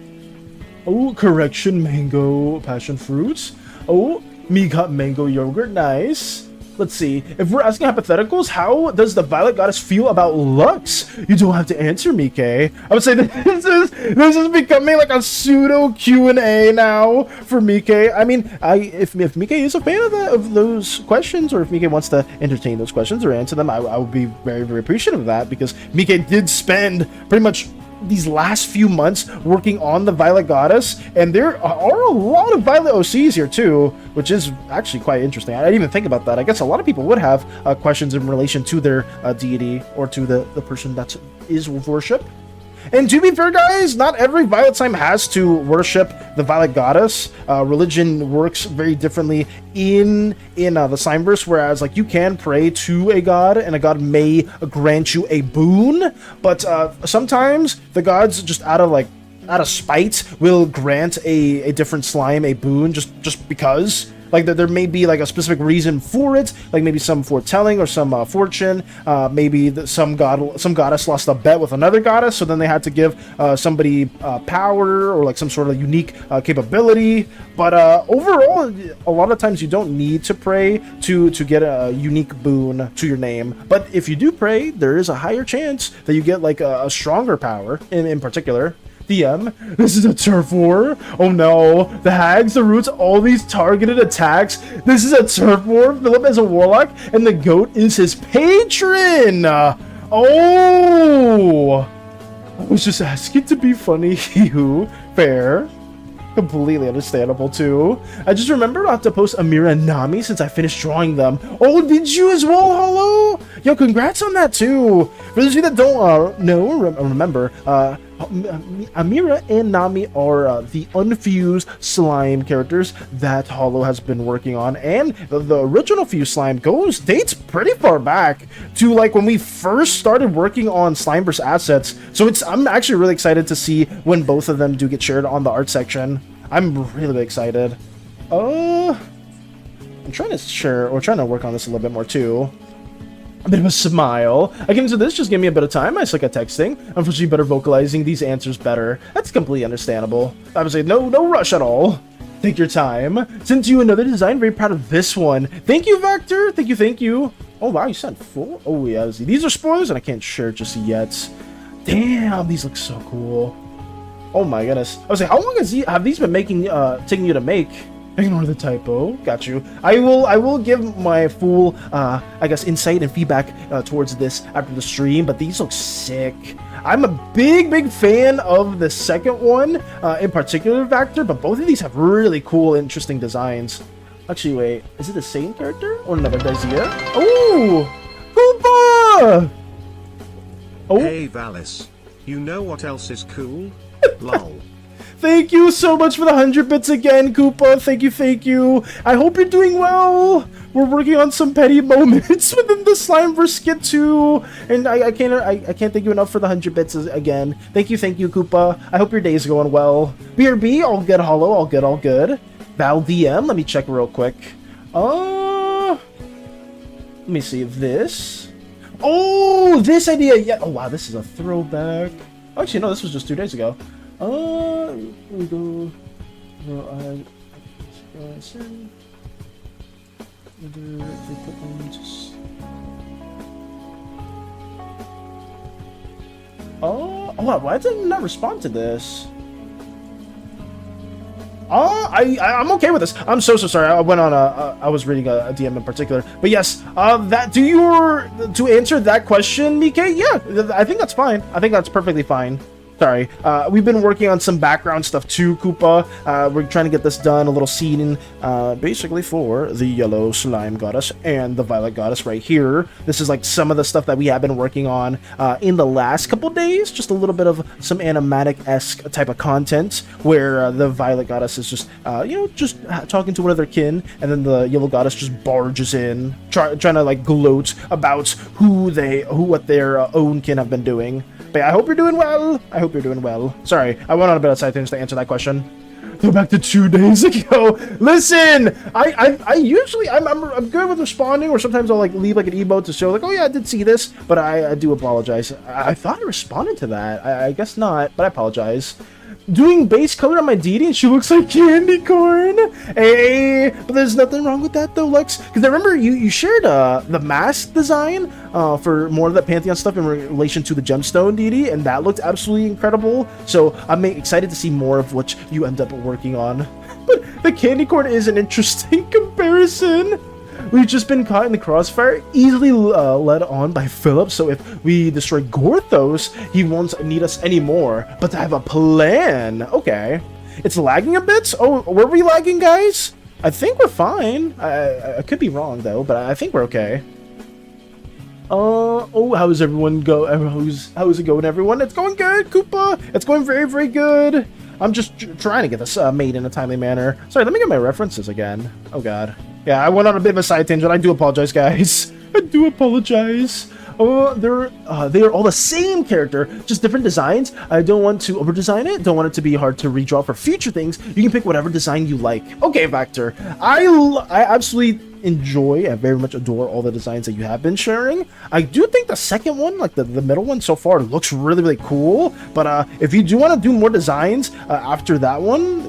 Oh, correction, mango passion fruits. Oh, me got mango yogurt, nice. Let's see, if we're asking hypotheticals, how does the Violet Goddess feel about Lux? You don't have to answer, Mike. I would say that this is becoming like a pseudo Q&A now for Mike. I mean, if Mike is a fan of those questions, or if Mike wants to entertain those questions or answer them, I would be very, very appreciative of that, because Mike did spend pretty much these last few months working on the Violet Goddess, and there are a lot of Violet OCs here too, which is actually quite interesting. I didn't even think about that. I guess a lot of people would have questions in relation to their deity or to the person that is worship. And to be fair, guys, not every Violet Slime has to worship the Violet Goddess. Religion works very differently in the Slimeverse, whereas like you can pray to a god, and a god may grant you a boon, but sometimes the gods just out of spite will grant a different slime a boon just because. Like there may be like a specific reason for it, like maybe some foretelling or some fortune. Maybe some goddess lost a bet with another goddess, so then they had to give somebody power or like some sort of unique capability. But overall, a lot of times you don't need to pray to get a unique boon to your name. But if you do pray, there is a higher chance that you get like a stronger power in particular. DM, this is a turf war. Oh no, the hags, the roots, all these targeted attacks. This is a turf war. Philip is a warlock, and the goat is his patron. Oh, I was just asking to be funny. Fair. Completely understandable too. I just remembered I have to post Amira and Nami since I finished drawing them. Oh, did you as well, Hollow? Yo, congrats on that too. For those of you that don't remember, Amira and Nami are the unfused slime characters that Hollow has been working on, and the original fused slime dates pretty far back to like when we first started working on Slimeverse assets. So I'm actually really excited to see when both of them do get shared on the art section. I'm really excited. I'm trying to work on this a little bit more too. A bit of a smile. I can do this, just give me a bit of time. I suck at texting. Unfortunately, better vocalizing these answers better. That's completely understandable. I would say no rush at all. Take your time. Sent you another design. Very proud of this one. Thank you, Vector. Thank you. Oh, wow, you sent 4? Oh, yeah. These are spoilers, and I can't share just yet. Damn, these look so cool. Oh my goodness. I was like, how long have these been taking you to make? Ignore the typo. Got you. I will give my full, I guess, insight and feedback towards this after the stream, but these look sick. I'm a big fan of the second one, in particular, Vector, but both of these have really cool, interesting designs. Actually, wait, is it the same character or another Dazier? Oh, Koopa! Oh. Hey, Valis. You know what else is cool? Lol. Thank you so much for the 100 bits again, Koopa. Thank you. I hope you're doing well. We're working on some petty moments within the Slimeverse Skit too, and I can't thank you enough for the 100 bits again. Thank you, Koopa. I hope your day's going well. BRB, all good, Hollow, all good. Val DM, let me check real quick. Let me see this. Oh, this idea, yeah. Oh wow, this is a throwback. Actually, no, this was just 2 days ago. Here we go. Oh, why did I not respond to this? I'm okay with this. I'm so sorry. I went on I was reading a DM in particular, but yes, to answer that question, Mike, yeah, I think that's fine. I think that's perfectly fine. Sorry, we've been working on some background stuff too, Koopa. We're trying to get this done, a little scene, basically for the yellow slime goddess and the violet goddess right here. This is like some of the stuff that we have been working on in the last couple days, just a little bit of some animatic-esque type of content, where the violet goddess is just, just talking to one of their kin, and then the yellow goddess just barges in, trying to like gloat about what their own kin have been doing. But I hope you're doing well. Sorry, I went on a bit of side things to answer that question. Go back to 2 days ago. Listen, I usually I'm good with responding, or sometimes I'll like leave like an emote to show like, oh yeah, I did see this, but I do apologize. I thought I responded to that. I guess not, but I apologize. Doing base color on my deity and she looks like candy corn. Hey, but there's nothing wrong with that though, Lex. Because I remember you shared the mask design for more of that Pantheon stuff in relation to the gemstone deity, and that looked absolutely incredible. So I'm excited to see more of what you end up working on. But the candy corn is an interesting comparison. We've just been caught in the crossfire, easily led on by Philip, so if we destroy Gorthos, he won't need us anymore. But to have a plan, okay. It's lagging a bit? Oh, were we lagging, guys? I think we're fine. I could be wrong, though, but I think we're okay. How is everyone how is it going, everyone? It's going good, Koopa! It's going very good. I'm just trying to get this made in a timely manner. Sorry, let me get my references again. Oh, God. Yeah, I went on a bit of a side tangent. I do apologize, guys. I do apologize. Oh, they are all the same character, just different designs. I don't want to over-design it. Don't want it to be hard to redraw for future things. You can pick whatever design you like. Okay, Vector. I absolutely enjoy and very much adore all the designs that you have been sharing. I do think the second one, like the middle one so far, looks really cool. But if you do want to do more designs after that one,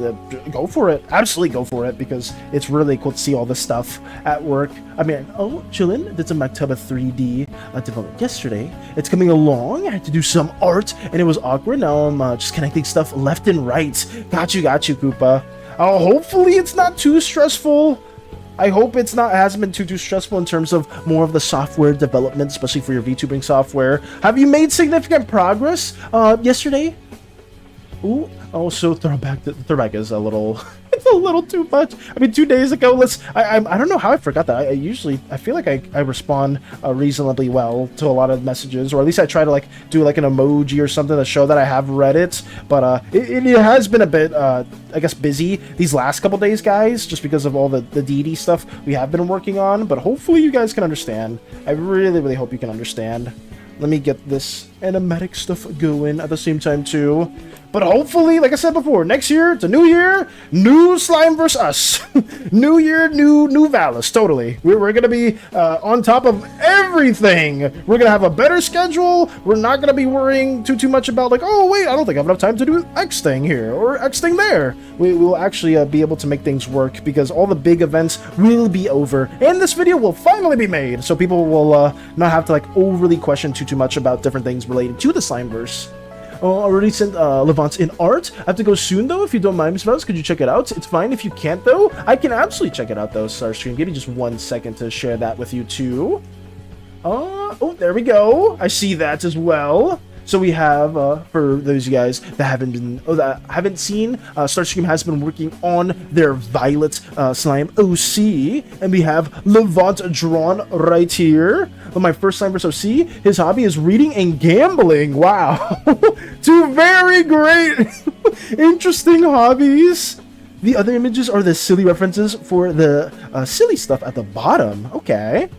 go for it. Absolutely go for it, because it's really cool to see all this stuff at work. I mean, chillin', did some Maktaba 3D development yesterday. It's coming along. I had to do some art, and it was awkward. Now I'm just connecting stuff left and right. Got you, Koopa. Hopefully it's not too stressful. I hope it hasn't been too stressful in terms of more of the software development, especially for your VTubing software. Have you made significant progress yesterday? Ooh, also throwback is a little it's a little too much. I mean, 2 days ago, I don't know how I forgot that. I feel like I respond reasonably well to a lot of messages, or at least I try to like do like an emoji or something to show that I have read it. But it has been a bit I guess busy these last couple days, guys, just because of all the DD stuff we have been working on. But hopefully you guys can understand. I really hope you can understand. Let me get this animatic stuff going at the same time too. But hopefully, like I said before, next year, it's a new year, new Slimeverse us. New year, new Valis, totally. We're going to be on top of everything. We're going to have a better schedule. We're not going to be worrying too much about like, oh, wait, I don't think I have enough time to do X thing here or X thing there. We will actually be able to make things work because all the big events will be over. And this video will finally be made. So people will not have to like overly question too much about different things related to the Slimeverse. Already sent Levant in art. I have to go soon though. If you don't mind, Miss Mouse, could you check it out? It's fine if you can't though. I can absolutely check it out though. Starscream, give me just 1 second to share that with you too. Oh, there we go. I see that as well. So we have, for those of you guys that haven't seen, Starscream has been working on their Violet Slime OC, and we have Levant drawn right here. But my first Slimeverse OC, his hobby is reading and gambling. Wow, two very great, interesting hobbies. The other images are the silly references for the silly stuff at the bottom. Okay.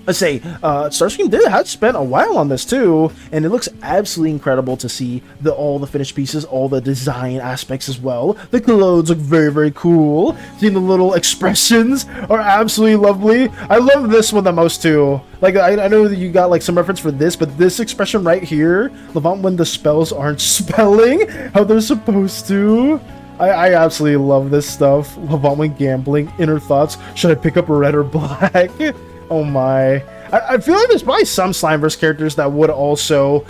Let's say, Starscream has spent a while on this too, and it looks absolutely incredible to see all the finished pieces, all the design aspects as well. The clothes look very, very cool. Seeing the little expressions are absolutely lovely. I love this one the most too. Like, I know that you got like some reference for this, but this expression right here, Levant when the spells aren't spelling how they're supposed to. I absolutely love this stuff. Levant when gambling, inner thoughts, should I pick up red or black? Oh my. I feel like there's probably some Slimeverse characters that would also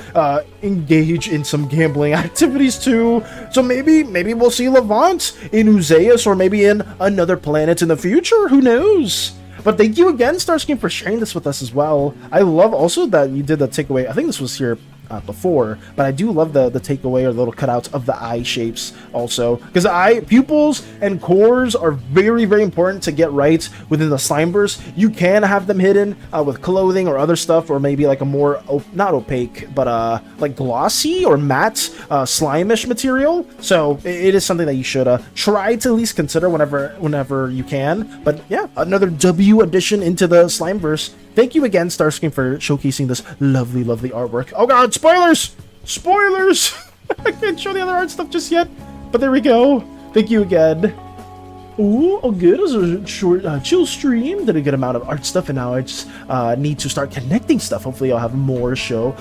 engage in some gambling activities too. So maybe we'll see Levant in Uzeus or maybe in another planet in the future. Who knows? But thank you again, Starscream, for sharing this with us as well. I love also that you did the takeaway. I think this was here before, but I do love the takeaway or the little cutouts of the eye shapes also, because pupils and cores are very, very important to get right within the Slimeverse. You can have them hidden with clothing or other stuff, or maybe like a more not opaque but like glossy or matte slime-ish material. So it is something that you should try to at least consider whenever you can. But yeah, another W addition into the Slimeverse. Thank you again, Starscream, for showcasing this lovely, lovely artwork. Oh god, spoilers! Spoilers! I can't show the other art stuff just yet, but there we go. Thank you again. Ooh, oh good. It was a short, chill stream. Did a good amount of art stuff, and now I just need to start connecting stuff. Hopefully, I'll have more to show.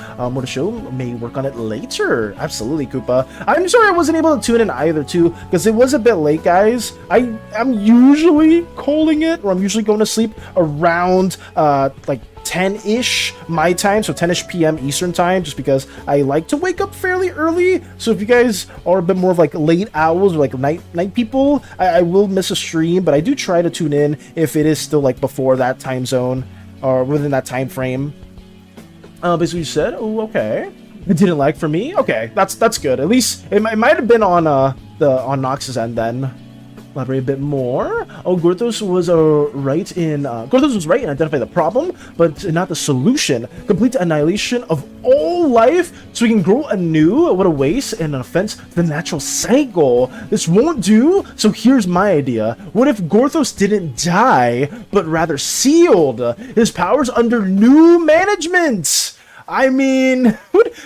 May work on it later. Absolutely, Koopa. I'm sorry I wasn't able to tune in either, too, because it was a bit late, guys. I'm usually calling it, or I'm usually going to sleep around like 10-ish my time, so 10-ish p.m. Eastern time, just because I like to wake up fairly early. So if you guys are a bit more of like late owls or like night people, I will miss a stream, but I do try to tune in if it is still like before that time zone or within that time frame. Basically you said, oh okay, it didn't lag for me. Okay, that's good. At least it might have been on Nox's end then. Elaborate a bit more. Oh, Gorthos was right in identifying the problem, but not the solution. Complete annihilation of all life, so we can grow anew. What a waste and an offense to the natural cycle. This won't do. So here's my idea. What if Gorthos didn't die, but rather sealed his powers under new management? I mean,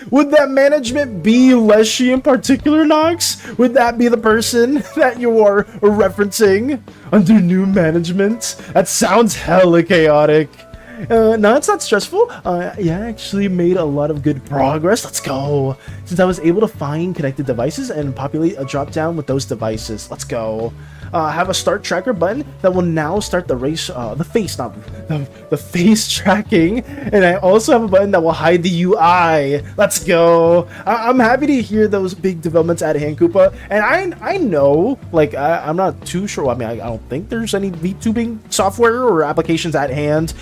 would that management be Leshy in particular, Nox? Would that be the person that you are referencing under new management? That sounds hella chaotic. No, it's not stressful. Yeah, I actually made a lot of good progress. Let's go. Since I was able to find connected devices and populate a drop down with those devices. Let's go. Have a start tracker button that will now start the face tracking, and I also have a button that will hide the UI. Let's go. I'm happy to hear those big developments at hand, Koopa, and I know, like, I'm not too sure. I mean, I don't think there's any VTubing software or applications at hand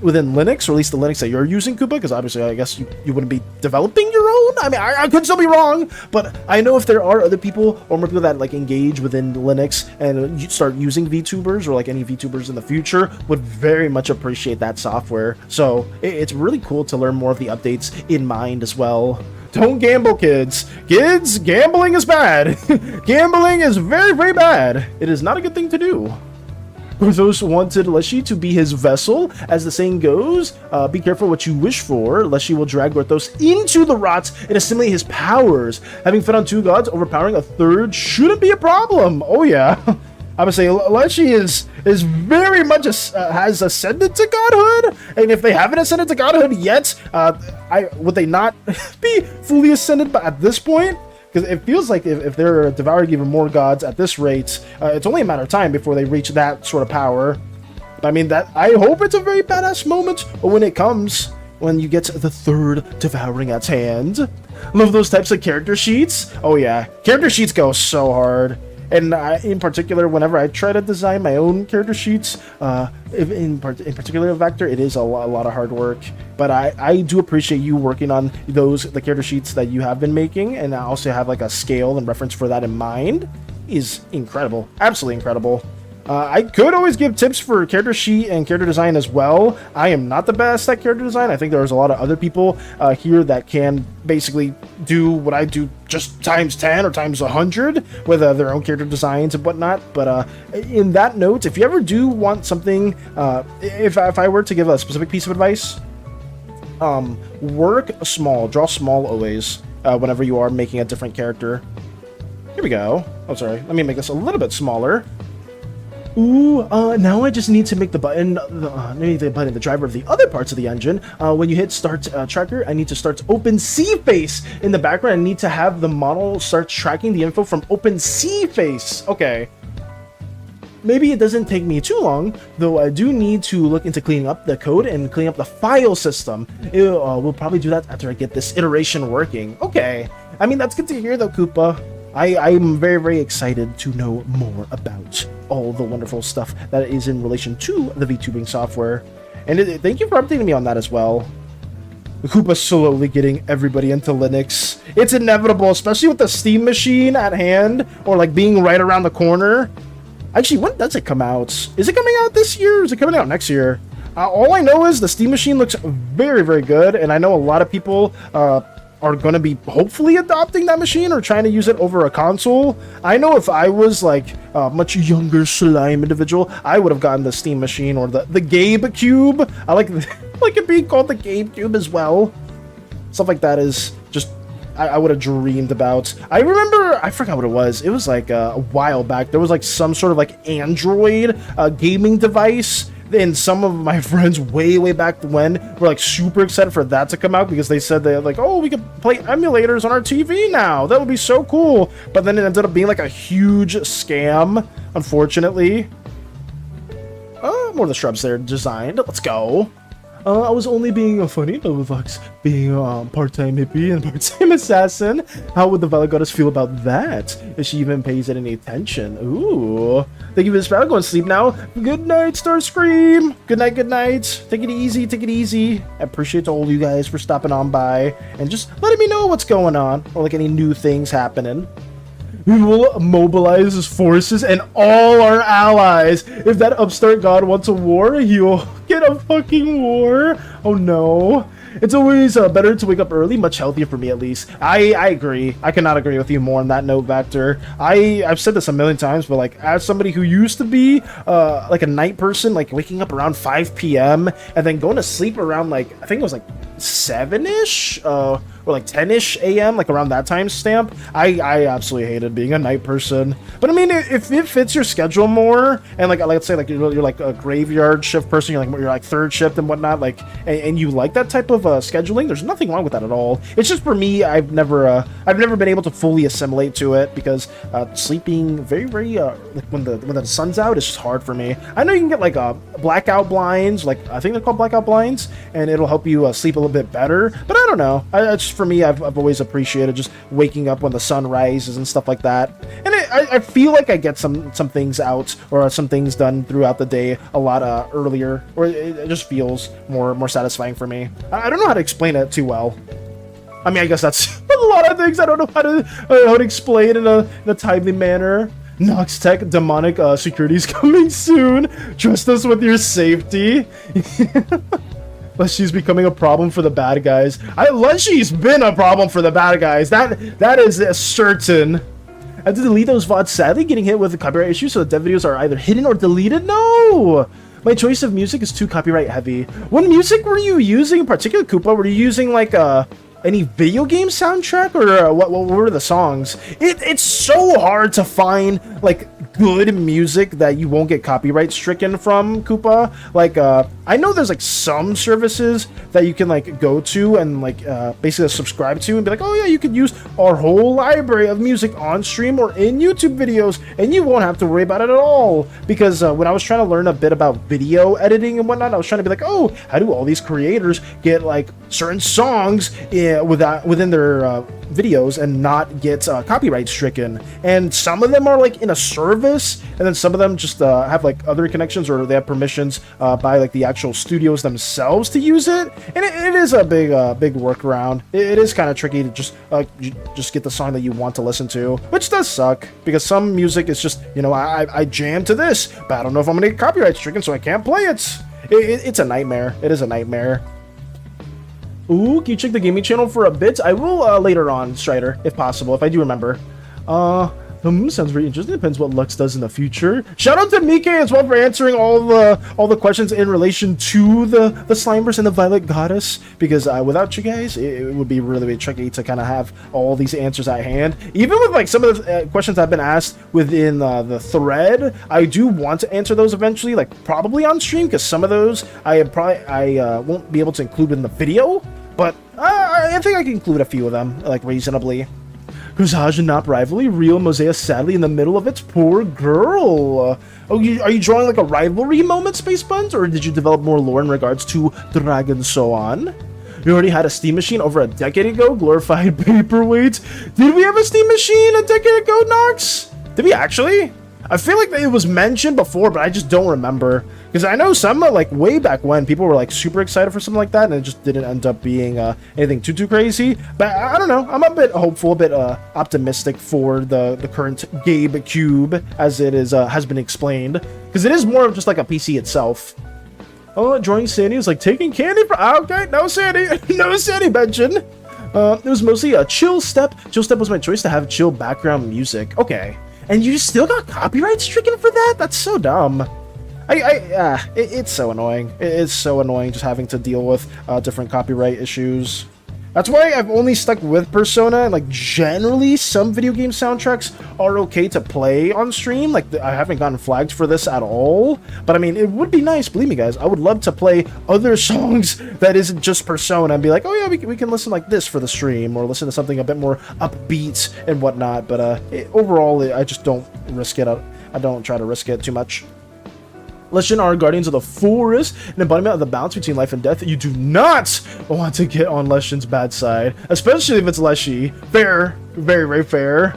within Linux, or at least the Linux that you're using, Koopa, because obviously I guess you wouldn't be developing your own. I mean, I could still be wrong, but I know if there are other people or more people that like engage within Linux and you start using VTubers, or like any VTubers in the future, would very much appreciate that software. So it's really cool to learn more of the updates in mind as well. Don't gamble, kids. Kids, gambling is bad. Gambling is very, very bad. It is not a good thing to do. Porthos wanted Leshy to be his vessel. As the saying goes, be careful what you wish for. Leshy will drag Porthos into the rots and assimilate his powers. Having fed on 2 gods, overpowering a 3rd shouldn't be a problem. Oh yeah. I would say Leshy is very much has ascended to godhood, and if they haven't ascended to godhood yet, would they not be fully ascended at this point? Because it feels like if they're devouring even more gods at this rate, it's only a matter of time before they reach that sort of power. I mean, I hope it's a very badass moment, but when it comes, when you get the 3rd devouring at hand. Love those types of character sheets. Oh yeah, character sheets go so hard. And in particular, whenever I try to design my own character sheets, in particular Vector, it is a lot of hard work. But I do appreciate you working on the character sheets that you have been making, and I also have like a scale and reference for that in mind. Is incredible, absolutely incredible. I could always give tips for character sheet and character design as well. I am not the best at character design. I think there's a lot of other people here that can basically do what I do just times 10 or times 100 with their own character designs and whatnot. But in that note, if you ever do want something, if I were to give a specific piece of advice, work small, draw small always whenever you are making a different character. Here we go. Oh, sorry. Let me make this a little bit smaller. Ooh, now I just need to make the button, the driver of the other parts of the engine. When you hit start tracker, I need to start open sea face in the background. I need to have the model start tracking the info from open sea face. Okay. Maybe it doesn't take me too long, though I do need to look into cleaning up the code and cleaning up the file system. We'll probably do that after I get this iteration working. Okay. I mean, that's good to hear though, Koopa. I'm very, very excited to know more about all the wonderful stuff that is in relation to the VTubing software. And thank you for updating me on that as well. Koopa's slowly getting everybody into Linux. It's inevitable, especially with the Steam machine at hand, or like being right around the corner. Actually, when does it come out? Is it coming out this year, or is it coming out next year? All I know is the Steam machine looks very, very good, and I know a lot of people are going to be hopefully adopting that machine or trying to use it over a console. I know if I was like a much younger slime individual, I would have gotten the Steam machine or the Gabe Cube. I like it being called the Gabe Cube as well. Stuff like that is just I would have dreamed about. I remember, I forgot what it was. It was like a while back. There was like some sort of like Android gaming device. And some of my friends way back when were like super excited for that to come out because they said they're like, oh, we could play emulators on our TV now. That would be so cool. But then it ended up being like a huge scam, unfortunately. More of the shrubs there designed. Let's go. I was only being a funny Novice, being a part-time hippie and part-time assassin. How would the Violet Goddess feel about that? If she even pays it any attention? Ooh. Thank you for this battle. Go and sleep now. Good night, Starscream. Good night, good night. Take it easy, take it easy. I appreciate all you guys for stopping on by and just letting me know what's going on or like any new things happening. We will mobilize his forces and all our allies. If that upstart god wants a war, he'll get a fucking war. Oh no. It's always better to wake up early, much healthier for me at least. I agree. I cannot agree with you more on that note, Vector. I've said this a million times, but like as somebody who used to be like a night person, like waking up around 5 p.m. and then going to sleep around like, I think it was like 7-ish or like 10-ish a.m., like around that time stamp. I absolutely hated being a night person. But I mean, if it fits your schedule more, and like let's say like you're like a graveyard shift person, you're like third shift and whatnot, like and you like that type of scheduling, there's nothing wrong with that at all. It's just for me, I've never been able to fully assimilate to it because sleeping very like when the sun's out, it's just hard for me. I know you can get like blackout blinds, like I think they're called blackout blinds, and it'll help you sleep a little bit better. But I don't know. Just for me, I've always appreciated just waking up when the sun rises and stuff like that. And I feel like I get some things out or some things done throughout the day a lot earlier, or it just feels more satisfying for me. I don't know how to explain it too well. I mean, I guess that's a lot of things I don't know how to explain in a timely manner. Nox Tech demonic security's coming soon. Trust us with your safety. Leshy's becoming a problem for the bad guys. Leshy's been a problem for the bad guys. That is certain. I had to delete those VODs, sadly getting hit with a copyright issue, so the dev videos are either hidden or deleted. No! My choice of music is too copyright heavy. What music were you using in particular, Koopa? Were you using like any video game soundtrack, or what were the songs? It's so hard to find like good music that you won't get copyright stricken from, Koopa. Like I know there's like some services that you can like go to and like basically subscribe to and be like, oh yeah, you could use our whole library of music on stream or in YouTube videos and you won't have to worry about it at all. Because when I was trying to learn a bit about video editing and whatnot, I was trying to be like, oh, how do all these creators get like certain songs within their videos and not get copyright stricken? And some of them are like in a service, and then some of them just have like other connections, or they have permissions by like the actual studios themselves to use it. And it is a big workaround. It is kind of tricky to just get the song that you want to listen to, which does suck, because some music is just, you know, I jam to this, but I don't know if I'm gonna get copyright stricken, so I can't play it. It's a nightmare. It is a nightmare. Ooh, can you check the gaming channel for a bit? I will later on, Strider, if possible, if I do remember. Sounds very interesting. Depends what Lux does in the future. Shout out to Mike as well for answering all the questions in relation to the Slimeverse and the Violet Goddess, because without you guys, it would be really tricky to kind of have all these answers at hand. Even with like some of the questions I've been asked within the thread, I do want to answer those eventually, like probably on stream, because some of those I won't be able to include in the video, but I think I can include a few of them like reasonably. Corsage and Nop rivalry, real Mosaic sadly in the middle of its poor girl. Are you drawing like a rivalry moment, Space Buns, or did you develop more lore in regards to Dragon So On? You already had a steam machine over a decade ago, glorified paperweight. Did we have a steam machine a decade ago, Nox? Did we actually? I feel like it was mentioned before, but I just don't remember. Because I know some, like, way back when, people were, like, super excited for something like that, and it just didn't end up being anything too crazy. But I don't know. I'm a bit hopeful, a bit optimistic for the current Gabe Cube, as it is has been explained. Because it is more of just, like, a PC itself. Oh, drawing SANI is like taking candy for... Okay, no SANI. No SANI mention. It was mostly a chill step. Chill step was my choice to have chill background music. Okay. And you still got copyright stricken for that? That's so dumb. It's so annoying. It's so annoying just having to deal with different copyright issues. That's why I've only stuck with Persona, and like generally some video game soundtracks are okay to play on stream. Like I haven't gotten flagged for this at all, but I mean it would be nice, believe me guys, I would love to play other songs that isn't just Persona and be like, oh yeah, we can listen like this for the stream, or listen to something a bit more upbeat and whatnot. But overall I just don't risk it. I don't try to risk it too much. Leshen are guardians of the forest, an embodiment of the balance between life and death. You do not want to get on Leshen's bad side, especially if it's Leshy. Fair. Very, very fair.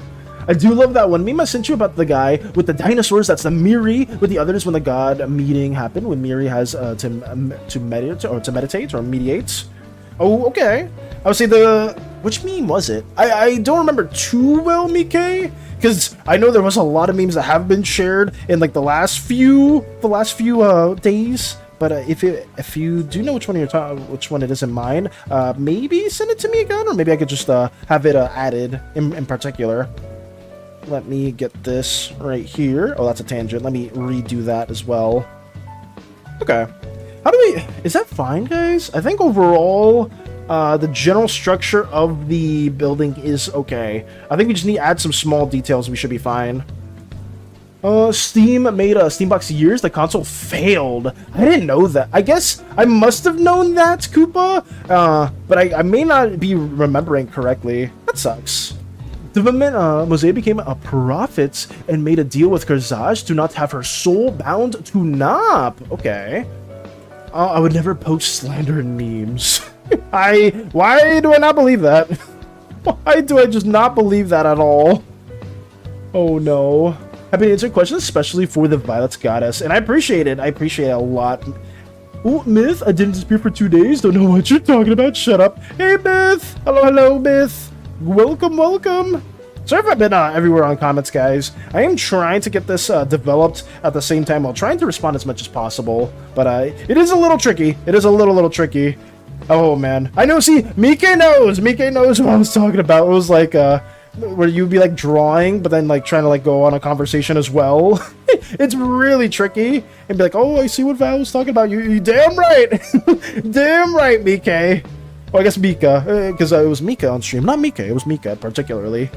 I do love that one meme I sent you about the guy with the dinosaurs. That's the Miri. With the others, when the god meeting happened, when Miri has to meditate or mediate. Oh, okay. I would say which meme was it? I don't remember too well, Mike. Because I know there was a lot of memes that have been shared in like the last few days. But if you do know which one it is in mind, maybe send it to me again, or maybe I could just have it added in particular. Let me get this right here. Oh, that's a tangent. Let me redo that as well. Okay. Is that fine, guys? I think overall, the general structure of the building is okay. I think we just need to add some small details. We should be fine. Steam made a Steambox years. The console failed. I didn't know that. I guess I must have known that, Koopa. But I may not be remembering correctly. That sucks. The moment Mosaic became a prophet and made a deal with Corsage to not have her soul bound to Nop. Okay. I would never post slander and memes. Why do I not believe that? Why do I just not believe that at all? Oh no. I've been answering questions especially for the Violet Goddess, and I appreciate it. I appreciate it a lot. Ooh, Myth, I didn't disappear for 2 days. Don't know what you're talking about. Shut up. Hey, Myth. Hello, Myth. Welcome. Sorry if I've been everywhere on comments, guys. I am trying to get this developed at the same time while trying to respond as much as possible. But it is a little tricky. It is a little tricky. Oh, man. I know, see, Mike knows. Mike knows what I was talking about. It was like, where you'd be like drawing, but then like trying to like go on a conversation as well. It's really tricky. And be like, oh, I see what Val was talking about. You damn right. Damn right, Mika. Well, I guess Mika, because it was Mika on stream. Not Mika, it was Mika particularly.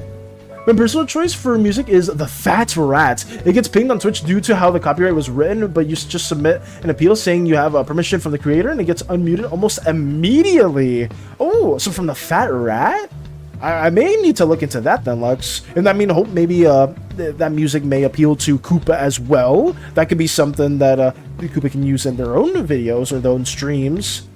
My personal choice for music is The Fat Rat. It gets pinged on Twitch due to how the copyright was written, but you just submit an appeal saying you have permission from the creator, and it gets unmuted almost immediately. Oh, so from The Fat Rat? I may need to look into that then, Lux. And I mean, hope maybe that music may appeal to Koopa as well. That could be something that Koopa can use in their own videos or their own streams.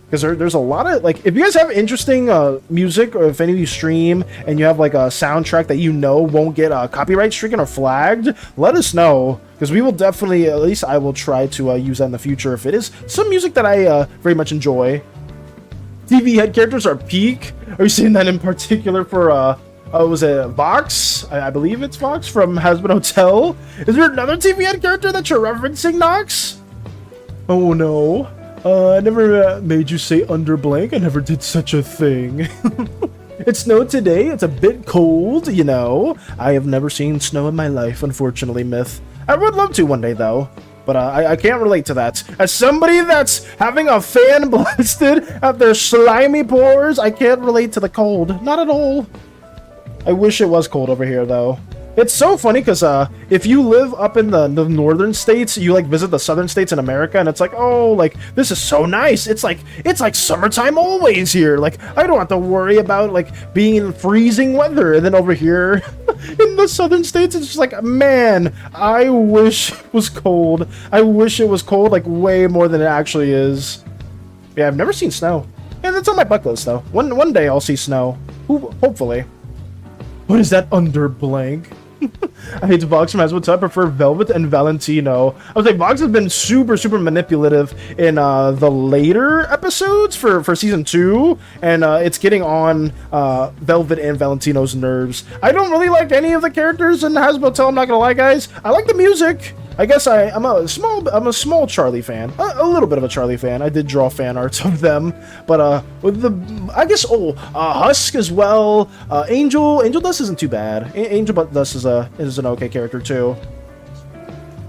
Because there's a lot of, like, if you guys have interesting music, or if any of you stream and you have like a soundtrack that you know won't get copyright stricken or flagged, let us know. Because we will definitely, at least I will try to use that in the future if it is some music that I very much enjoy. TV head characters are peak. Are you saying that in particular for, was it Vox? I believe it's Vox from Hazbin Hotel. Is there another TV head character that you're referencing, Nox? Oh no. I never made you say underblank. I never did such a thing. It snowed today. It's a bit cold, you know. I have never seen snow in my life, unfortunately, Myth. I would love to one day, though. But I can't relate to that. As somebody that's having a fan blasted at their slimy pores, I can't relate to the cold. Not at all. I wish it was cold over here, though. It's so funny because if you live up in the northern states, you like visit the southern states in America, and it's like, oh, like this is so nice. It's like summertime always here. Like I don't have to worry about like being in freezing weather. And then over here in the southern states, it's just like, man, I wish it was cold. I wish it was cold like way more than it actually is. Yeah, I've never seen snow, and it's on my bucket list though. One day I'll see snow. Hopefully. What is that under blank? I hate Vox from Hazbin, so I prefer Velvet and Valentino. I was like, Vox has been super manipulative in the later episodes for season 2, and it's getting on Velvet and Valentino's nerves. I don't really like any of the characters in Hazbin, I'm not gonna lie, guys. I like the music. I guess I'm a small Charlie fan, a little bit of a Charlie fan. I did draw fan arts of them, but with the Husk as well. Angel Dust isn't too bad. Angel Dust is an okay character too.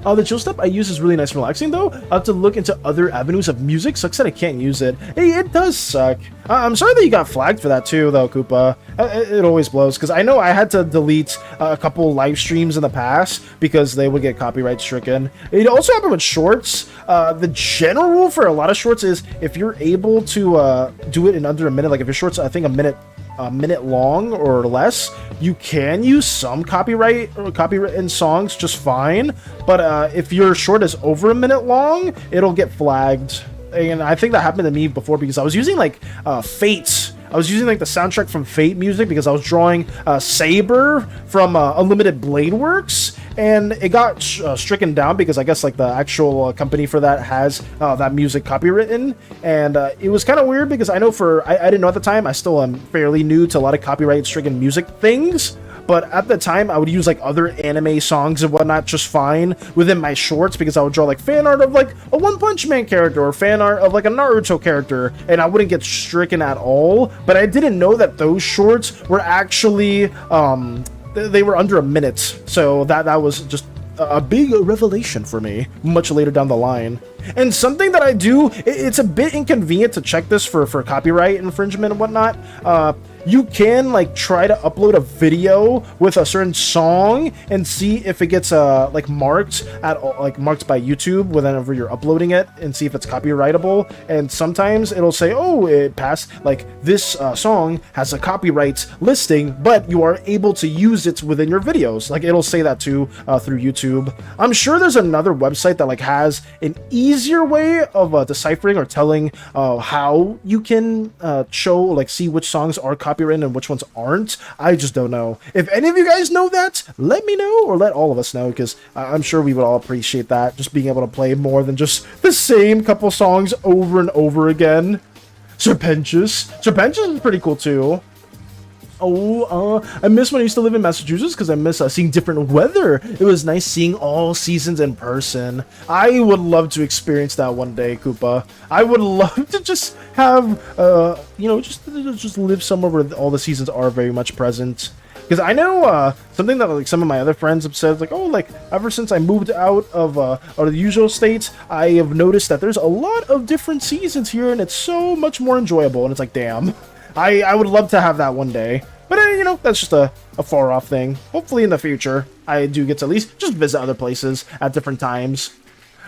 The chill step I use is really nice and relaxing, though. I have to look into other avenues of music. Sucks that I can't use it. Hey, it does suck. I'm sorry that you got flagged for that too, though, Koopa. It always blows, because I know I had to delete a couple live streams in the past because they would get copyright stricken. It also happened with shorts. The general rule for a lot of shorts is if you're able to do it in under a minute, like if your short's, I think, a minute long or less, you can use some copyrighted songs just fine, but if your short is over a minute long, it'll get flagged. And I think that happened to me before because I was using like Fate. I was using like the soundtrack from Fate music because I was drawing Saber from Unlimited Blade Works, and it got stricken down because I guess like the actual company for that has that music copywritten, and it was kind of weird because I know I didn't know at the time. I still am fairly new to a lot of copyright stricken music things. But at the time, I would use like other anime songs and whatnot just fine within my shorts because I would draw like fan art of like a One Punch Man character or fan art of like a Naruto character, and I wouldn't get stricken at all. But I didn't know that those shorts were actually they were under a minute, so that was just a big revelation for me much later down the line. And something that I do, it's a bit inconvenient to check this for copyright infringement and whatnot. You can like try to upload a video with a certain song and see if it gets like marked by YouTube whenever you're uploading it, and see if it's copyrightable. And sometimes it'll say, oh, it passed, like this song has a copyright listing, but you are able to use it within your videos. Like it'll say that too through YouTube. I'm sure there's another website that like has an easier way of deciphering or telling how you can see which songs are copyrighted and which ones aren't. I just don't know. If any of you guys know that, let me know, or let all of us know, because I'm sure we would all appreciate that, just being able to play more than just the same couple songs over and over again. Serpentious is pretty cool too. I miss when I used to live in Massachusetts because I miss seeing different weather. It was nice seeing all seasons in person. I would love to experience that one day, Koopa. I would love to just have, you know, just live somewhere where all the seasons are very much present. Because I know something that like some of my other friends have said, like, oh, like ever since I moved out of the usual states, I have noticed that there's a lot of different seasons here, and it's so much more enjoyable. And it's like, damn, I would love to have that one day. But, you know, that's just a far-off thing. Hopefully in the future, I do get to at least just visit other places at different times.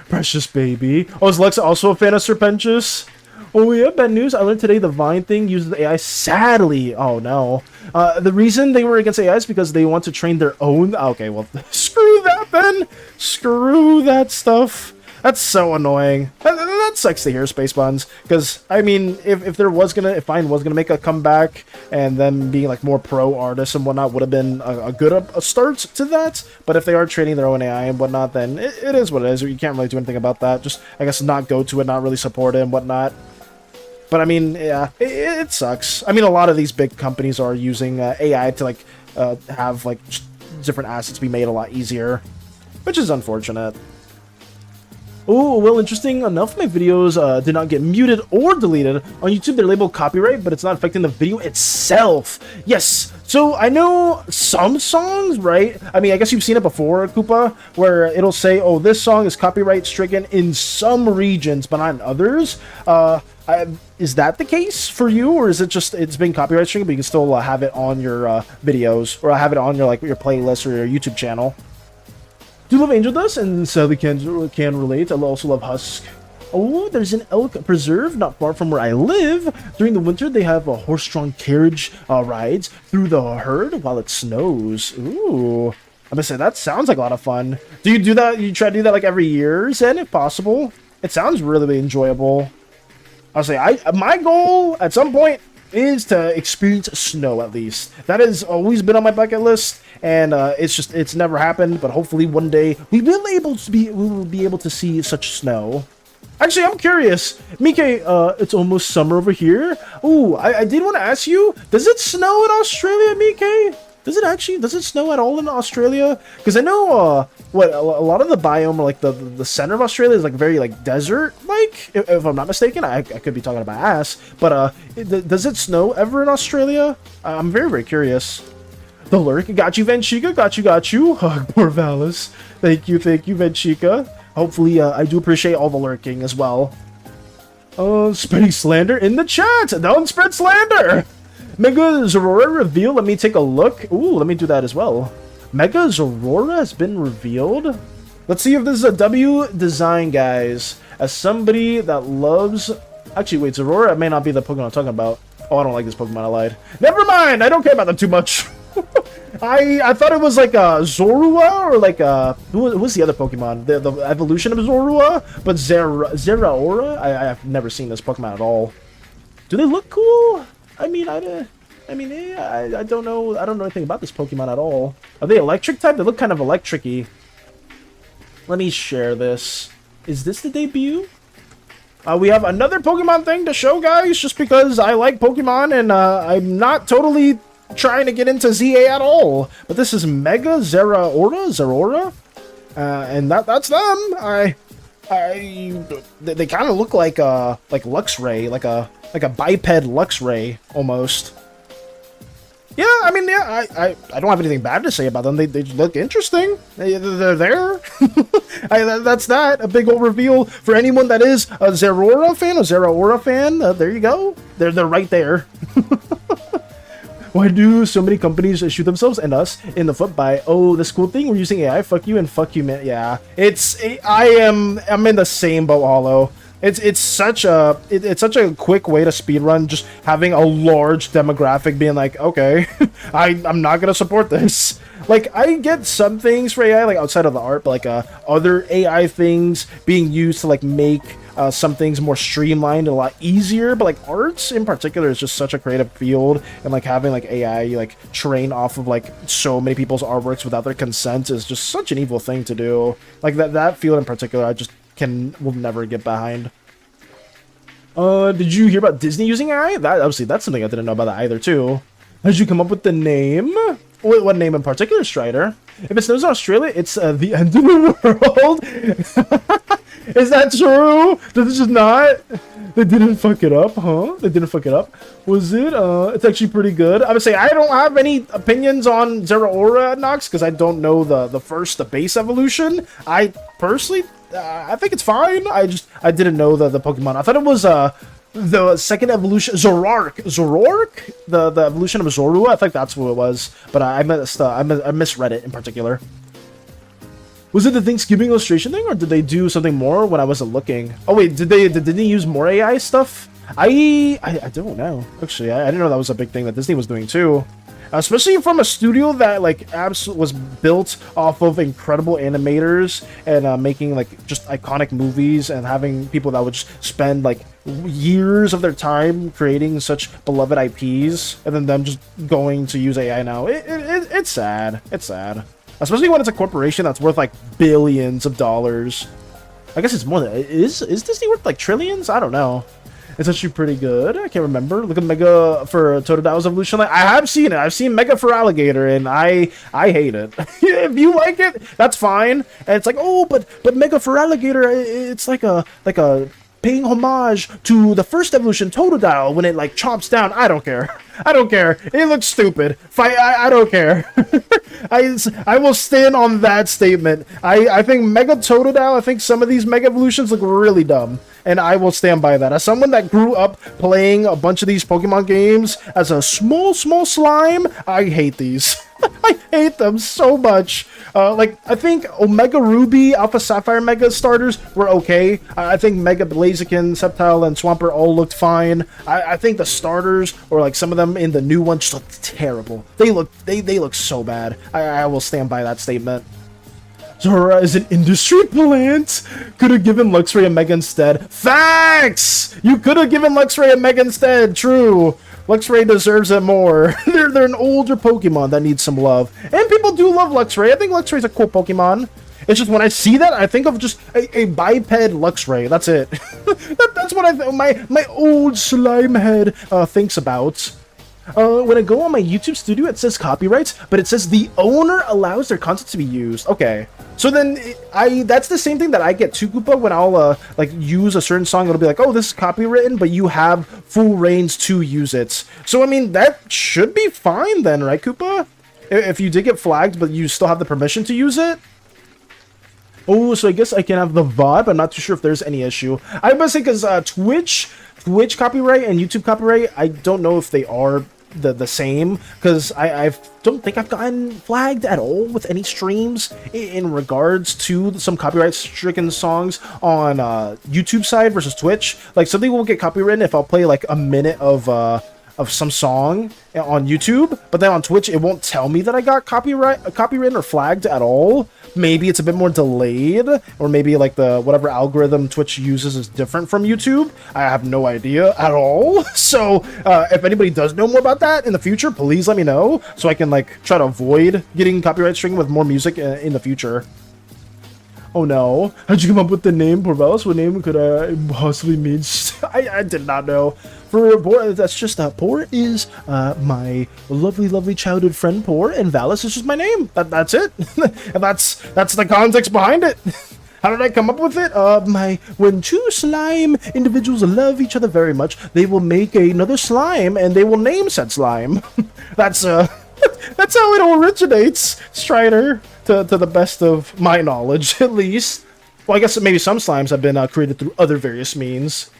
Precious baby. Oh, is Lexa also a fan of Serpentious? Oh, yeah, bad news. I learned today the Vine thing uses AI. Sadly. Oh, no. The reason they were against AI is because they want to train their own. Okay, well, screw that then. Screw that stuff. That's so annoying. That sucks to hear, Space Buns. Because, I mean, if Vine was gonna make a comeback, and them being like more pro artists and whatnot would have been a good start to that. But if they are training their own AI and whatnot, then it is what it is. You can't really do anything about that. Just, I guess, not go to it, not really support it and whatnot. But I mean, yeah, it sucks. I mean, a lot of these big companies are using AI to like have like different assets be made a lot easier, which is unfortunate. Oh, well, interesting enough, my videos did not get muted or deleted. On YouTube, they're labeled copyright, but it's not affecting the video itself. Yes, so I know some songs, right? I mean, I guess you've seen it before, Koopa, where it'll say, oh, this song is copyright stricken in some regions, but not in others. Is that the case for you, or is it just it's been copyright stricken, but you can still have it on your videos, or have it on your your playlist or your YouTube channel? Do love Angel Dust, and sadly can relate. I also love Husk. Oh, there's an elk preserve not far from where I live. During the winter, they have a horse-drawn carriage rides through the herd while it snows. Ooh, I'm gonna say that sounds like a lot of fun. Do you do that? You try to do that like every year, Zen, if possible? It sounds really enjoyable. I'll say my goal at some point is to experience snow at least. That has always been on my bucket list, and it's never happened. But hopefully one day we will be able to see such snow. Actually, I'm curious, Mike. It's almost summer over here. Ooh, I did want to ask you: does it snow in Australia, Mike? Does it snow at all in Australia? Because I know a lot of the biome, or like the center of Australia, is like very like desert like, if I'm not mistaken. I could be talking about ass, but does it snow ever in Australia? I'm very curious. The lurk, got you, Venchica, got you. Poor Valis. Thank you, Venchica. Hopefully, I do appreciate all the lurking as well. Spreading slander in the chat. Don't spread slander. Mega Zorora reveal. Let me take a look. Ooh, let me do that as well. Mega Zorora has been revealed. Let's see if this is a W design, guys. As somebody that loves... Actually, wait, Zorora may not be the Pokemon I'm talking about. Oh, I don't like this Pokemon, I lied. Never mind, I don't care about them too much. I thought it was like a Zorua, or like a... Who's the other Pokemon? The evolution of Zorua? But Zeraora? I have never seen this Pokemon at all. Do they look cool? I mean, I don't know. I don't know anything about this Pokemon at all. Are they electric type? They look kind of electric-y. Let me share this. Is this the debut? We have another Pokemon thing to show, guys, just because I like Pokemon, and I'm not totally trying to get into ZA at all. But this is Mega Zeraora, and that's them. They kind of look like Luxray, like a biped Luxray almost. Yeah, I mean, yeah, I don't have anything bad to say about them. They look interesting. They're there. That's that. A big old reveal for anyone that is a Zeraora fan. There you go. They're right there. Why do so many companies shoot themselves and us in the foot by, oh, this cool thing, we're using AI, fuck you and fuck you, man. Yeah, I'm in the same boat, Hollow. It's such a quick way to speedrun, just having a large demographic being like, okay, I'm not gonna support this. Like, I get some things for AI, like outside of the art, but like other AI things being used to like make some things more streamlined and a lot easier. But like arts in particular is just such a creative field, and like having like AI like train off of like so many people's artworks without their consent is just such an evil thing to do. Like that field in particular, I just will never get behind. Did you hear about Disney using AI? That obviously, that's something I didn't know about that either too. How'd you come up with the name? What name in particular, Strider? If it snows in Australia, it's the end of the world. Is that true? Did it just not? They didn't fuck it up, huh? They didn't fuck it up. Was it? It's actually pretty good. I would say I don't have any opinions on Zeraora Nox because I don't know the base evolution. I personally, I think it's fine. I didn't know the Pokemon. I thought it was the second evolution, Zoroark, the evolution of Zorua. I think that's what it was, but I misread it in particular. Was it the Thanksgiving illustration thing, or did they do something more when I wasn't looking? Oh wait, did they use more AI stuff? I don't know. Actually, I didn't know that was a big thing that Disney was doing too. Especially from a studio that like absolutely was built off of incredible animators and making like just iconic movies and having people that would just spend like years of their time creating such beloved IPs and then them just going to use AI now. It's sad. It's sad. Especially when it's a corporation that's worth like billions of dollars. I guess it's more than is Disney worth like trillions? I don't know. It's actually pretty good. I can't remember. Look at Mega for Totodile's evolution. Like, I have seen it. I've seen Mega for Alligator, and I hate it. If you like it, that's fine. And it's like, oh, but Mega for Alligator, it's like a paying homage to the first evolution Totodile when it like chomps down. I don't care. I don't care. It looks stupid. I don't care. I will stand on that statement. I think Mega Totodile, I think some of these Mega Evolutions look really dumb. And I will stand by that. As someone that grew up playing a bunch of these Pokemon games as a small slime, I hate these. I hate them so much. Like, I think Omega Ruby, Alpha Sapphire Mega starters were okay. I think Mega Blaziken, Sceptile, and Swampert all looked fine. I think the starters, or like some of them in the new one, just looked terrible. They look so bad. I will stand by that statement. Zora is an industry plant. Could have given Luxray a Mega instead. Facts! You could have given Luxray a Mega instead. True. Luxray deserves it more. They're an older Pokemon that needs some love. And people do love Luxray. I think Luxray's a cool Pokemon. It's just when I see that, I think of just a biped Luxray. That's it. That's what my old slime head thinks about. When I go on my YouTube studio, it says copyrights, but it says the owner allows their content to be used. Okay, so then that's the same thing that I get too, Koopa, when I'll like use a certain song. It'll be like, oh, this is copywritten, but you have full reigns to use it. So I mean, that should be fine then, right, Koopa? If you did get flagged, but you still have the permission to use it. Oh, so I guess I can have the VOD, but I'm not too sure if there's any issue. I must say, because Twitch copyright and YouTube copyright, I don't know if they are the same, because I don't think I've gotten flagged at all with any streams in regards to some copyright stricken songs on YouTube side versus Twitch. Like, something will get copywritten if I'll play like a minute of some song on YouTube, but then on Twitch it won't tell me that I got copywritten or flagged at all. Maybe it's a bit more delayed, or maybe like the whatever algorithm Twitch uses is different from YouTube. I have no idea at all. So if anybody does know more about that in the future, please let me know so I can like try to avoid getting copyright stricken with more music in the future. Oh no, how'd you come up with the name Porvalis? What name could I possibly mean? I did not know. For Por, that's just Por is my lovely childhood friend Por, and Valis is just my name. That's it. And that's the context behind it. How did I come up with it? When two slime individuals love each other very much, they will make another slime and they will name said slime. That's how it originates, Strider. To the best of my knowledge, at least. Well, I guess maybe some slimes have been created through other various means.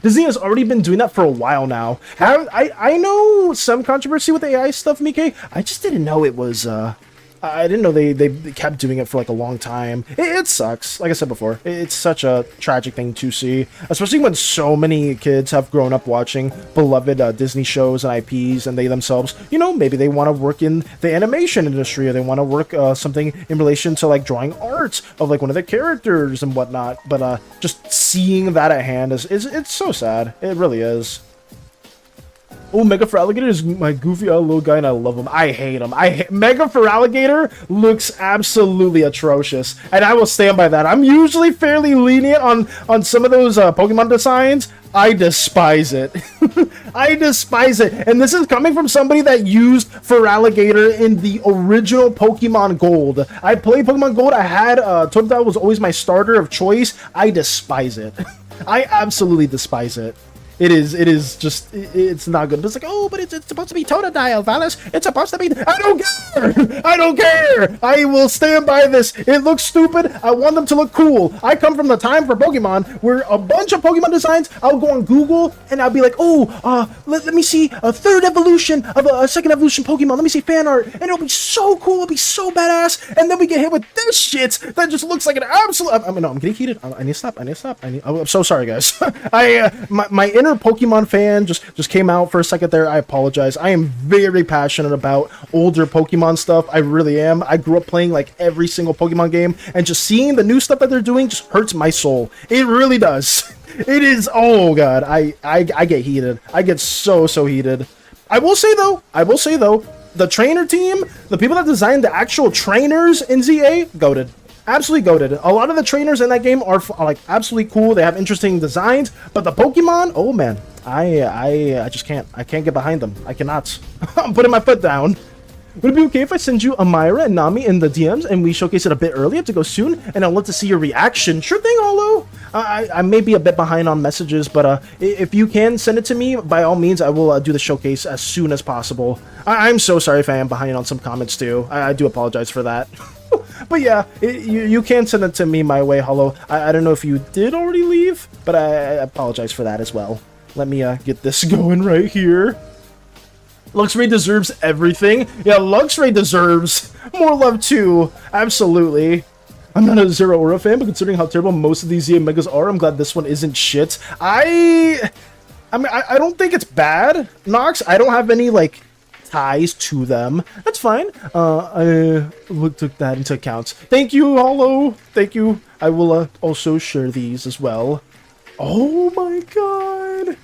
Disney has already been doing that for a while now. I know some controversy with AI stuff, Mike. I just didn't know it was, I didn't know they kept doing it for like a long time. It sucks. Like I said before, it's such a tragic thing to see, especially when so many kids have grown up watching beloved Disney shows and IPs, and they themselves, you know, maybe they want to work in the animation industry, or they want to work something in relation to like drawing art of like one of the characters and whatnot. But just seeing that at hand it's so sad. It really is. Oh, Mega for Alligator is my goofy little guy, and I love him. I hate him. Mega for Alligator looks absolutely atrocious, and I will stand by that. I'm usually fairly lenient on some of those Pokemon designs. I despise it. I despise it. And this is coming from somebody that used Feraligatr in the original Pokemon Gold. I played Pokemon Gold. I had Totodile was always my starter of choice. I despise it. I absolutely despise it. It is just, it's not good. It's like, oh, but it's supposed to be Totodile, Valis. It's supposed to be, I don't care. I don't care. I will stand by this. It looks stupid. I want them to look cool. I come from the time for Pokemon where a bunch of Pokemon designs, I'll go on Google and I'll be like, oh, let me see a third evolution of a second evolution Pokemon. Let me see fan art. And it'll be so cool. It'll be so badass. And then we get hit with this shit that just looks like an absolute, I mean, no, I'm getting heated. I need to stop. I'm so sorry, guys. My inner Pokemon fan just came out for a second there. I apologize. I am very passionate about older Pokemon stuff. I really am. I grew up playing like every single Pokemon game, and just seeing the new stuff that they're doing just hurts my soul. It really does. It is, oh god, I get heated. I get so heated. I will say though, the trainer team, the people that designed the actual trainers in ZA, goated. Absolutely goated. A lot of the trainers in that game are like absolutely cool. They have interesting designs, but the Pokemon, oh man, I just can't. I can't get behind them. I cannot. I'm putting my foot down. Would it be okay if I send you Amira and Nami in the DMs and we showcase it a bit early? I have to go soon, and I'd love to see your reaction. Sure thing, Holo. I may be a bit behind on messages, but if you can send it to me, by all means, I will do the showcase as soon as possible. I'm so sorry if I am behind on some comments too. I do apologize for that. But yeah, you can send it to me my way, Holo. I don't know if you did already leave, but I apologize for that as well. Let me get this going right here. Luxray deserves everything. Yeah, Luxray deserves more love too. Absolutely. I'm not a Zero Aura fan, but considering how terrible most of these ZA Megas are, I'm glad this one isn't shit. I mean, I don't think it's bad, Nox. I don't have any, like, ties to them. That's fine. I took that into account. Thank you, Holo. Thank you. I will also share these as well. Oh my god.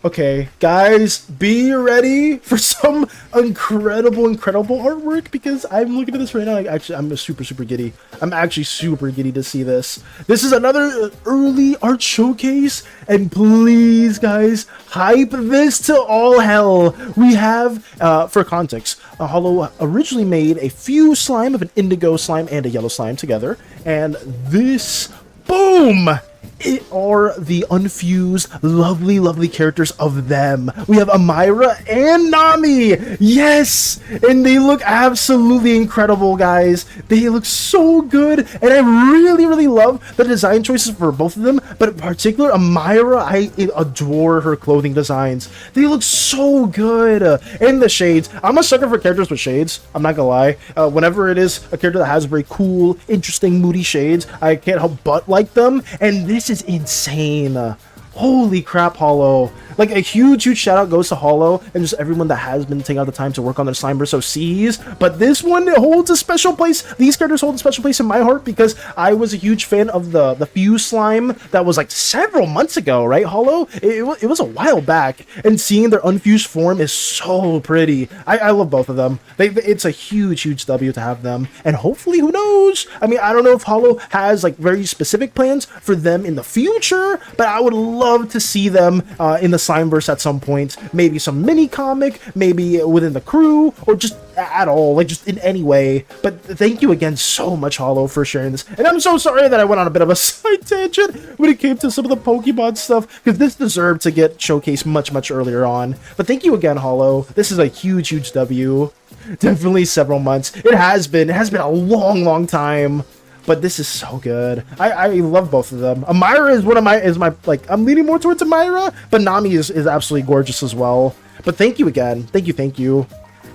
Okay, guys, be ready for some incredible artwork, because I'm looking at this right now. Like, I'm super giddy. I'm actually super giddy to see this. This is another early art showcase, and please, guys, hype this to all hell. We have, for context, Holo originally made a Fuse slime of an indigo slime and a yellow slime together, and this, boom! It are the unfused, lovely characters of them. We have Amira and Nami. Yes, and they look absolutely incredible, guys. They look so good, and I really love the design choices for both of them. But in particular, Amira, I adore her clothing designs. They look so good. And the shades. I'm a sucker for characters with shades. I'm not gonna lie. Whenever it is a character that has very cool, interesting, moody shades, I can't help but like them. And this is insane. Holy crap, Holo. Like, a huge shout out goes to Holo and just everyone that has been taking out the time to work on their Slimeverse OCs. But this one holds a special place. These characters hold a special place in my heart because I was a huge fan of the Fuse slime that was like several months ago, right, Holo? It was a while back, and seeing their unfused form is so pretty. I love both of them. It's a huge W to have them, and hopefully, who knows? I mean, I don't know if Holo has like very specific plans for them in the future, but I would love to see them in the Slimeverse at some point. Maybe some mini comic, maybe within the crew, or just at all, like just in any way. But thank you again so much, Holo, for sharing this. And I'm so sorry that I went on a bit of a side tangent when it came to some of the Pokemon stuff, because this deserved to get showcased much earlier on. But thank you again, Holo. This is a huge W. Definitely several months. It has been a long time. But this is so good. I love both of them. Amira is my like, I'm leaning more towards Amira, but Nami is absolutely gorgeous as well. But thank you again. Thank you.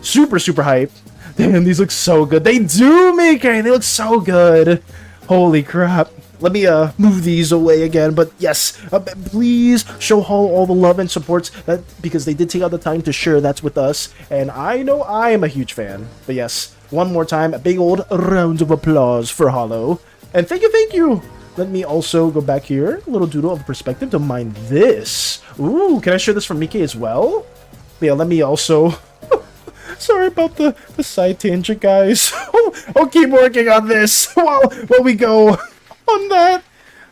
Super hype. Damn, these look so good. They do, Mickey. They look so good. Holy crap. Let me move these away again. But yes, please show Holo all the love and supports, that because they did take out the time to share that with us. And I know I am a huge fan. But yes, one more time, a big old round of applause for Holo. And thank you. Let me also go back here, a little doodle of perspective to mine this. Ooh, can I share this from Mickey as well? Yeah, let me also... Sorry about the side tangent, guys. I'll keep working on this while we go on that.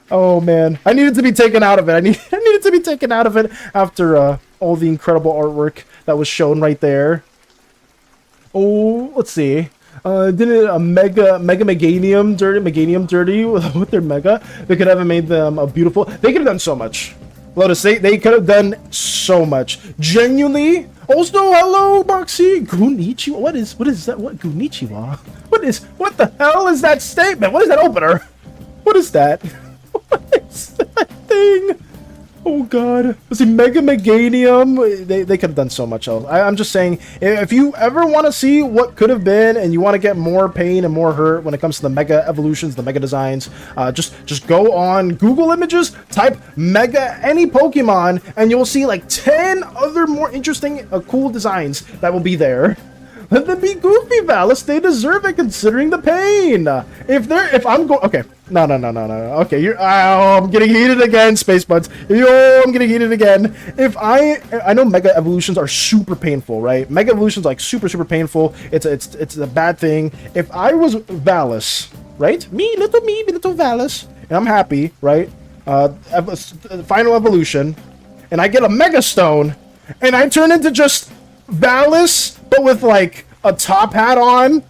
Oh, man. I needed to be taken out of it. I needed to be taken out of it after all the incredible artwork that was shown right there. Oh, let's see. Didn't a Meganium dirty with their Mega? They could have made them a beautiful. They could have done so much. Lotus, they could have done so much. Genuinely. Also, hello, Boxy. Gunichiwa. What is that? What Gunichiwa? What the hell is that statement? What is that opener? What is that? What is that thing? Oh god. Was it Meganium? They could have done so much else. I'm just saying, if you ever want to see what could have been and you want to get more pain and more hurt when it comes to the Mega evolutions, the Mega designs, just go on Google Images, type Mega any Pokemon, and you'll see like 10 other more interesting, cool designs that will be there. Let them be goofy, Valis. They deserve it considering the pain. If I'm going, okay, no. Okay, I'm getting heated again, Space Buds. Yo, I'm getting heated again. I know Mega evolutions are super painful, right? Mega evolutions like super painful. It's a bad thing. If I was Valis, right? Me, little Valis, and I'm happy, right? Final evolution, and I get a Mega Stone, and I turn into just Valis, but with like a top hat on,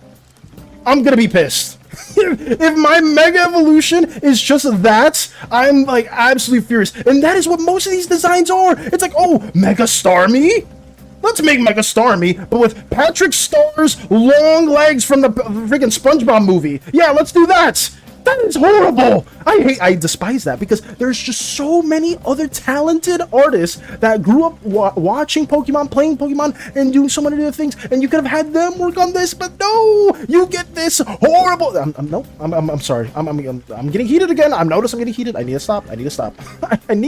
I'm gonna be pissed. If my Mega Evolution is just that, I'm like absolutely furious. And that is what most of these designs are. It's like, oh, Mega Starmie? Let's make Mega Starmie, but with Patrick Star's long legs from the freaking SpongeBob movie. Yeah, let's do that. That is horrible. I despise that because there's just so many other talented artists that grew up watching Pokemon, playing Pokemon, and doing so many other things, and you could have had them work on this, but no, you get this horrible. I'm sorry. I'm getting heated again. I'm getting heated. I need to stop. I need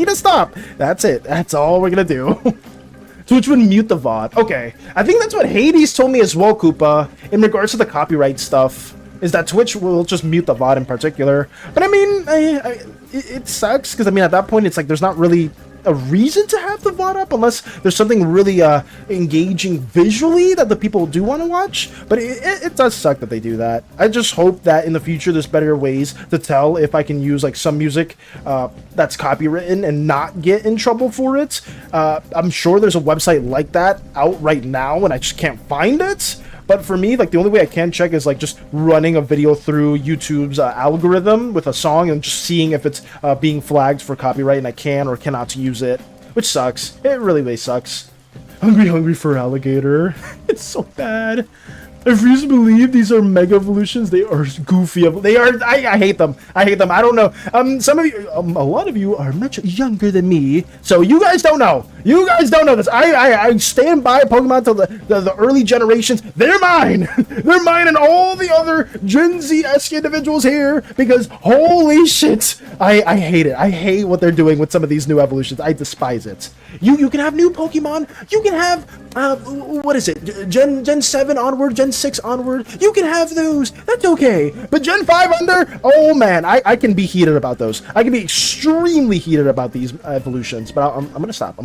to stop. That's it. That's all we're gonna do. Twitch would mute the VOD. Okay, I think that's what Hades told me as well, Koopa, in regards to the copyright stuff. Is that Twitch will just mute the VOD in particular. But I mean, it sucks, because I mean, at that point, it's like there's not really a reason to have the VOD up unless there's something really engaging visually that the people do want to watch. But it does suck that they do that. I just hope that in the future there's better ways to tell if I can use like some music that's copywritten and not get in trouble for it. I'm sure there's a website like that out right now and I just can't find it. But for me, like, the only way I can check is, like, just running a video through YouTube's algorithm with a song and just seeing if it's being flagged for copyright and I can or cannot use it, which sucks. It really sucks. Hungry for alligator. It's so bad. I refuse to believe these are Mega Evolutions. They are goofy. They are. I hate them. I don't know. Some of you, a lot of you are much younger than me, so you guys don't know. You guys don't know this. I stand by Pokemon till the early generations. They're mine. They're mine, and all the other Gen Z-esque individuals here, because holy shit, I hate it. I hate what they're doing with some of these new evolutions. I despise it. You can have new Pokemon. You can have what is it? Gen 7 onward, Gen 6 onward. You can have those. That's okay. But Gen 5 under, oh man, I can be heated about those. I can be extremely heated about these evolutions. But I'm gonna stop.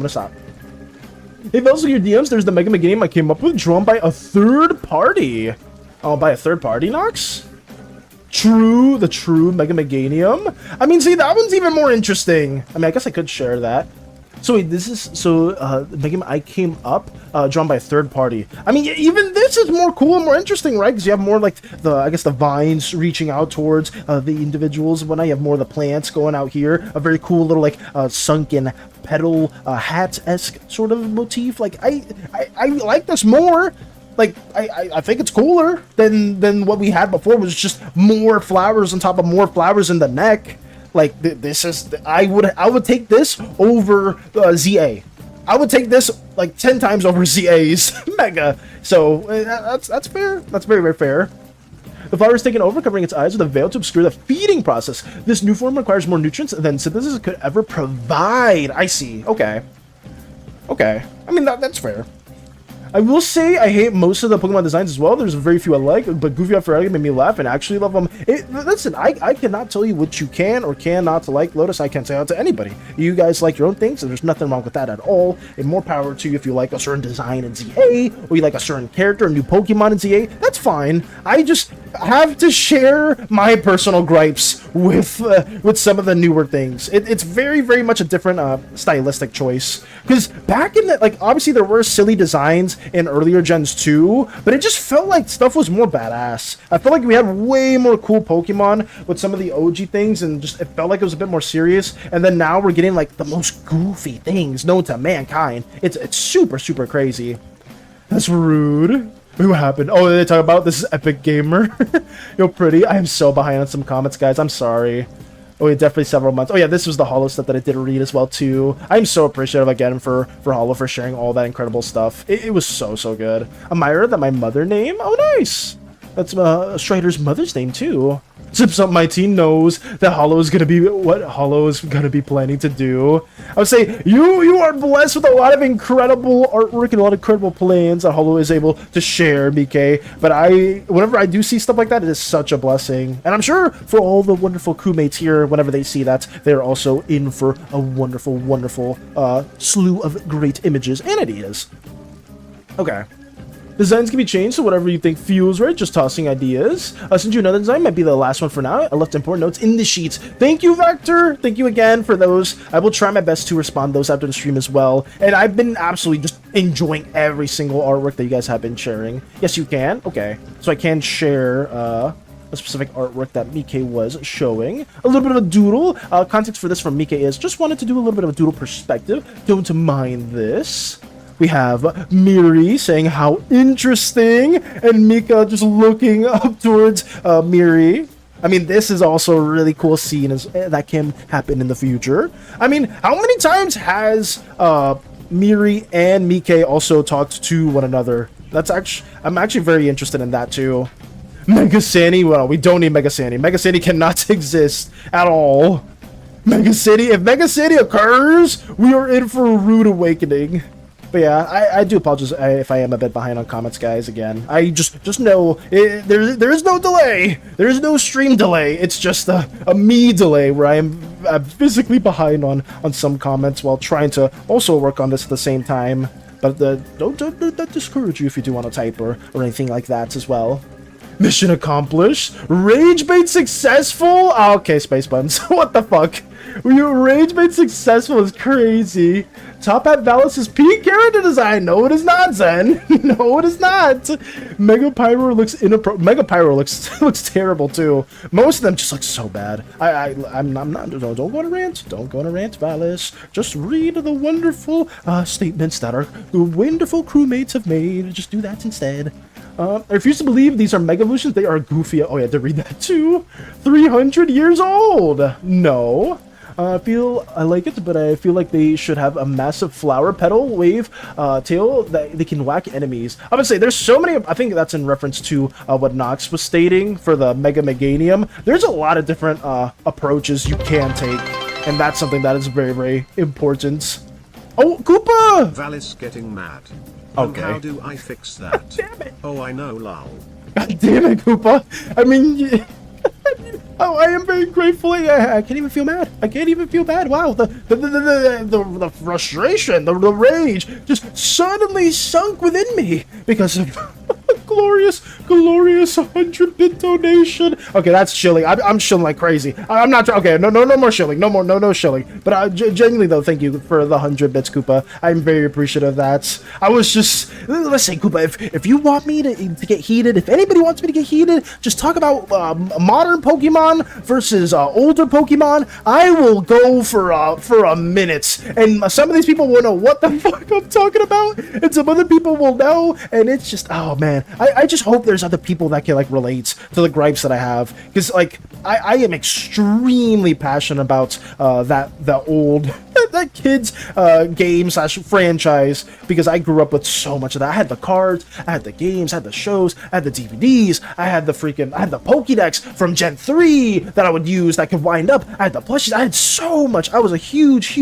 If also your DMs, there's the Mega game I came up with, drawn by a third party. Oh, by a third party, Nox? The true Mega Meganium. I mean, see, that one's even more interesting. I mean, I guess I could share that. So wait, this is Mega I came up, drawn by a third party. I mean, even this is more cool and more interesting, right? Because you have more like I guess the vines reaching out towards the individuals. When I have more of the plants going out here, a very cool little like sunken petal hat-esque sort of motif. Like I like this more. Like I think it's cooler than what we had before, was just more flowers on top of more flowers in the neck. Like this is, I would take this over ZA. I would take this like 10 times over ZA's Mega. So that's fair. That's very fair. The flower is taken over, covering its eyes with a veil to obscure the feeding process. This new form requires more nutrients than synthesis could ever provide. I see. Okay. I mean that's fair. I will say I hate most of the Pokemon designs as well. There's very few I like, but Goofy Off Ferrari made me laugh and actually love them. Listen, I cannot tell you what you can or cannot like, Lotus. I can't say that to anybody. You guys like your own things, and there's nothing wrong with that at all. And more power to you if you like a certain design in ZA, or you like a certain character, a new Pokemon in ZA. That's fine. have to share my personal gripes with some of the newer things. It's very, very much a different stylistic choice. Because back in the, like, obviously there were silly designs in earlier gens too, but it just felt like stuff was more badass. I felt like we had way more cool Pokemon with some of the OG things, and just it felt like it was a bit more serious. And then now we're getting like the most goofy things known to mankind. It's super, super crazy. That's rude. Wait, what happened? Oh, they talk about this is Epic Gamer. Yo, pretty. I am so behind on some comments, guys. I'm sorry. Oh, yeah, definitely several months. Oh, yeah, this was the Hollow stuff that I did read as well, too. I'm so appreciative again for Hollow for sharing all that incredible stuff. It was so, so good. Amira, that my mother name? Oh, nice. That's Strider's mother's name, too. Zips Up My Teen knows that Hollow is gonna be what Hollow is gonna be planning to do. I would say you are blessed with a lot of incredible artwork and a lot of incredible plans that Hollow is able to share, BK. But whenever I do see stuff like that, it is such a blessing. And I'm sure for all the wonderful crewmates here, whenever they see that, they're also in for a wonderful, wonderful slew of great images and ideas. Okay. Designs can be changed to whatever you think feels right, just tossing ideas. Since you know the design might be the last one for now, I left important notes in the sheets. Thank you, Vector! Thank you again for those. I will try my best to respond those after the stream as well. And I've been absolutely just enjoying every single artwork that you guys have been sharing. Yes, you can? Okay. So I can share a specific artwork that Mike was showing. A little bit of a doodle. Context for this from Mike is just wanted to do a little bit of a doodle perspective. Don't mind this. We have Miri saying how interesting, and Mika just looking up towards Miri. I mean, this is also a really cool scene that can happen in the future. I mean, how many times has Miri and Mike also talked to one another? That's actually, I'm actually very interested in that too. Mega SANI, well, we don't need Mega SANI. Mega SANI cannot exist at all. Mega SANI, if Mega SANI occurs, we are in for a rude awakening. But yeah, I do apologize if I am a bit behind on comments, guys. Again, I just know there is no delay. There is no stream delay. It's just a me delay where I'm physically behind on some comments while trying to also work on this at the same time. But don't discourage you if you do want to type or anything like that as well. Mission accomplished. Rage bait successful. Oh, okay, space buttons. What the fuck? Rage bait successful is crazy. Top Hat Valis is peak character design. No, it is not, Zen. No, it is not. Mega Pyro looks Mega Pyro looks terrible too. Most of them just look so bad. I'm not. Don't go on a rant. Don't go on a rant, Valis. Just read the wonderful statements that our wonderful crewmates have made. Just do that instead. I refuse to believe these are Mega Evolutions. They are goofy. Oh, yeah, I had to read that too. 300 years old. No. I like it, but I feel like they should have a massive flower petal wave tail that they can whack enemies. I would say there's so many. I think that's in reference to what Nox was stating for the Mega Meganium. There's a lot of different approaches you can take, and that's something that is very, very important. Oh, Koopa! Valis getting mad. Okay. And how do I fix that? Damn it! Oh, I know, lol. God damn it, Koopa! I mean. Oh, I am very grateful. I can't even feel mad. I can't even feel bad. Wow, the frustration, the rage just suddenly sunk within me because of glorious 100-bit donation. Okay, that's shilling. I'm shilling like crazy. I'm not. Okay, no more shilling. No shilling. But genuinely though, thank you for the 100 bits, Koopa. I'm very appreciative of that. I was just, let's say, Koopa, if you want me to get heated, if anybody wants me to get heated, just talk about modern Pokemon versus older Pokemon. I will go for a minute, and some of these people will know what the fuck I'm talking about, and some other people will know, and it's just, oh man, I just hope there's other people that can like relate to the gripes that I have, because like I am extremely passionate about that old that kids game / franchise, because I grew up with so much of that. I had the cards, I had the games, I had the shows, I had the DVDs, I had the Pokédex from Gen 3 that I would use that could wind up. I had the plushies. I had so much. I was a huge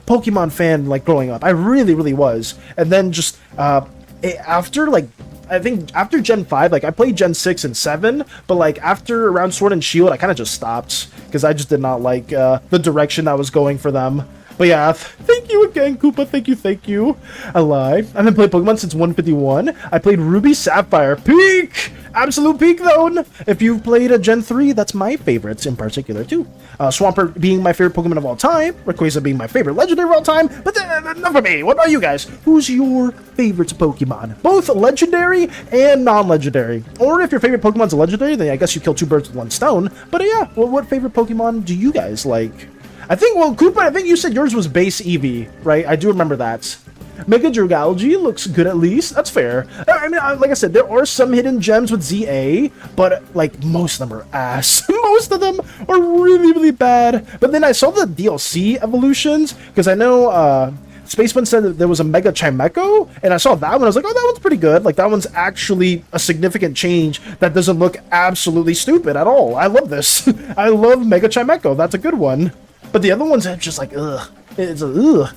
Pokemon fan like growing up. I really was. And then just after like, I think after Gen 5, like I played Gen 6 and 7, but like after around Sword and Shield, I kind of just stopped because I just did not like the direction that was going for them. But yeah, thank you again, Koopa. Thank you. I lied. I haven't played Pokemon since 151. I played Ruby Sapphire. Peak! Absolute peak zone! If you've played a Gen 3, that's my favorites in particular, too. Swampert being my favorite Pokemon of all time. Rayquaza being my favorite legendary of all time. But enough of me. What about you guys? Who's your favorite Pokemon? Both legendary and non-legendary. Or if your favorite Pokemon's a legendary, then I guess you kill two birds with one stone. But yeah, well, what favorite Pokemon do you guys like? I think, well, Koopa, I think you said yours was base Eevee, right? I do remember that. Mega Dragalge looks good at least. That's fair. I mean, like I said, there are some hidden gems with ZA, but like most of them are ass. Most of them are really, really bad. But then I saw the DLC evolutions, because I know Spaceman said that there was a Mega Chimecho, and I saw that one. I was like, oh, that one's pretty good. Like, that one's actually a significant change that doesn't look absolutely stupid at all. I love this. I love Mega Chimecho. That's a good one. But the other ones are just like, ugh. It's ugh.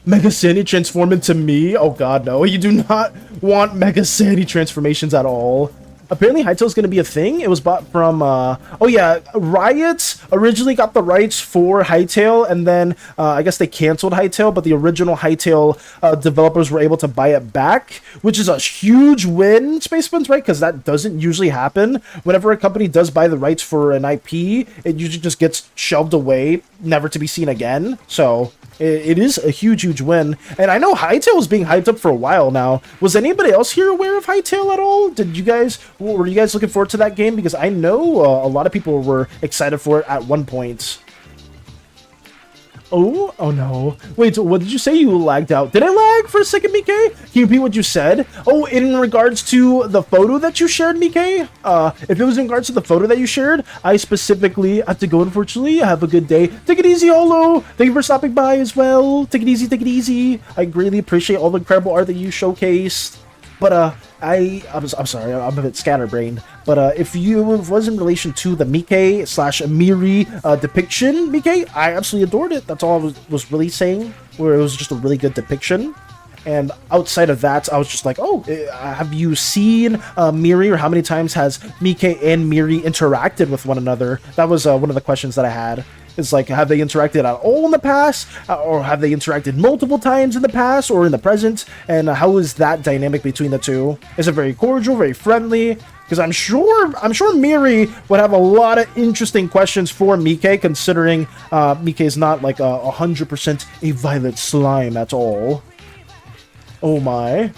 Mega SANI transform into me? Oh god, no. You do not want Mega SANI transformations at all. Apparently Hytail's going to be a thing. It was bought from, oh yeah, Riot originally got the rights for Hytale, and then I guess they canceled Hytale, but the original Hytale developers were able to buy it back, which is a huge win, Spacebuns, right? Because that doesn't usually happen. Whenever a company does buy the rights for an IP, it usually just gets shelved away, never to be seen again. So it is a huge, huge win. And I know Hytale was being hyped up for a while now. Was anybody else here aware of Hytale at all? Were you guys looking forward to that game? Because I know a lot of people were excited for it at one point. Oh no. Wait, what did you say? You lagged out. Did I lag for a second, Mike? Can you repeat what you said? Oh, in regards to the photo that you shared, Mike? If it was in regards to the photo that you shared, I specifically have to go, unfortunately. Have a good day. Take it easy, Holo. Thank you for stopping by as well. Take it easy, take it easy. I greatly appreciate all the incredible art that you showcased. But, I'm sorry, I'm a bit scatterbrained. But, if it was in relation to the Mike/Miri depiction, Mike, I absolutely adored it. That's all I was really saying, where it was just a really good depiction. And outside of that, I was just like, oh, have you seen Miri, or how many times has Mike and Miri interacted with one another? That was one of the questions that I had. It's like, have they interacted at all in the past? Or have they interacted multiple times in the past or in the present? And how is that dynamic between the two? Is it very cordial, very friendly? Because I'm sure Miri would have a lot of interesting questions for Mike, considering Mike is not like 100% a violet slime at all. Oh my.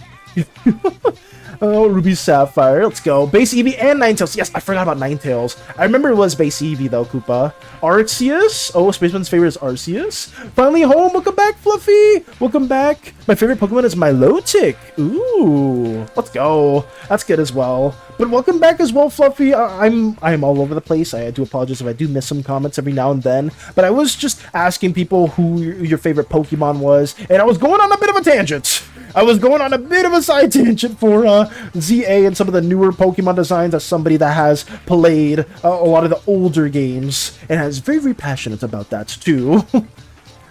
Oh, Ruby Sapphire. Let's go. Base Eevee and Ninetales. Yes, I forgot about Ninetales. I remember it was Base Eevee, though, Koopa. Arceus. Oh, Spaceman's favorite is Arceus. Finally home. Welcome back, Fluffy. Welcome back. My favorite Pokemon is Milotic. Ooh. Let's go. That's good as well. But welcome back as well, Fluffy. I'm all over the place. I do apologize if I do miss some comments every now and then. But I was just asking people who your favorite Pokemon was. And I was going on a bit of a tangent. I was going on a bit of a side tangent for ZA and some of the newer Pokemon designs as somebody that has played a lot of the older games and is very, very passionate about that too.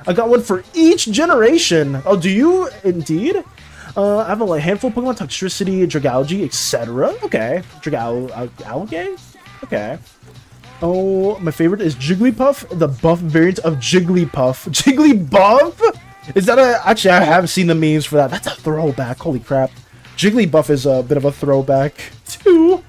I got one for each generation. Oh, do you indeed? I have a handful of Pokemon, Toxtricity, Dragalge, etc. Okay. Dragalge? Okay. Oh, my favorite is Jigglypuff, the buff variant of Jigglypuff. Jigglybuff? Is that actually, I have seen the memes for that. That's a throwback. Holy crap. Jigglypuff is a bit of a throwback, too.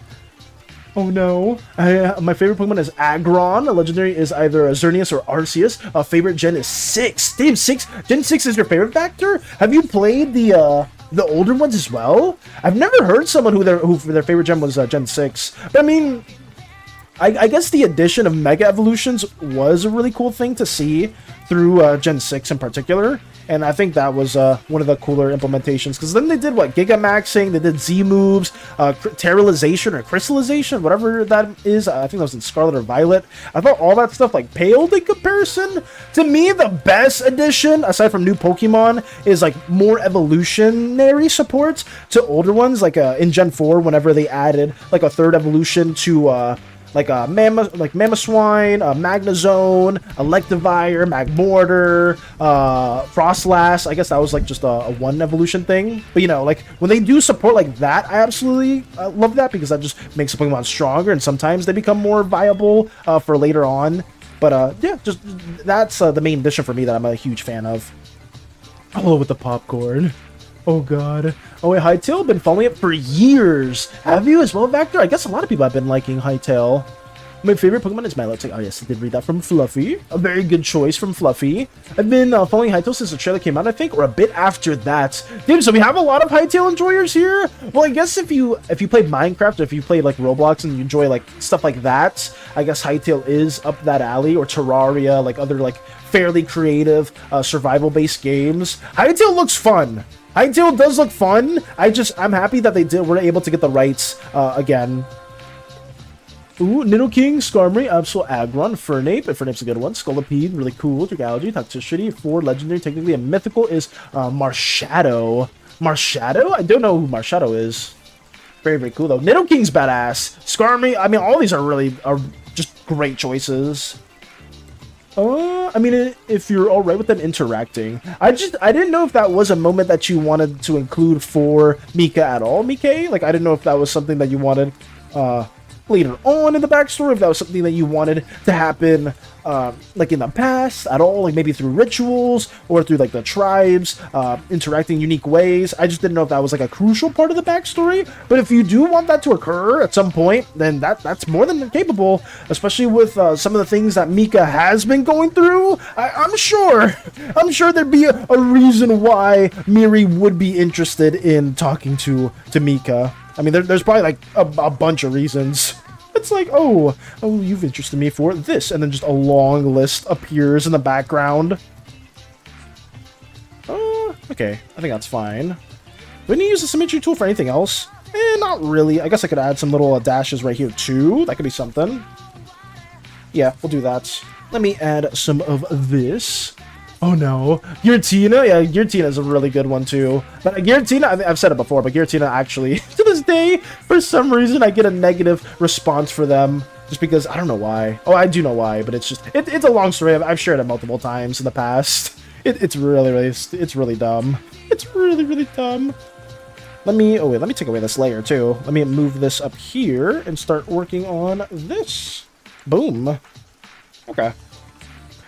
Oh, no. My favorite Pokemon is Aggron. A legendary is either Xerneas or Arceus. Favorite gen is 6. Damn, 6. Gen 6 is your favorite factor? Have you played the older ones as well? I've never heard someone who their favorite gen was Gen 6. But, I mean, I guess the addition of Mega Evolutions was a really cool thing to see through Gen 6 in particular. And I think that was one of the cooler implementations. Because then they did, what, Gigamaxing, they did Z-moves, Terralization or Crystallization, whatever that is. I think that was in Scarlet or Violet. I thought all that stuff, like, paled in comparison. To me, the best addition, aside from new Pokemon, is, like, more evolutionary support to older ones. Like, in Gen 4, whenever they added, like, a third evolution to, like a Mamoswine, a Magnezone, Electivire, Magmortar, Frostlass. I guess that was like just a one evolution thing. But you know, like when they do support like that, I absolutely love that because that just makes the Pokemon stronger and sometimes they become more viable for later on. But yeah, just that's the main addition for me that I'm a huge fan of. Hello with the popcorn. Oh god. Oh wait, Hytale, been following it for years. Have you as well, Vector? I guess a lot of people have been liking Hytale. My favorite Pokemon is Milotic. Oh yes, I did read that from Fluffy. A very good choice from Fluffy. I've been following Hytale since the trailer came out, I think, or a bit after that. Dude, so we have a lot of Hytale enjoyers here. Well, I guess if you played Minecraft, or if you played like Roblox and you enjoy like stuff like that, I guess Hytale is up that alley, or Terraria, like other like fairly creative survival-based games. Hytale looks fun. Hytale does look fun. I'm happy that were able to get the rights again. Ooh, Nidoking, Skarmory, Absol, Aggron, Fernape. Fernape's a good one. Scolipede, really cool. Dragalge, Toxicity. 4 legendary, technically a mythical is Marshadow. Marshadow? I don't know who Marshadow is. Very, very cool though. Nidoking's badass. Skarmory, I mean, all these are just great choices. I mean, if you're alright with them interacting. I didn't know if that was a moment that you wanted to include for Mika at all, Mika. Like, I didn't know if that was something that you wanted, later on in the backstory, if that was something that you wanted to happen like in the past at all, like maybe through rituals or through like the tribes interacting in unique ways. I just didn't know if that was like a crucial part of the backstory. But if you do want that to occur at some point, then that's more than capable, especially with some of the things that Mika has been going through. I'm sure there'd be a reason why Miri would be interested in talking to Mika. I mean, there's probably like a bunch of reasons. It's like, oh, you've interested me for this, and then just a long list appears in the background. Okay, I think that's fine. Do we need to use the symmetry tool for anything else? Not really. I guess I could add some little dashes right here too. That could be something. Yeah, we'll do that. Let me add some of this. Oh no, Giratina? Yeah, Giratina is a really good one too. But Giratina, I've said it before, but Giratina actually, to this day, for some reason, I get a negative response for them. Just because, I don't know why. Oh, I do know why, but it's just, it's a long story. I've shared it multiple times in the past. It's really dumb. It's really, really dumb. Let me take away this layer too. Let me move this up here and start working on this. Boom. Okay.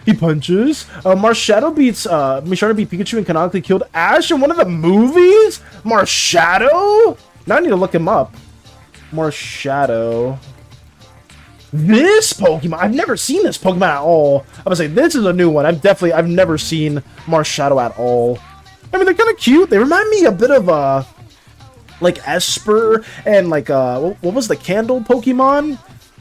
He punches. Marshadow beat Pikachu and canonically killed Ash in one of the movies? Marshadow? Now I need to look him up. Marshadow. This Pokemon? I've never seen this Pokemon at all. I'm gonna say, this is a new one. I've never seen Marshadow at all. I mean, they're kind of cute. They remind me a bit of, like Esper and like, what was the candle Pokemon?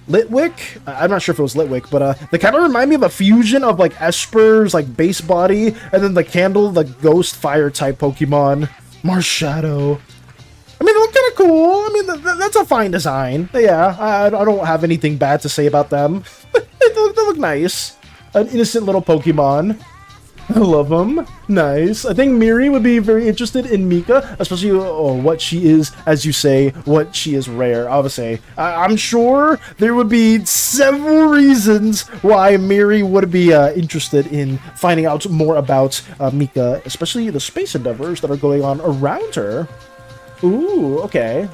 Litwick? I'm not sure if it was Litwick, but they kind of remind me of a fusion of like Esper's like base body and then the Candle, the ghost fire type Pokemon. Marshadow. I mean, they look kind of cool. I mean, that's a fine design. Yeah, I don't have anything bad to say about them. they look nice. An innocent little Pokemon. I love them. Nice. I think Miri would be very interested in Mika, especially what she is, as you say, what she is rare. Obviously, I'm sure there would be several reasons why Miri would be interested in finding out more about Mika, especially the space endeavors that are going on around her. Ooh, okay.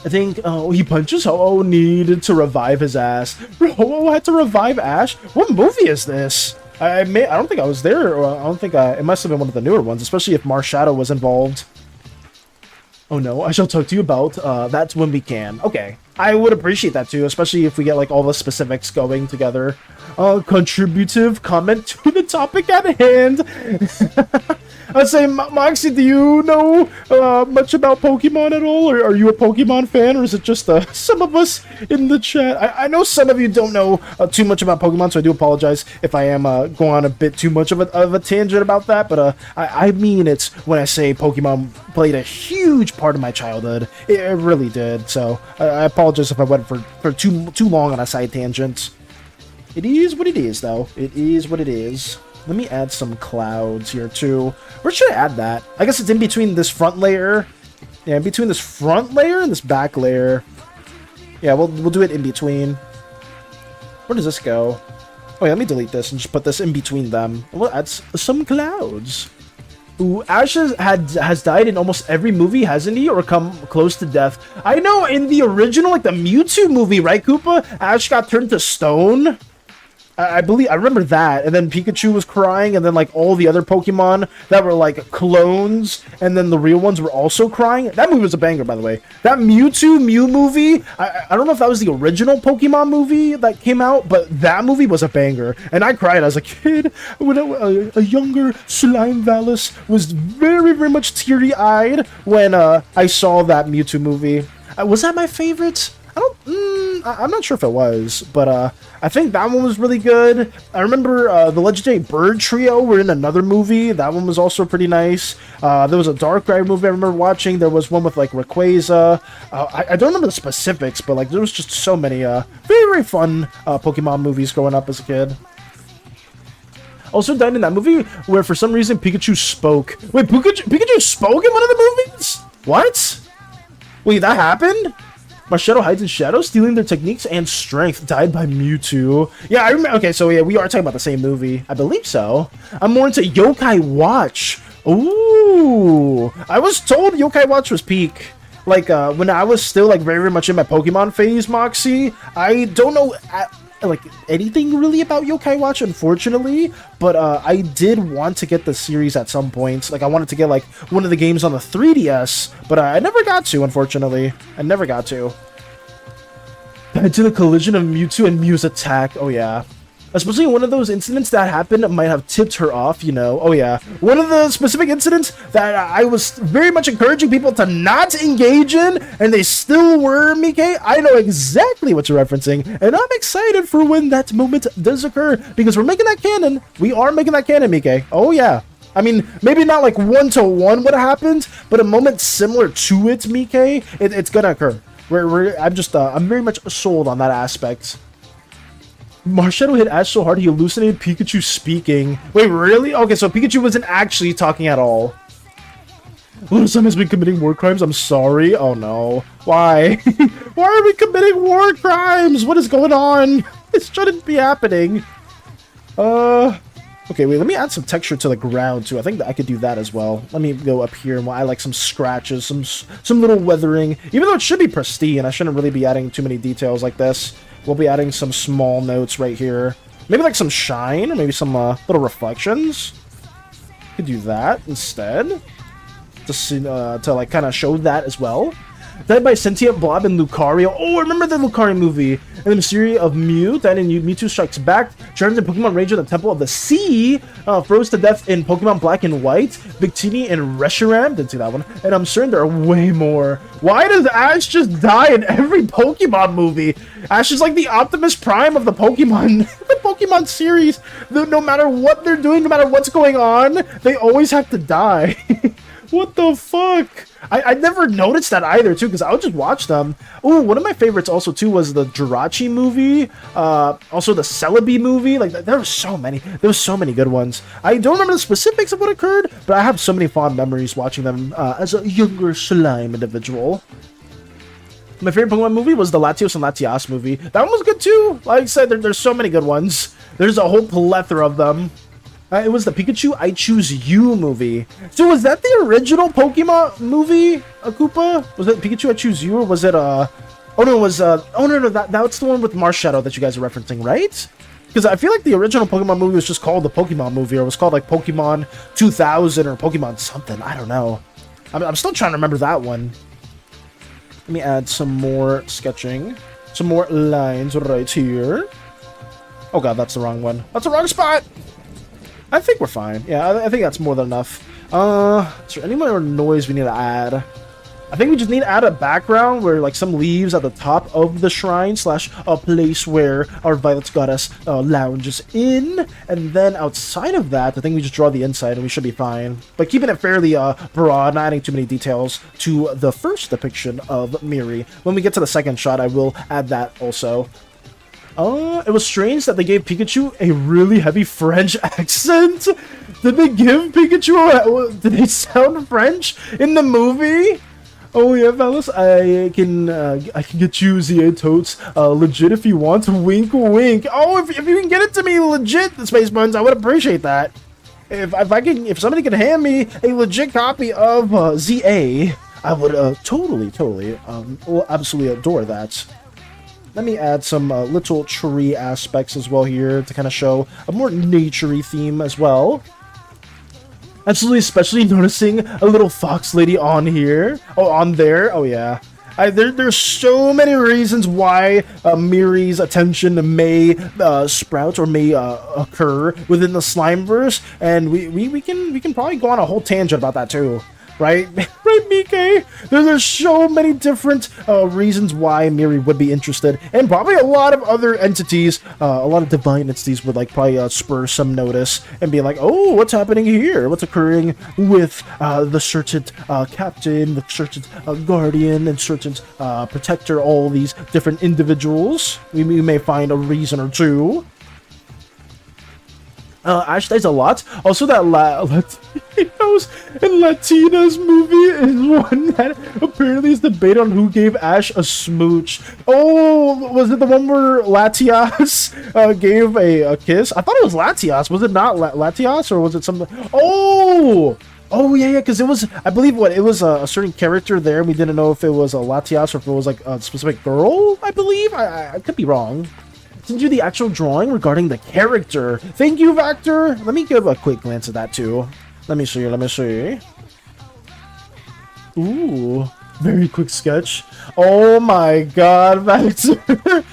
I think, he punches Ho-Oh, needed to revive his ass. Ho-Oh had to revive Ash? What movie is this? I don't think I was there, or I don't think it must have been one of the newer ones, especially if Marshadow was involved. Oh no, I shall talk to you about that's when we can. Okay, I would appreciate that too, especially if we get like all the specifics going together. Contributive comment to the topic at hand. I'd say, Moxie, do you know much about Pokemon at all? Or are you a Pokemon fan? Or is it just some of us in the chat? I know some of you don't know too much about Pokemon, so I do apologize if I am going on a bit too much of a tangent about that. But I mean it when I say Pokemon played a huge part of my childhood. It really did. So I apologize if I went for too long on a side tangent. It is what it is, though. It is what it is. Let me add some clouds here, too. Where should I add that? I guess it's in between this front layer. Yeah, in between this front layer and this back layer. Yeah, we'll do it in between. Where does this go? Oh, yeah, let me delete this and just put this in between them. We'll add some clouds. Ooh, Ash has died in almost every movie, hasn't he? Or come close to death. I know in the original, like the Mewtwo movie, right, Koopa? Ash got turned to stone. I believe I remember that, and then Pikachu was crying, and then like all the other Pokemon that were like clones, and then the real ones were also crying. That movie was a banger, by the way. That Mew movie, I don't know if that was the original Pokemon movie that came out, but that movie was a banger, and I cried as a kid when a younger Slimeverse was very much teary-eyed when I saw that Mewtwo movie. Was that my favorite? I'm not sure if it was, but I think that one was really good. I remember the Legendary Bird Trio were in another movie. That one was also pretty nice. There was a Darkrai movie I remember watching. There was one with like Rayquaza. I don't remember the specifics, but like there was just so many very fun Pokemon movies growing up as a kid. Also died in that movie where for some reason Pikachu spoke. Wait, Pikachu spoke in one of the movies? What? Wait, that happened? Marshadow hides in shadow, stealing their techniques and strength. Died by Mewtwo. Yeah, I remember. Okay, so yeah, we are talking about the same movie. I believe so. I'm more into Yokai Watch. Ooh, I was told Yokai Watch was peak. Like when I was still like very much in my Pokemon phase, Moxie. I don't know like anything really about Yokai Watch, unfortunately, but I did want to get the series at some point. Like I wanted to get like one of the games on the 3DS, but I never got to, unfortunately. I never got to. To the collision of Mewtwo and Mew's attack. Oh yeah. Especially one of those incidents that happened might have tipped her off, you know. Oh yeah. One of the specific incidents that I was very much encouraging people to not engage in, and they still were, Mike. I know exactly what you're referencing, and I'm excited for when that moment does occur, because we're making that canon. We are making that canon, Mike. Oh yeah. I mean, maybe not like one-to-one what happened, but a moment similar to it, Mike, it's gonna occur. I'm very much sold on that aspect. Marshadow hit Ash so hard he hallucinated Pikachu speaking. Wait, really? Okay, so Pikachu wasn't actually talking at all. Little Sam has been committing war crimes. I'm sorry. Oh no. Why? Why are we committing war crimes? What is going on? This shouldn't be happening. Okay, wait, let me add some texture to the ground too. I think that I could do that as well. Let me go up here and I like some scratches, some little weathering. Even though it should be pristine, I shouldn't really be adding too many details like this. We'll be adding some small notes right here. Maybe like some shine, or maybe some little reflections. Could do that instead. To like kind of show that as well. Died by Sentient Blob and Lucario. Oh, I remember the Lucario movie. And the mystery of Mew. Died in Mewtwo Strikes Back. Charms in Pokemon Ranger, the Temple of the Sea. Froze to death in Pokemon Black and White. Victini and Reshiram. Didn't see that one. And I'm certain there are way more. Why does Ash just die in every Pokemon movie? Ash is like the Optimus Prime of the Pokemon, the Pokemon series. No matter what they're doing, no matter what's going on, they always have to die. What the fuck? I never noticed that either, too, because I would just watch them. Oh, one of my favorites also, too, was the Jirachi movie. Also, the Celebi movie. Like, there were so many. There were so many good ones. I don't remember the specifics of what occurred, but I have so many fond memories watching them as a younger slime individual. My favorite Pokemon movie was the Latios and Latias movie. That one was good, too. Like I said, there's so many good ones. There's a whole plethora of them. It was the Pikachu I Choose You movie. So was that the original Pokemon movie, Koopa? Was it Pikachu I Choose You, or was it oh no, it was oh no, that's the one with Marshadow that you guys are referencing, right? Because I feel like the original Pokemon movie was just called the Pokemon movie, or it was called like Pokemon 2000 or Pokemon something. I don't know. I'm still trying to remember that one. Let me add some more sketching, some more lines right here. Oh god, that's the wrong one. That's the wrong spot. I think we're fine. Yeah, I think that's more than enough. Is there any more noise we need to add? I think we just need to add a background where, like, some leaves at the top of the shrine slash a place where our Violet Goddess lounges in. And then outside of that, I think we just draw the inside and we should be fine. But keeping it fairly broad, not adding too many details to the first depiction of Miri. When we get to the second shot, I will add that also. It was strange that they gave Pikachu a really heavy French accent. Did they give Pikachu did they sound French in the movie? Oh yeah, fellas, I can get you the totes legit if you want. Wink, wink. Oh, if you can get it to me legit, the Space Buns, I would appreciate that. If somebody can hand me a legit copy of ZA, I would totally will absolutely adore that. let me add some little tree aspects as well here to kind of show a more naturey theme as well. Absolutely, especially noticing a little fox lady on here. Oh, on there. Oh, yeah. There's so many reasons why Miri's attention may sprout or may occur within the Slimeverse, and we can probably go on a whole tangent about that too. Right? Right, Mike? There's so many different reasons why Miri would be interested, and probably a lot of other entities, a lot of divine entities would like probably spur some notice and be like, oh, what's happening here? What's occurring with the certain captain, the certain guardian, and certain protector, all these different individuals? We may find a reason or two. Ash dies a lot. Also, that Latinos and Latinas movie is one that apparently is debate on who gave Ash a smooch. Oh, was it the one where Latias gave a kiss? I thought it was Latias. Was it not Latias, or was it something? Oh, yeah, because it was, I believe, it was a certain character there. We didn't know if it was a Latias or if it was like a specific girl, I believe. I could be wrong. Send you the actual drawing regarding the character. Thank you, Vector. Let me give a quick glance at that too. Let me see. Ooh, very quick sketch. Oh my god, Vector.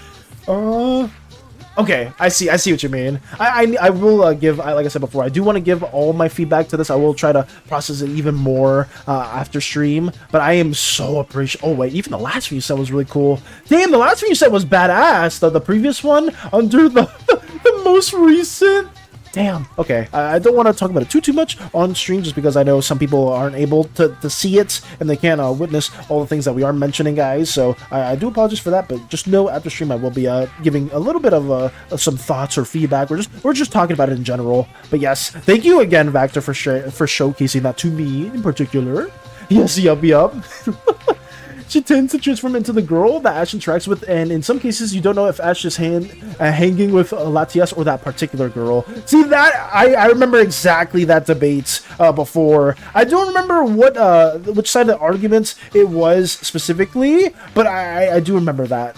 Okay, I see what you mean. I will give, like I said before, I do want to give all my feedback to this. I will try to process it even more after stream, but I am so appreciative. Oh wait, even the last one you said was really cool. Damn, the last one you said was badass. The previous one under the most recent. Damn. Okay, I don't want to talk about it too much on stream, just because I know some people aren't able to see it and they can't witness all the things that we are mentioning, guys. So I do apologize for that, but just know after stream I will be giving a little bit of some thoughts or feedback. We're just talking about it in general. But yes, thank you again, Vector, for showcasing that to me in particular. Yes, yup. She tends to transform into the girl that Ash interacts with, and in some cases you don't know if Ash is hanging with Latias or that particular girl. See, that I remember exactly that debate before. I don't remember which side of the arguments it was specifically, but I do remember that.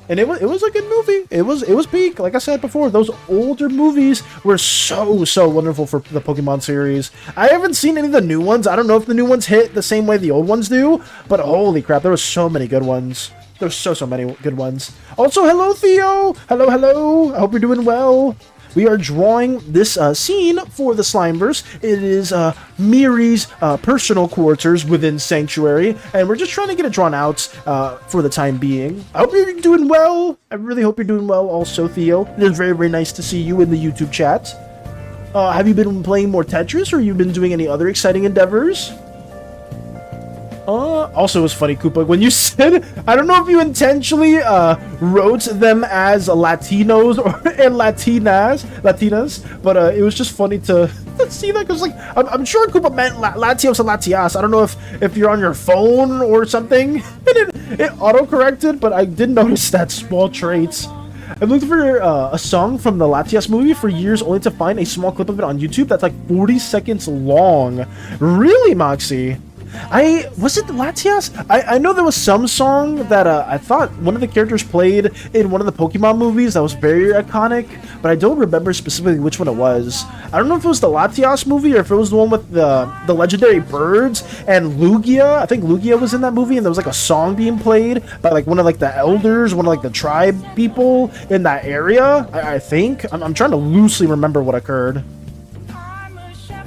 And it was a good movie. It was peak. Like I said before, those older movies were so wonderful for the Pokemon series. I haven't seen any of the new ones. I don't know if the new ones hit the same way the old ones do, but holy crap, there were so many good ones. There's so many good ones. Also, hello Theo. Hello. I hope you're doing well. We are drawing this scene for the Slimeverse. It is Miri's personal quarters within Sanctuary, and we're just trying to get it drawn out for the time being. I hope you're doing well. I really hope you're doing well also, Theo. It is very nice to see you in the YouTube chat. Have you been playing more Tetris, or you've been doing any other exciting endeavors? Also, it was funny, Koopa, when you said, I don't know if you intentionally wrote them as Latinos and Latinas, but it was just funny to see that, because like I'm sure Koopa meant Latios and Latias. I don't know if you're on your phone or something, and it auto-corrected, but I did notice that small trait. I've looked for a song from the Latias movie for years, only to find a small clip of it on YouTube that's like 40 seconds long. Really, Moxie? Was it the Latias? I know there was some song that I thought one of the characters played in one of the Pokemon movies that was very iconic, but I don't remember specifically which one it was. I don't know if it was the Latias movie or if it was the one with the legendary birds and Lugia. I think Lugia was in that movie, and there was like a song being played by like one of like the elders, one of like the tribe people in that area. I think. I'm trying to loosely remember what occurred.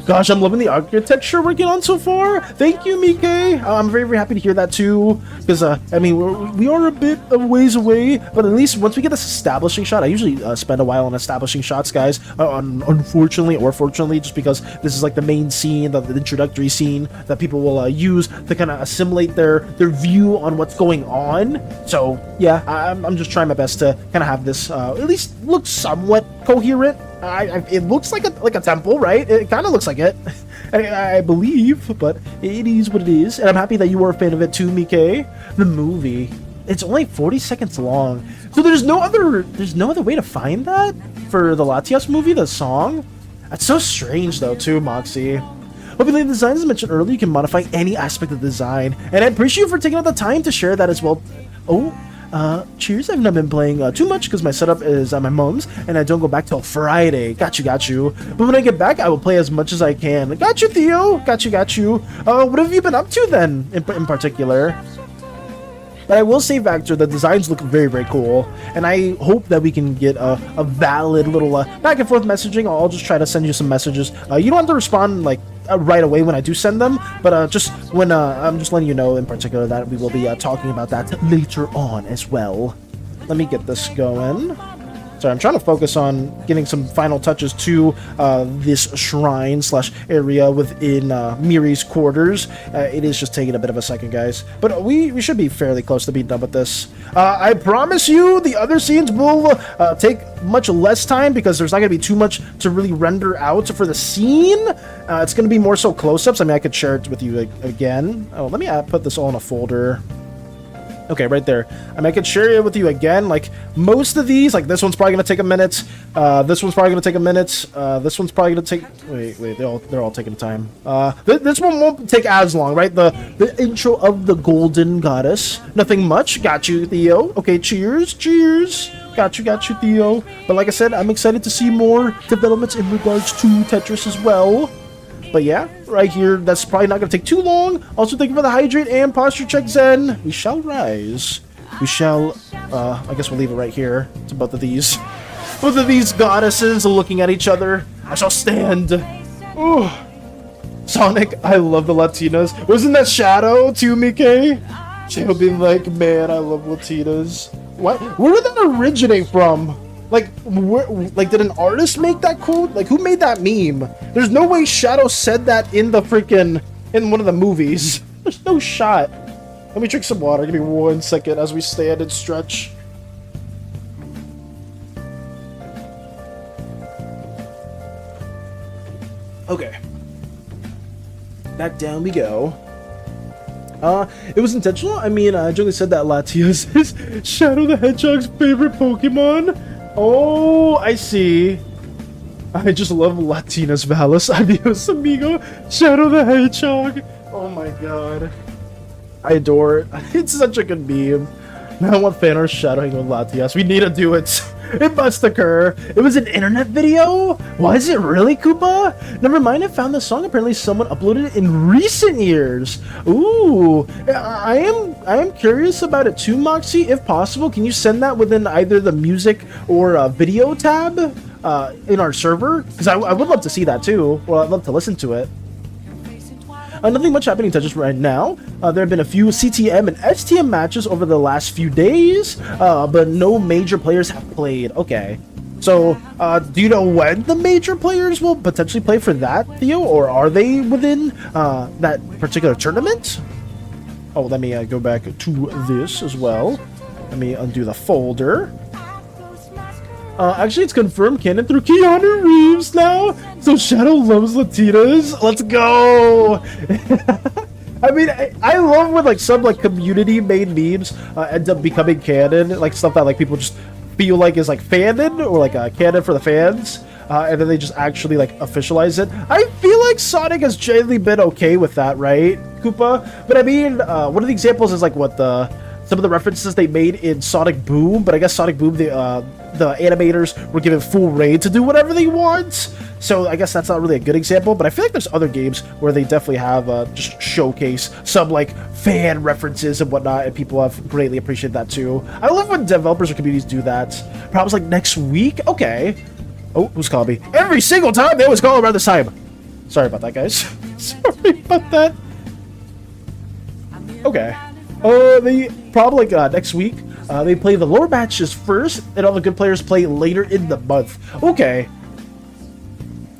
Gosh, I'm loving the architecture working on so far. Thank you, Mike. I'm very happy to hear that too, because I mean, we are a bit of ways away, but at least once we get this establishing shot, I usually spend a while on establishing shots, guys. Unfortunately or fortunately, just because this is like the main scene, the introductory scene that people will use to kind of assimilate their view on what's going on. So yeah, I'm just trying my best to kind of have this at least look somewhat coherent. It looks like a temple, right? It kind of looks like it, I believe, but it is what it is. And I'm happy that you were a fan of it too, Mike. The movie, it's only 40 seconds long, so there's no other way to find that for the Latias movie, the song. That's so strange though too, Moxie. Hopefully the design, as mentioned earlier, you can modify any aspect of the design, and I appreciate you for taking out the time to share that as well. Oh, cheers. I've not been playing too much because my setup is at my mom's and I don't go back till Friday. Got you. But when I get back, I will play as much as I can. Got you, Theo. Got you. What have you been up to then, in particular? But I will say, Vector, the designs look very, very cool, and I hope that we can get a valid little back and forth messaging. I'll just try to send you some messages. You don't have to respond like right away when I do send them, but just when I'm just letting you know in particular that we will be talking about that later on as well. Let me get this going. Sorry, I'm trying to focus on getting some final touches to this shrine / area within Miri's quarters. It is just taking a bit of a second, guys. But we should be fairly close to being done with this. I promise you the other scenes will take much less time because there's not going to be too much to really render out for the scene. It's going to be more so close-ups. I mean, I could share it with you again. Oh, let me put this all in a folder. Okay, right there. I mean, I could share it with you again. Like, most of these, like, this one's probably going to take a minute. This one's probably going to take a minute. This one's probably going to take... Wait, they're all taking time. This one won't take as long, right? The intro of the golden goddess. Nothing much. Got you, Theo. Okay, cheers. Got you, Theo. But like I said, I'm excited to see more developments in regards to Tetris as well. But yeah, right here, that's probably not going to take too long. Also, thank you for the hydrate and posture check, Zen. We shall rise. We shall, I guess we'll leave it right here to both of these. Both of these goddesses looking at each other. I shall stand. Ooh. Sonic, I love the Latinas. Wasn't that Shadow too, Mike? Shadow being like, man, I love Latinas. What? Where did that originate from? Like, did an artist make that quote? Like, who made that meme? There's no way Shadow said that in the freaking... in one of the movies. There's no shot. Let me drink some water. Give me 1 second as we stand and stretch. Okay. Back down we go. It was intentional. I mean, I jokingly said that Latias is Shadow the Hedgehog's favorite Pokemon. Oh, I see. I just love Latinas Valis. Adios, amigo. Shadow the Hedgehog. Oh my god. I adore it. It's such a good meme. Now I want fan art shadowing with Latias. We need to do it. It must occur. It was an internet video? Was it really, Koopa? Never mind, I found the song. Apparently someone uploaded it in recent years. Ooh. I am curious about it too, Moxie. If possible, can you send that within either the music or video tab in our server? Because I would love to see that too. Or I'd love to listen to it. Nothing much happening to just right now. There have been a few CTM and STM matches over the last few days, but no major players have played. Okay. So, do you know when the major players will potentially play for that, Theo? Or are they within that particular tournament? Oh, let me go back to this as well. Let me undo the folder. Actually, it's confirmed canon through Keanu Reeves now. So Shadow loves Latinas. Let's go. I mean, I love when like some like community-made memes end up becoming canon, like stuff that like people just feel like is like fanon or like a canon for the fans, and then they just actually like officialize it. I feel like Sonic has generally been okay with that, right, Koopa? But I mean, one of the examples is like what some of the references they made in Sonic Boom, but I guess Sonic Boom, the animators were given full reign to do whatever they want. So I guess that's not really a good example, but I feel like there's other games where they definitely have just showcase some like fan references and whatnot, and people have greatly appreciated that too. I love when developers or communities do that. Perhaps like next week? Okay. Oh, who's calling me? Every single time they always call around this time. Sorry about that, guys. Sorry about that. Okay. They probably like next week. They play the lower matches first, and all the good players play later in the month. Okay.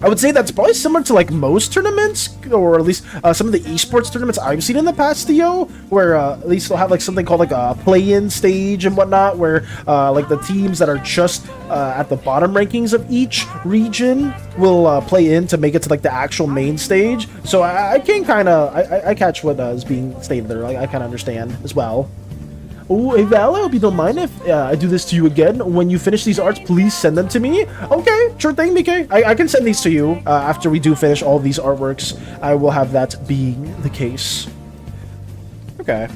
I would say that's probably similar to like most tournaments, or at least some of the esports tournaments I've seen in the past, Theo, where at least they'll have like something called like a play-in stage and whatnot, where like the teams that are just at the bottom rankings of each region will play in to make it to like the actual main stage. So I can kind of I catch what is being stated there. Like I kind of understand as well. Oh, hey Val, I hope you don't mind if I do this to you again. When you finish these arts, please send them to me. Okay, sure thing, Mike. I can send these to you after we do finish all these artworks. I will have that being the case. Okay.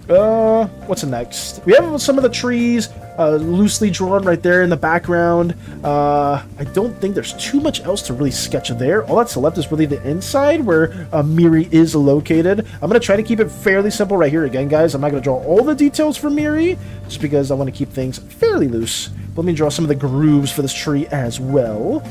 What's next? We have some of the trees loosely drawn right there in the background. I don't think there's too much else to really sketch there. All that's left is really the inside where Miri is located. I'm going to try to keep it fairly simple right here again, guys. I'm not going to draw all the details for Miri just because I want to keep things fairly loose. Let me draw some of the grooves for this tree as well.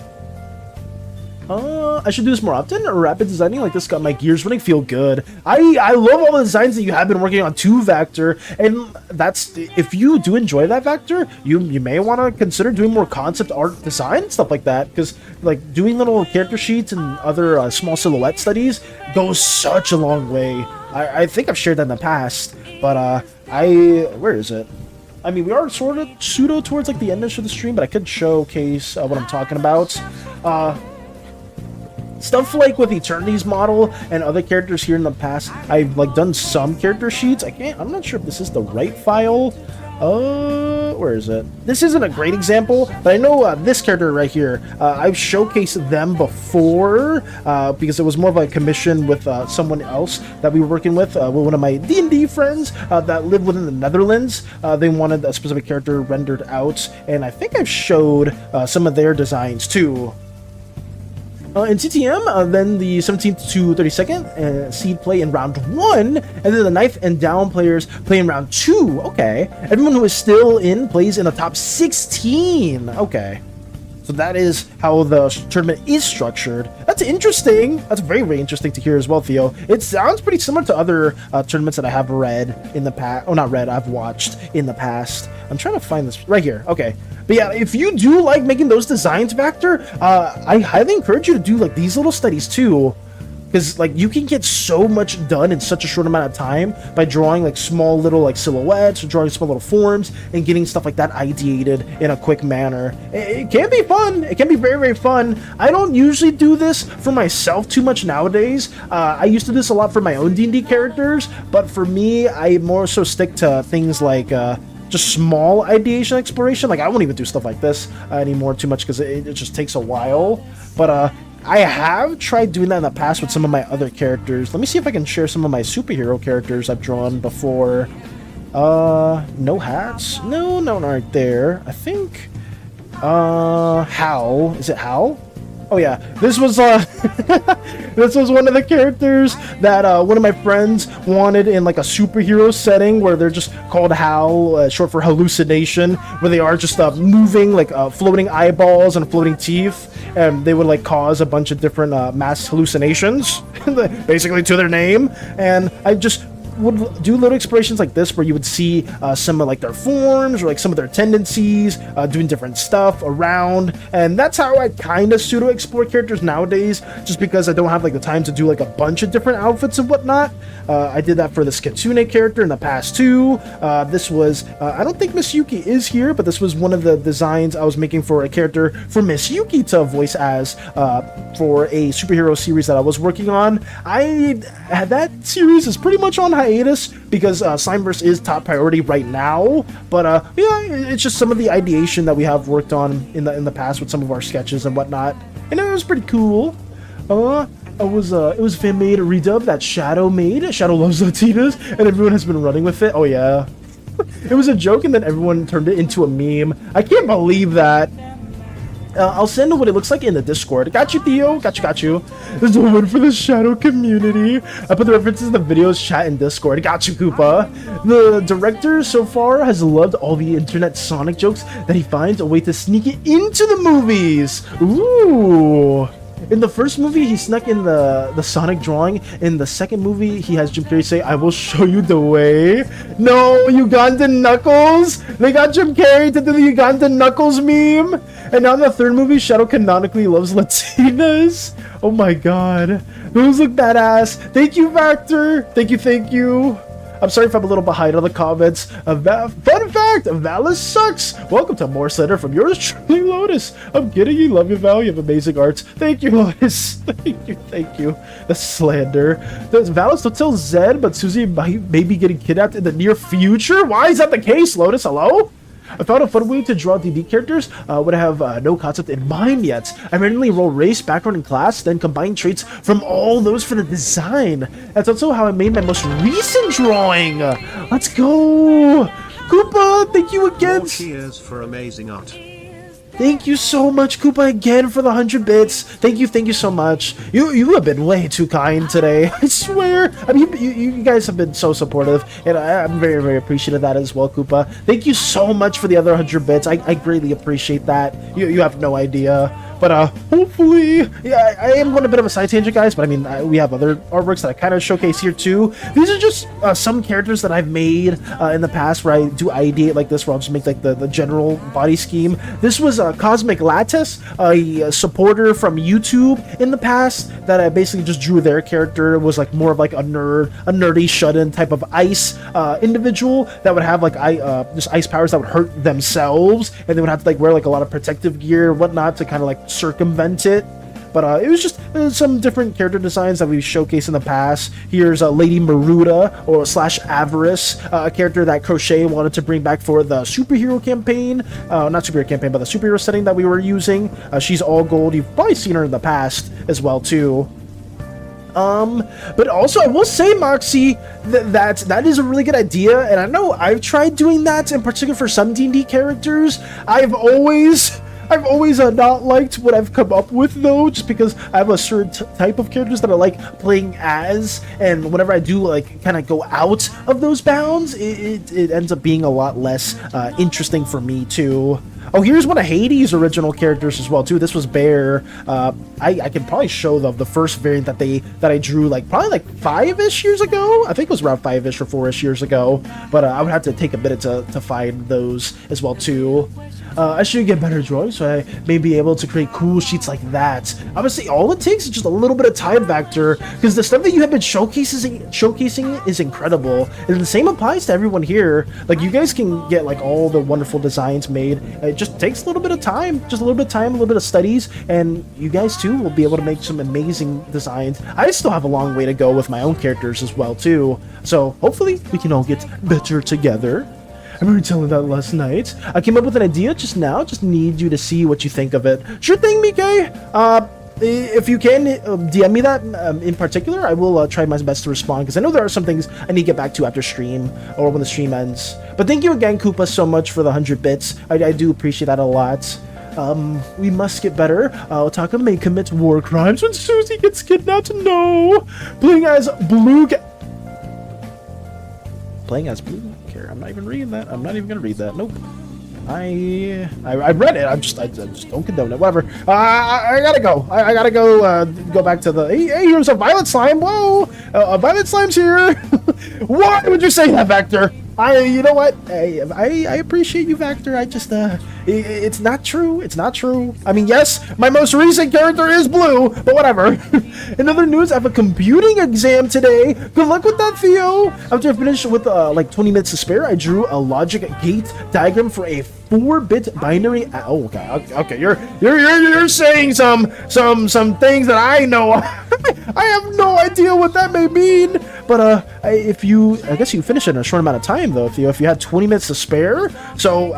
I should do this more often. Rapid designing like this got my gears running. Feel good. I love all the designs that you have been working on to Vector, and that's, if you do enjoy that, Vector, you may want to consider doing more concept art design stuff like that, because like doing little character sheets and other small silhouette studies goes such a long way. I think I've shared that in the past, but where is it? I mean, we are sort of pseudo towards like the end of the stream, but I could showcase what I'm talking about. Stuff like with Eternity's model and other characters here in the past, I've like done some character sheets. I'm not sure if this is the right file. Where is it? This isn't a great example, but I know this character right here, I've showcased them before because it was more of a commission with someone else that we were working with one of my D&D friends that live within the Netherlands. They wanted a specific character rendered out, and I think I've showed some of their designs too. In TTM, then the 17th to 32nd seed play in round 1, and then the 9th and down players play in round 2. Okay. Everyone who is still in plays in the top 16. Okay. So that is how the tournament is structured. That's interesting. That's very, very interesting to hear as well, Theo. It sounds pretty similar to other tournaments that I have read in the past. Oh, not read. I've watched in the past. I'm trying to find this right here. Okay. But yeah, if you do like making those designs, Vector, I highly encourage you to do like these little studies too. Because like you can get so much done in such a short amount of time by drawing like small little like silhouettes or drawing small little forms and getting stuff like that ideated in a quick manner. It can be fun. It can be very, very fun. I don't usually do this for myself too much nowadays. I used to do this a lot for my own D&D characters, but for me, I more so stick to things like just small ideation exploration. Like I won't even do stuff like this anymore too much because it just takes a while. But I have tried doing that in the past with some of my other characters. Let me see if I can share some of my superhero characters I've drawn before. No hats? No, right there. I think Hal. Is it Hal? Oh yeah, this was this was one of the characters that one of my friends wanted in like a superhero setting where they're just called HAL, short for hallucination, where they are just moving like floating eyeballs and floating teeth, and they would like cause a bunch of different mass hallucinations, basically to their name. And I just would do little explorations like this where you would see some of like their forms or like some of their tendencies, doing different stuff around, and that's how I kind of pseudo explore characters nowadays, just because I don't have like the time to do like a bunch of different outfits and whatnot. I did that for the Skitsune character in the past too. This was I don't think Miss Yuki is here, but this was one of the designs I was making for a character for Miss Yuki to voice as for a superhero series that I was working on. That series is pretty much on hiatus because Slimeverse is top priority right now, but yeah, it's just some of the ideation that we have worked on in the past with some of our sketches and whatnot, and it was pretty cool. It was fan made redub that Shadow made. Shadow loves Latinas, and everyone has been running with it. Oh yeah, it was a joke, and then everyone turned it into a meme. I can't believe that. I'll send what it looks like in the Discord. Got you, Theo. Got you. There's a one for the Shadow community. I put the references in the videos, chat, and Discord. Got you, Koopa. The director so far has loved all the internet Sonic jokes that he finds a way to sneak it into the movies. Ooh. In the first movie, he snuck in the Sonic drawing. In the second movie, he has Jim Carrey say, "I will show you the way." No, Ugandan Knuckles! They got Jim Carrey to do the Ugandan Knuckles meme! And now in the third movie, Shadow canonically loves Latinas. Oh my god. Those look badass. Thank you, Vector! Thank you. I'm sorry if I'm a little behind on the comments. Fun fact, Valis sucks. Welcome to more Slander from yours truly, Lotus. I'm kidding you. Love you, Val. You have amazing arts. Thank you, Lotus. Thank you. The slander. Does Valis don't tell Zed, but Susie may be getting kidnapped in the near future? Why is that the case, Lotus? Hello? I found a fun way to draw DD characters when I have no concept in mind yet. I randomly roll race, background, and class, then combine traits from all those for the design. That's also how I made my most recent drawing. Let's go! Koopa, thank you again. More cheers for amazing art. Thank you so much, Koopa, again for the 100 bits. Thank you so much. You have been way too kind today. I swear. I mean, you guys have been so supportive, and I'm very, very appreciative of that as well, Koopa. Thank you so much for the other 100 bits. I greatly appreciate that. You have no idea. But hopefully, yeah, I am going a bit of a side tangent, guys, but I mean, we have other artworks that I kind of showcase here too. These are just some characters that I've made in the past where I do ideate like this, where I'll just make like the general body scheme. This was Cosmic Lattice, a supporter from YouTube in the past that I basically just drew their character. It was like more of like a nerdy shut-in type of ice individual that would have like just ice powers that would hurt themselves, and they would have to like wear like a lot of protective gear and whatnot to kind of like circumvent it. But it was just some different character designs that we've showcased in the past. Here's Lady Maruda, or slash Avarice, a character that Crochet wanted to bring back for the superhero campaign. Not superhero campaign, but the superhero setting that we were using. She's all gold. You've probably seen her in the past as well too. But also I will say, Moxie, that is a really good idea, and I know I've tried doing that in particular for some D&D characters. I've always not liked what I've come up with, though, just because I have a certain type of characters that I like playing as, and whenever I do like kind of go out of those bounds, it ends up being a lot less interesting for me too. Oh, here's one of Hades' original characters as well too. This was Bear. I can probably show the first variant that I drew like probably like 5-ish years ago. I think it was around 5-ish or 4-ish years ago. But I would have to take a minute to find those as well too. I should get better drawings so I may be able to create cool sheets like that. Obviously, all it takes is just a little bit of time factor, because the stuff that you have been showcasing is incredible, and the same applies to everyone here. Like, you guys can get like all the wonderful designs made. It just takes a little bit of time, a little bit of studies, and you guys too will be able to make some amazing designs. I still have a long way to go with my own characters as well too, so hopefully we can all get better together. I remember telling that last night. I came up with an idea just now. Just need you to see what you think of it. Sure thing, Mike. If you can, DM me that in particular. I will try my best to respond, because I know there are some things I need to get back to after stream or when the stream ends. But thank you again, Koopa, so much for the 100 bits. I do appreciate that a lot. We must get better. Otaka may commit war crimes when Susie gets kidnapped. No! Playing as Blue... I'm not even reading that. I'm not even gonna read that. Nope. I read it. I just don't condone it. Whatever. I gotta go. I gotta go. Go back to the. Hey, here's a violet slime. Whoa! A violet slime's here. Why would you say that, Vector? You know what? I appreciate you, Vector. I just it's not true. It's not true. I mean, yes, my most recent character is blue, but whatever. In other news, I have a computing exam today. Good luck with that, Theo. After I finished with like 20 minutes to spare, I drew a logic gate diagram for a 4-bit binary. Oh, okay. You're saying some things that I know. I have no idea what that may mean. But I guess you finished it in a short amount of time, though. If you had 20 minutes to spare, so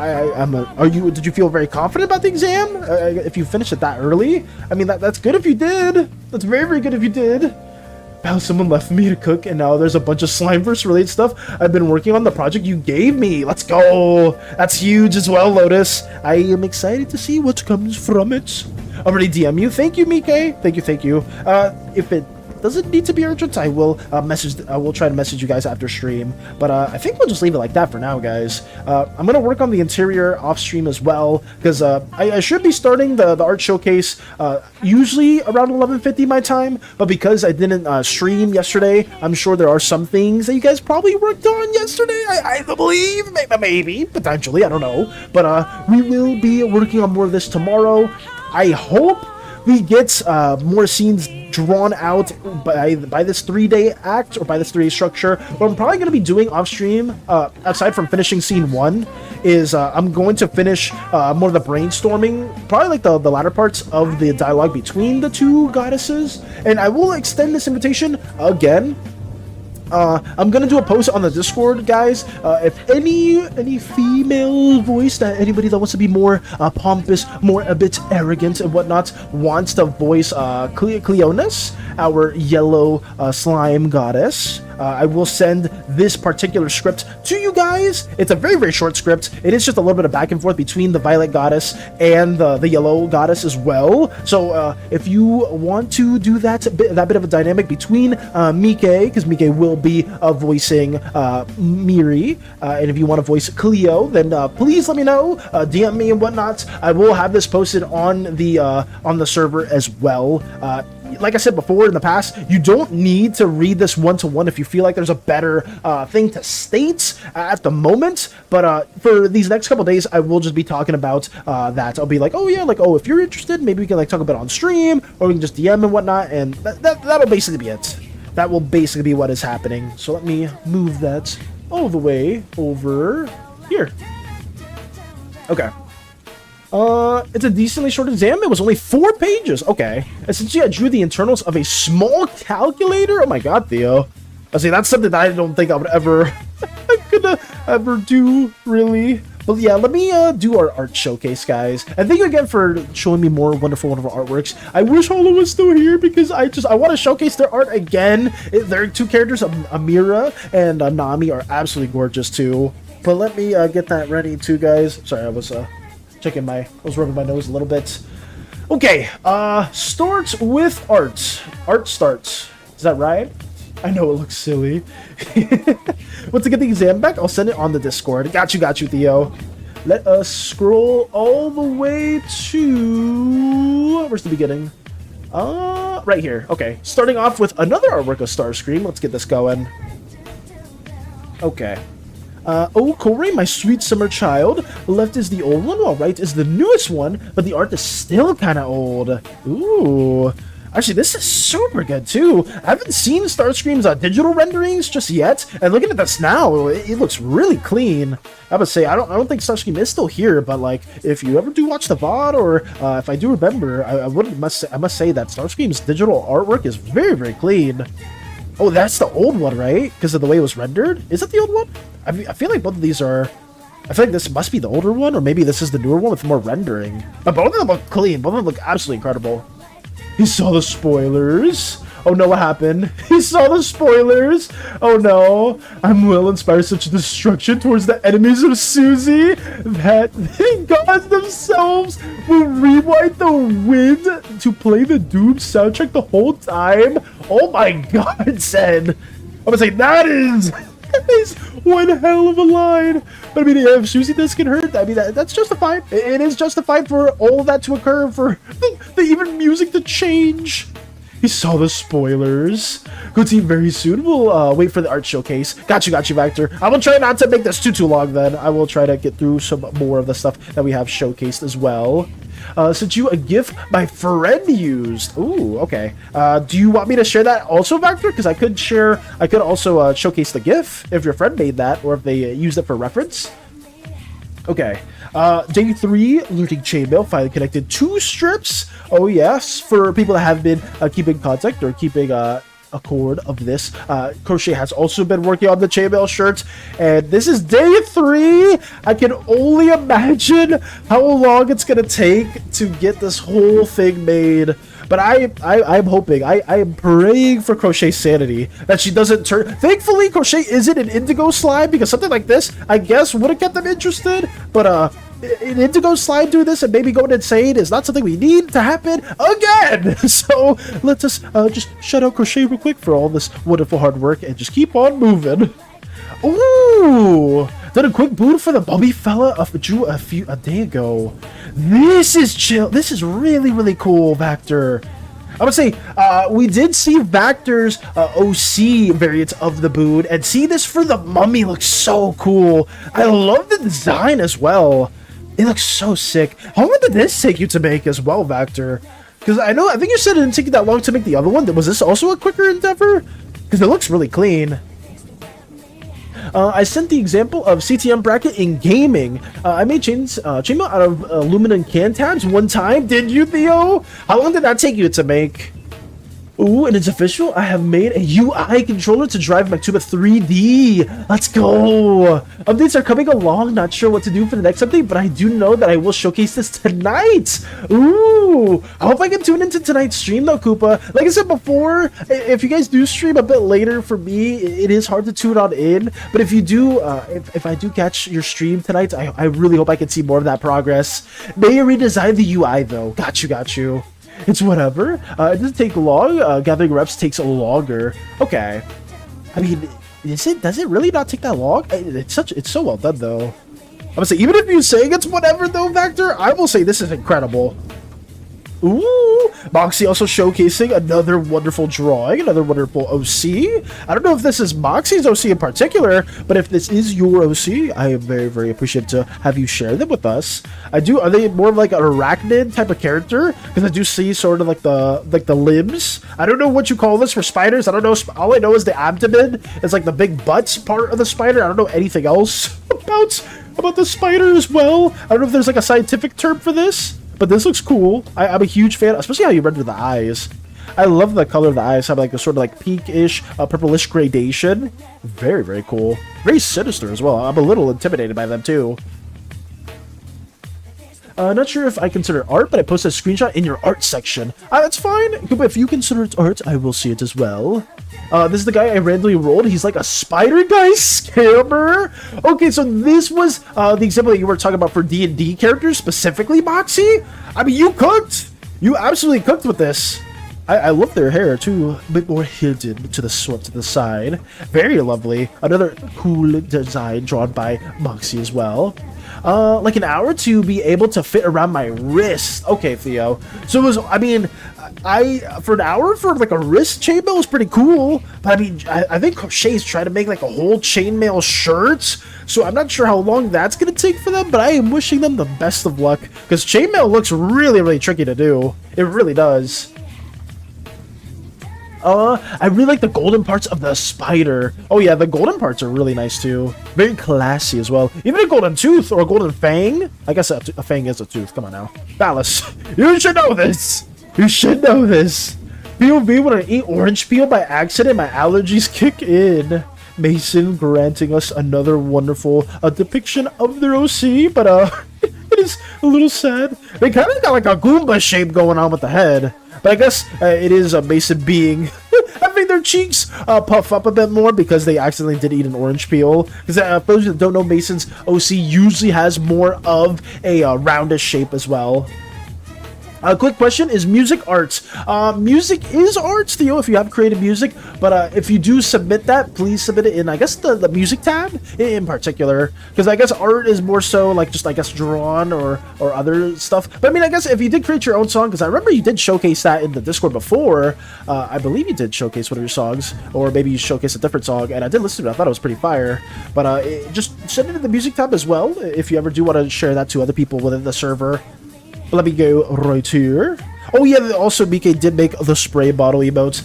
did you feel very confident about the exam? If you finished it that early, I mean that's good if you did. That's very, very good if you did. Now someone left me to cook, and now there's a bunch of Slimeverse related stuff. I've been working on the project you gave me. Let's go. That's huge as well, Lotus. I am excited to see what comes from it. Already DM you. Thank you, Mike. Thank you. If it doesn't need to be urgent, I will try to message you guys after stream, but I think we'll just leave it like that for now, guys. I'm gonna work on the interior off stream as well, because I should be starting the art showcase usually around 11:50 my time, but because I didn't stream yesterday, I'm sure there are some things that you guys probably worked on yesterday. I believe, maybe potentially, I don't know, but we will be working on more of this tomorrow. I hope we get more scenes drawn out by this 3-day act, or by this 3-day structure. What I'm probably going to be doing off stream, aside from finishing scene 1, is I'm going to finish more of the brainstorming, probably like the latter parts of the dialogue between the two goddesses, and I will extend this invitation again I'm gonna do a post on the Discord, guys. If any female voice, that anybody that wants to be more pompous, more a bit arrogant and whatnot, wants to voice Cleonis, our yellow slime goddess, I will send this particular script to you guys. It's a very, very short script. It is just a little bit of back and forth between the violet goddess and the yellow goddess as well. So if you want to do that bit of a dynamic between Mike, because Mike will be voicing Miri, and if you want to voice Cleo, then please let me know, DM me and whatnot. I will have this posted on the server as well. Like I said before in the past, you don't need to read this one-to-one if you feel like there's a better thing to state at the moment. But for these next couple days, I will just be talking about that. I'll be like, oh yeah, like, oh, if you're interested, maybe we can like talk about it on stream, or we can just DM and whatnot, and that'll basically be it. That will basically be what is happening. So let me move that all the way over here. Okay. It's a decently short exam. It was only 4 pages. Okay. Essentially, I drew the internals of a small calculator. Oh my god, Theo. I see, that's something that I don't think I would ever ever do, really. But yeah, let me do our art showcase, guys. And thank you again for showing me more wonderful artworks. I wish Hollow was still here because I want to showcase their art again. Their 2 characters, Amira and Nami, are absolutely gorgeous too. But let me get that ready too, guys. Sorry, I was rubbing my nose a little bit. Okay, starts with art. Art starts. Is that right? I know it looks silly. Once I get the exam back, I'll send it on the Discord. Got you, Theo. Let us scroll all the way to... Where's the beginning? Right here. Okay, starting off with another artwork of Starscream. Let's get this going. Okay. Oh, Corey, my sweet summer child. Left is the old one, while right is the newest one, but the art is still kind of old. Ooh. Actually, this is super good, too. I haven't seen Starscream's digital renderings just yet, and looking at this now, it looks really clean. I would say, I don't think Starscream is still here, but, like, if you ever do watch the VOD, or if I do remember, I must say that Starscream's digital artwork is very, very clean. Oh, that's the old one, right? Because of the way it was rendered? Is that the old one? I feel like both of these are... I feel like this must be the older one, or maybe this is the newer one with more rendering. But both of them look clean. Both of them look absolutely incredible. He saw the spoilers. Oh no, what happened? He saw the spoilers. Oh no. I'm will inspire such destruction towards the enemies of Susie that the gods themselves will rewind the wind to play the Doom soundtrack the whole time. Oh my god, Zen. I'm gonna say that is one hell of a line. But I mean, if Susie does get hurt, I mean, that's justified. It is justified for all of that to occur, for the even music to change. He saw the spoilers. Good team very soon. We'll wait for the art showcase. Got you, Vector. I will try not to make this too long then. I will try to get through some more of the stuff that we have showcased as well. Sent you a GIF my friend used. Ooh, okay. Do you want me to share that also, Vector? Because I could also showcase the GIF if your friend made that, or if they used it for reference. Okay. Day 3, looting chainmail, finally connected 2 strips. Oh yes, for people that have been keeping contact or keeping a cord of this. Crochet has also been working on the chainmail shirts, and this is day 3. I can only imagine how long it's gonna take to get this whole thing made. But I'm hoping, I am praying for Crochet's sanity, that she doesn't turn... Thankfully, Crochet isn't an indigo slime, because something like this, I guess, would have kept them interested. But, an indigo slime doing this and maybe going insane is not something we need to happen again. So, let's just shut out Crochet real quick for all this wonderful hard work and just keep on moving. Ooh! Did a quick boot for the Bubby fella drew a day ago. This is chill. This is really, really cool, Vector. I would say we did see Vector's OC variant of the boot, and see this for the mummy looks so cool. I love the design as well. It looks so sick. How long did this take you to make as well, Vector? Because I think you said it didn't take you that long to make the other one. Was this also a quicker endeavor? Because it looks really clean. I sent the example of CTM bracket in gaming. I made chainmail out of aluminum can tabs one time. Did you, Theo? How long did that take you to make? Ooh, and it's official. I have made a UI controller to drive my Tuba 3D. Let's go. Updates are coming along. Not sure what to do for the next update, but I do know that I will showcase this tonight. Ooh, I hope I can tune into tonight's stream though, Koopa. Like I said before, if you guys do stream a bit later, for me, it is hard to tune on in. But if you do, if I do catch your stream tonight, I really hope I can see more of that progress. May you redesign the UI though. Got you. It's whatever. It doesn't take long. Gathering reps takes longer. Okay. I mean, does it really not take that long? It's so well done though. I'm gonna say, even if you're saying it's whatever though, Vector, I will say this is incredible. Ooh, Moxie also showcasing another wonderful drawing, another wonderful OC. I don't know if this is Moxie's OC in particular, but if this is your OC, I am very, very appreciative to have you share them with us. Are they more of like an arachnid type of character? Because I do see sort of like the limbs. I don't know what you call this for spiders. I don't know. All I know is the abdomen. It's like the big butt part of the spider. I don't know anything else about the spider as well. I don't know if there's like a scientific term for this. But this looks cool. I'm a huge fan, especially how you render the eyes. I love the color of the eyes. Have like a sort of like pinkish, purplish gradation. Very, very cool. Very sinister as well. I'm a little intimidated by them too. Not sure if I consider art, but I posted a screenshot in your art section. That's fine. If you consider it art, I will see it as well. This is the guy I randomly rolled. He's like a spider guy scammer. Okay, so this was the example that you were talking about for D&D characters, specifically Moxie. I mean, you cooked. You absolutely cooked with this. I love their hair too, a bit more hidden to the side. Very lovely. Another cool design drawn by Moxie as well. Like an hour to be able to fit around my wrist. Okay, Theo. So it was, I mean, for an hour for like a wrist chainmail was pretty cool. But I mean, I think Shay's trying to make like a whole chainmail shirt. So I'm not sure how long that's going to take for them, but I am wishing them the best of luck. Because chainmail looks really, really tricky to do. It really does. I really like the golden parts of the spider. Oh yeah, the golden parts are really nice too. Very classy as well. Even a golden tooth or a golden fang. I guess a fang is a tooth. Come on now. Dallas, you should know this. You should know this. POV, when I eat orange peel by accident, my allergies kick in. Mason granting us another wonderful depiction of their OC, but it is a little sad. They kind of got like a Goomba shape going on with the head. But I guess it is a Mason being having their cheeks puff up a bit more because they accidentally did eat an orange peel. Because for those that don't know, Mason's OC usually has more of a roundish shape as well. Quick question, is music art? Music is art, Theo, if you have created music, but if you do submit that, please submit it in, I guess, the music tab in particular, because I guess art is more so like just, I guess, drawn or other stuff. But I mean, I guess if you did create your own song, because I remember you did showcase that in the Discord before, I believe you did showcase one of your songs, or maybe you showcased a different song, and I did listen to it, I thought it was pretty fire, but just send it in the music tab as well, if you ever do want to share that to other people within the server. Let me go right here. Oh yeah, also BK did make the spray bottle emotes.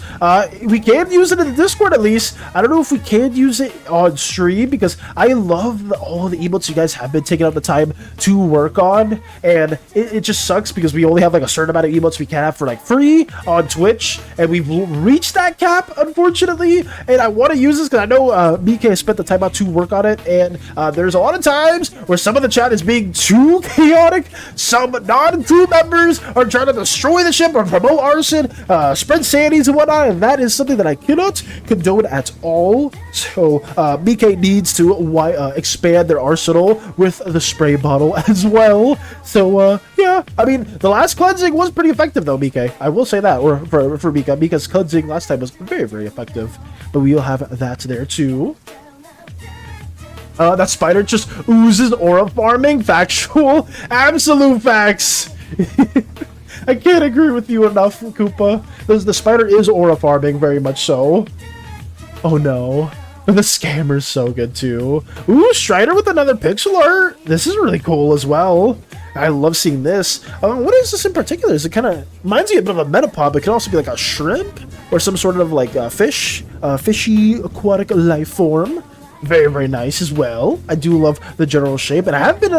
We can use it in the Discord at least. I don't know if we can use it on stream because I love all the emotes you guys have been taking out the time to work on, and it just sucks because we only have like a certain amount of emotes we can have for like free on Twitch, and we've reached that cap unfortunately. And I want to use this because I know BK spent the time out to work on it, and there's a lot of times where some of the chat is being too chaotic. Some non-crew members are trying to destroy the ship or promote arson, spread SANIs and whatnot, and that is something that I cannot condone at all. So BK needs to expand their arsenal with the spray bottle as well. So yeah, I mean, the last cleansing was pretty effective though, BK. I will say that, or for BK, because cleansing last time was very, very effective. But we'll have that there too. That spider just oozes aura farming. Factual. Absolute facts. I can't agree with you enough, Koopa. The spider is aura farming, very much so. Oh no. The scammer's so good too. Ooh, Strider with another pixel art. This is really cool as well. I love seeing this. What is this in particular? Is it kind of reminds me a bit of a metapod, but it can also be like a shrimp or some sort of like fish, fishy aquatic life form. Very, very nice as well. I do love the general shape, and I have been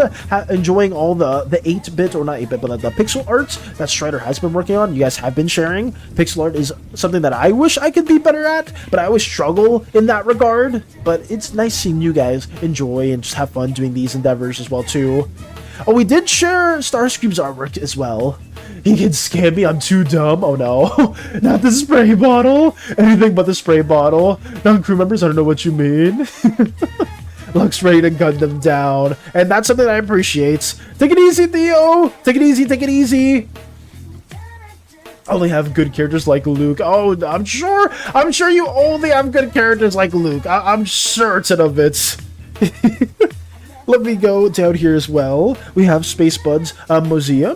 enjoying all the 8-bit, or not 8-bit, but the pixel art that Strider has been working on. You guys have been sharing. Pixel art is something that I wish I could be better at, but I always struggle in that regard. But it's nice seeing you guys enjoy and just have fun doing these endeavors as well, too. Oh, we did share Starscream's artwork as well. He can scam me, I'm too dumb. Oh no, not the spray bottle. Anything but the spray bottle. Non-crew members, I don't know what you mean. Lux ready to gun them down. And that's something I appreciate. Take it easy, Theo. Take it easy, take it easy. I only have good characters like Luke. Oh, I'm sure you only have good characters like Luke. I'm certain of it. Let me go down here as well. We have Space Buds, Mosea,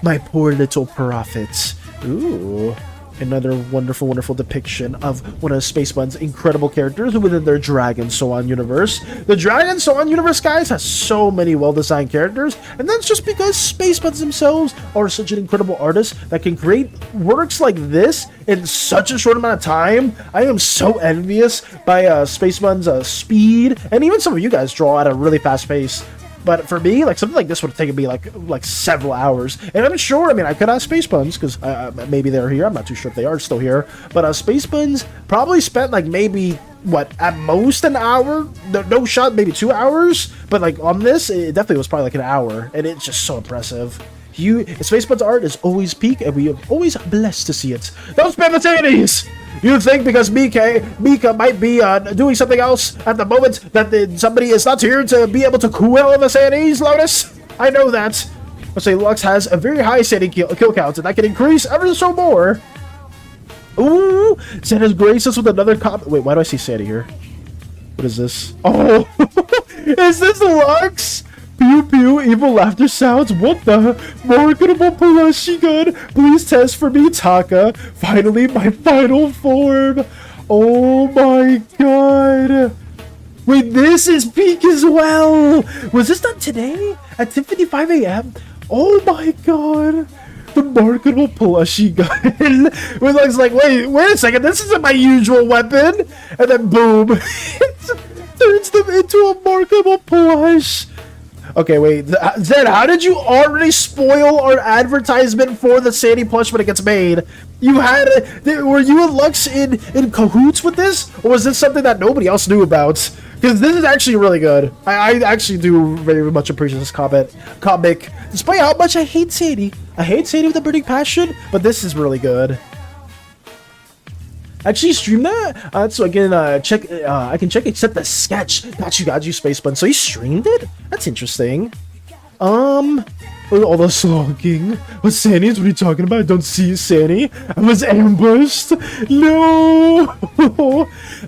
my poor little prophets. Ooh, another wonderful, wonderful depiction of one of Space Buds' incredible characters within their Dragon So On universe. The Dragon So On universe, guys, has so many well-designed characters, and that's just because Space Buds themselves are such an incredible artist that can create works like this in such a short amount of time. I am so envious by Space Buds' speed, and even some of you guys draw at a really fast pace. But for me, like, something like this would have taken me like several hours. And I'm sure, I mean, I could ask Space Buns, because maybe they're here. I'm not too sure if they are still here. But Space Buns probably spent like maybe, what, at most an hour? No shot, maybe 2 hours. But like on this, it definitely was probably like an hour. And it's just so impressive. Space Buds art is always peak, and we are always blessed to see it. Don't spam the titties! You think because Mika might be doing something else at the moment that somebody is not here to be able to quell the SANIs, Lotus? I know that. Let's say Lux has a very high SANI kill count, and that can increase ever so more. Ooh, Santa's graced us with another cop. Wait, why do I see Santa here? What is this? Oh, is this Lux? Pew pew, evil laughter sounds. What the? Marketable plushie gun. Please test for me, Taka. Finally, my final form. Oh my god. Wait, this is peak as well. Was this done today at 10:55 a.m.? Oh my god. The marketable plushie gun. It looks like, wait a second. This isn't my usual weapon. And then boom. It turns them into a marketable plush. Okay, wait, Zed, how did you already spoil our advertisement for the SANI plush when it gets made? Were you and Lux in cahoots with this? Or was this something that nobody else knew about? Because this is actually really good. I actually do very much appreciate this comic. Despite how much I hate SANI. I hate SANI with a burning passion, but this is really good. Actually stream that so I can check. I can check except the sketch. Got you, Space Bun. So he streamed it. That's interesting. All the slogging. What SANIs? What are you talking about? I don't see SANI. I was ambushed. No.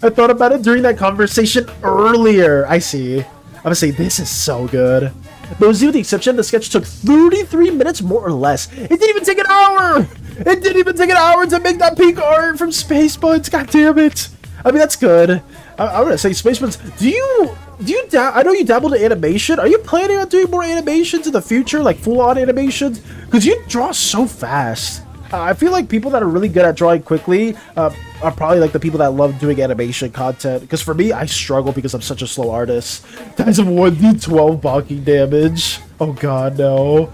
I thought about it during that conversation earlier. I see. I'm gonna say this is so good. But with the exception, the sketch took 33 minutes more or less. It didn't even take an hour. It didn't even take an hour to make that pink art from Space Buds. God damn it. I mean, that's good. I want to say, Space Buds, I know you dabbled in animation. Are you planning on doing more animations in the future, like full-on animations? Because you draw so fast. I feel like people that are really good at drawing quickly are probably like the people that love doing animation content. Because for me, I struggle because I'm such a slow artist. Guys have 1d12 blocking damage. Oh god, no.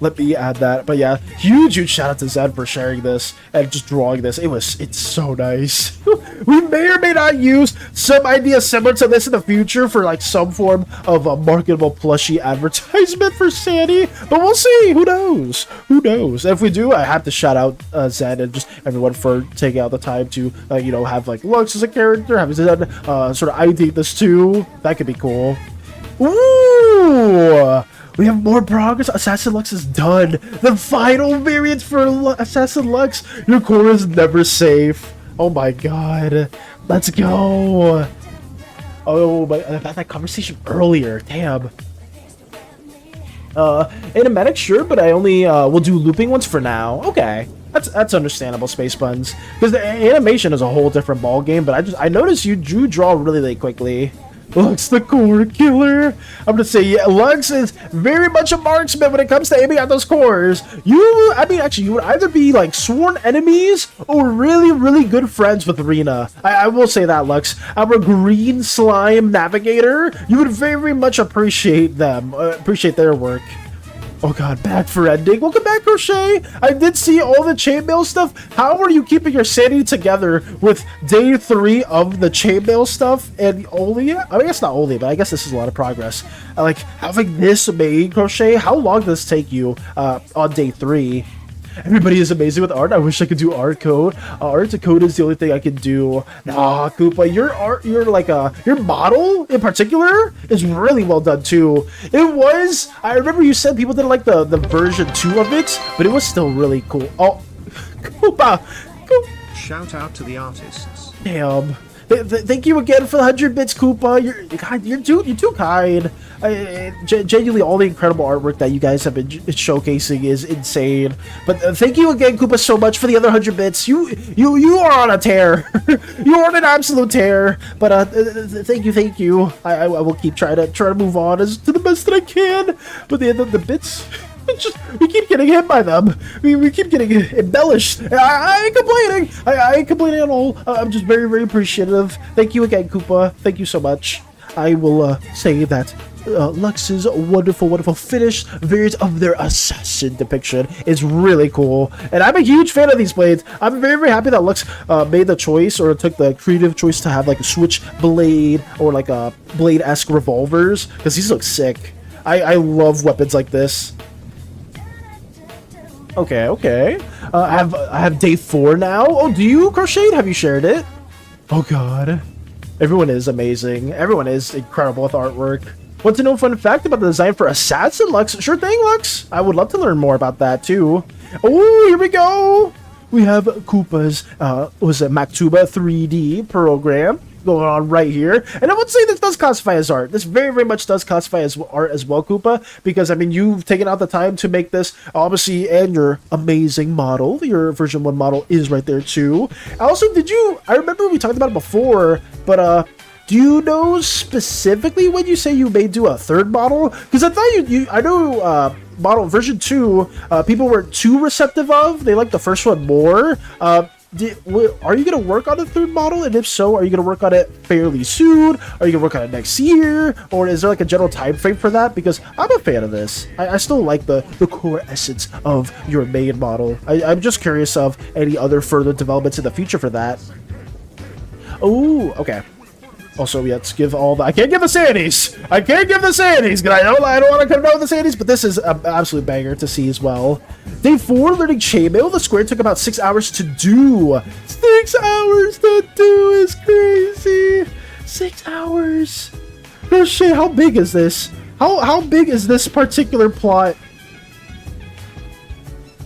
Let me add that. But yeah, huge shout out to Zed for sharing this and just drawing this. It's so nice. We may or may not use some idea similar to this in the future for like some form of a marketable plushie advertisement for SANI, but we'll see. Who knows? Who knows? And if we do, I have to shout out Zed and just everyone for taking out the time to have like Lux as a character, having Zed sort of ideate this too. That could be cool. Ooh. We have more progress. Assassin Lux is done. The final variant for Assassin Lux. Your core is never safe. Oh my god. Let's go. Oh my, I had that conversation earlier. Damn. Animatic, sure, but I only will do looping ones for now. Okay. That's understandable, Space Buns. Because the animation is a whole different ball game, but I noticed you do draw really quickly. Lux the core killer. I'm gonna say, yeah, Lux is very much a marksman when it comes to aiming at those cores. I mean, actually, you would either be like sworn enemies or really, really good friends with Rena. I will say that, Lux. Our green slime navigator, you would very much appreciate them, appreciate their work. Oh god, back for ending. Welcome back, Crochet. I did see all the chainmail stuff. How are you keeping your sanity together with day 3 of the chainmail stuff? And only, I guess not only, but I guess this is a lot of progress. Like, having this made, Crochet, how long does this take you on day 3? Everybody is amazing with art. I wish I could do art code. Art to code is the only thing I can do. Nah, Koopa, your art, your model in particular is really well done too. It was, I remember you said people didn't like the version 2 of it, but it was still really cool. Oh, Koopa. Shout out to the artists. Damn. Thank you again for the 100 bits, Koopa. You're too kind. Genuinely, all the incredible artwork that you guys have been showcasing is insane. But thank you again, Koopa, so much for the other 100 bits. You are on a tear. You are on an absolute tear. But thank you. I will keep trying to move on as to the best that I can. But the bits. We keep getting hit by them. We keep getting embellished. I ain't complaining. I ain't complaining at all. I'm just very, very appreciative. Thank you again, Koopa. Thank you so much. I will say that Lux's wonderful, wonderful finished variant of their assassin depiction is really cool. And I'm a huge fan of these blades. I'm very, very happy that Lux made the choice or took the creative choice to have like a switch blade or like a blade-esque revolvers because these look sick. I love weapons like this. Okay. I have day 4 now. Oh, do you, Crochet? Have you shared it? Oh god. Everyone is amazing. Everyone is incredible with artwork. Want to know a fun fact about the design for Assassin, Lux? Sure thing, Lux. I would love to learn more about that too. Oh, here we go. We have Koopa's Maktuba 3D program going on right here, and I would say this does classify as art. This very, very much does classify as art as well, Koopa, because I mean you've taken out the time to make this, obviously, and your amazing model, your version 1 model is right there too. Also, I remember we talked about it before, but do you know specifically when you say you may do a 3rd model? Because I thought I know model version 2 people weren't too receptive of. They liked the first one more. Are you going to work on a 3rd model? And if so, are you going to work on it fairly soon? Are you going to work on it next year? Or is there like a general time frame for that? Because I'm a fan of this. I still like the core essence of your main model. I'm just curious of any other further developments in the future for that. Oh, okay. Also, let's give all the... I can't give the Sanities! I can't give the Sanities! Because I don't want to come down with the Sanities, but this is an absolute banger to see as well. Day 4, learning chainmail. The square took about 6 hours to do. 6 hours to do is crazy. 6 hours. Crochet, how big is this? How big is this particular plot?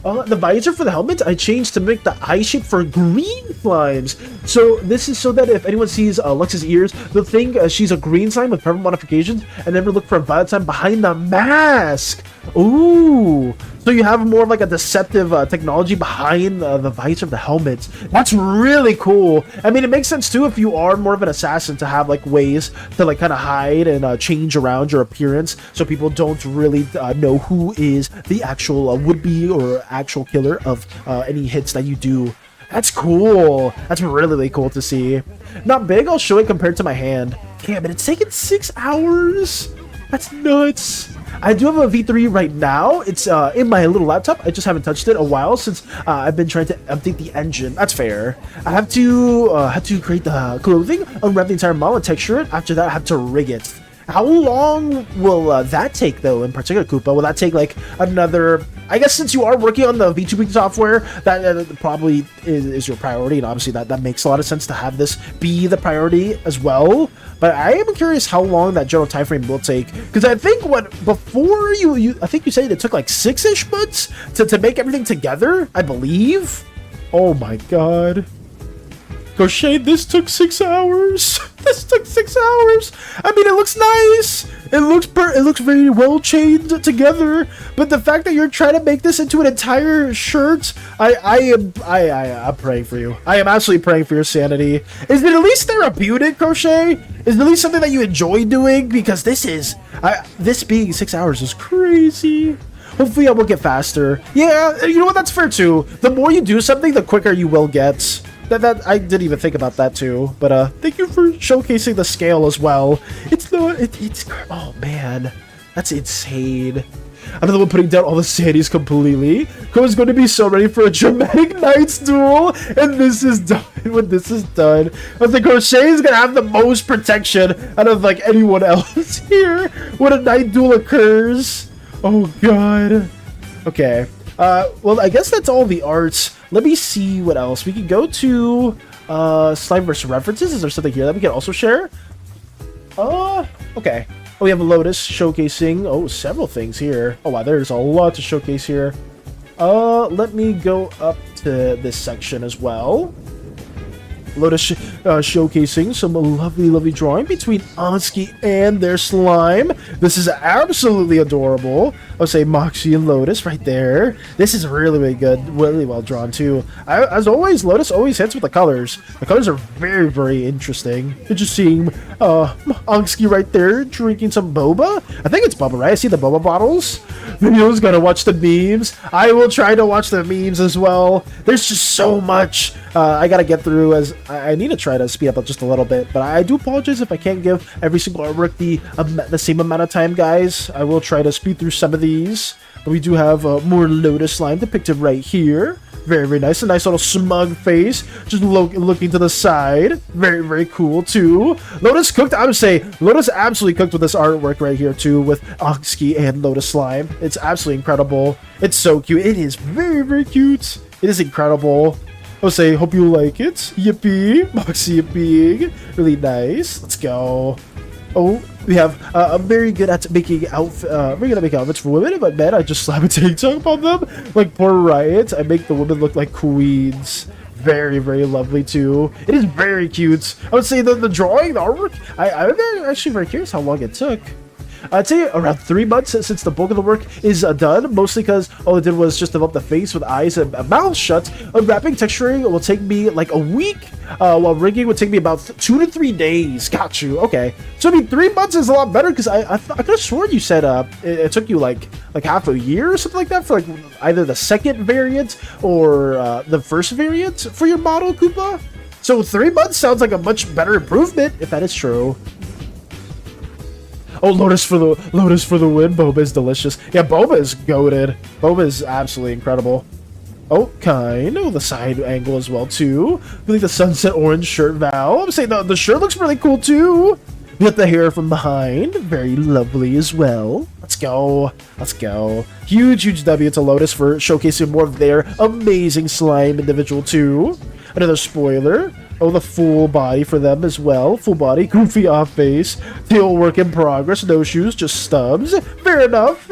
The visor for the helmet I changed to make the eye shape for green slimes. So this is so that if anyone sees Lux's ears, they'll think she's a green slime with permanent modifications and never look for a violet slime behind the mask. Ooh. So you have more of like a deceptive technology behind the visor of the helmet. That's really cool. I mean, it makes sense too if you are more of an assassin to have like ways to like kind of hide and change around your appearance so people don't really know who is the actual would-be or actual killer of any hits that you do. That's cool. That's really, really cool to see. Not big, I'll show it compared to my hand. Damn, but it's taken 6 hours. That's nuts. I do have a V3 right now. It's in my little laptop. I just haven't touched it a while since I've been trying to update the engine. That's fair. I have to create the clothing, unwrap the entire model, and texture it. After that, I have to rig it. How long will that take, though, in particular, Koopa? Will that take, like, another... I guess since you are working on the VTubing software, that probably is your priority, and obviously that makes a lot of sense to have this be the priority as well. But I am curious how long that general time frame will take, because I think before I think you said it took, like, 6-ish months to make everything together, I believe? Oh, my God. Crochet, this took 6 hours. This took 6 hours. I mean, it looks nice. It looks very well chained together, but the fact that you're trying to make this into an entire shirt, I'm praying for you. I am absolutely praying for your sanity. Is it at least therapeutic, Crochet? Is it at least something that you enjoy doing? Because this being 6 hours is crazy. Hopefully I will get faster. Yeah, you know what? That's fair too. The more you do something, the quicker you will get. That I didn't even think about that too. But thank you for showcasing the scale as well. It's oh man, that's insane. I'm the one putting down all the sanities completely. Ko's going to be so ready for a dramatic Knights duel, and this is done. When this is done, I think Crochet is gonna have the most protection out of like anyone else here when a Knight duel occurs. Oh god. Okay. Well, I guess that's all the arts. Let me see what else. We can go to Slimeverse references. Is there something here that we can also share? Okay. Oh, we have a Lotus showcasing, several things here. Oh wow, there's a lot to showcase here. Let me go up to this section as well. Lotus showcasing some lovely drawing between Skit and their slime. This is absolutely adorable. I'll say Moxie and Lotus right there. This is really good, really well drawn too. As always, Lotus always hits with the colors. The colors are very interesting. You're just seeing Skit right there drinking some boba. I think it's boba, right? I see the boba bottles. Video's gonna watch the memes. I will try to watch the memes as well. There's just so much I gotta get through, as I need to try to speed up just a little bit, but I do apologize if I can't give every single artwork the same amount of time, guys. I will try to speed through some of these. But we do have more Lotus slime depicted right here. Very nice. A nice little smug face, just looking to the side. Very cool too. Lotus cooked. I would say Lotus absolutely cooked with this artwork right here too, with Skit and Lotus slime. It's absolutely incredible. It's so cute. It is very cute. It is incredible. I'll say, hope you like it. Yippee. Moxie yippee. Really nice. Let's go. Oh, we have very good at making outfits for women, but men, I just slap a TikTok on them. Like poor Riot, I make the women look like queens. Very lovely too. It is very cute. I would say the drawing, the artwork, I'm actually very curious how long it took. I'd say around 3 months since the bulk of the work is done, mostly because all I did was just develop the face with eyes and mouth shut. Wrapping texturing will take me like a week, while rigging would take me about 2 to 3 days. Got you. Okay. So I mean 3 months is a lot better, because I could have sworn you said it took you like half a year or something like that for like either the second variant or the first variant for your model, Koopa. So 3 months sounds like a much better improvement, if that is true. Oh, Lotus for the win. Boba is delicious. Yeah, Boba is goated. Boba is absolutely incredible. Oh, kind of the side angle as well too. I think the sunset orange shirt Val. I'm saying the shirt looks really cool too. We got the hair from behind. Very lovely as well. Let's go. Huge W to Lotus for showcasing more of their amazing slime individual too. Another spoiler. Oh, the full body for them as well. Full body, goofy off base. Still work in progress. No shoes, just stubs. Fair enough.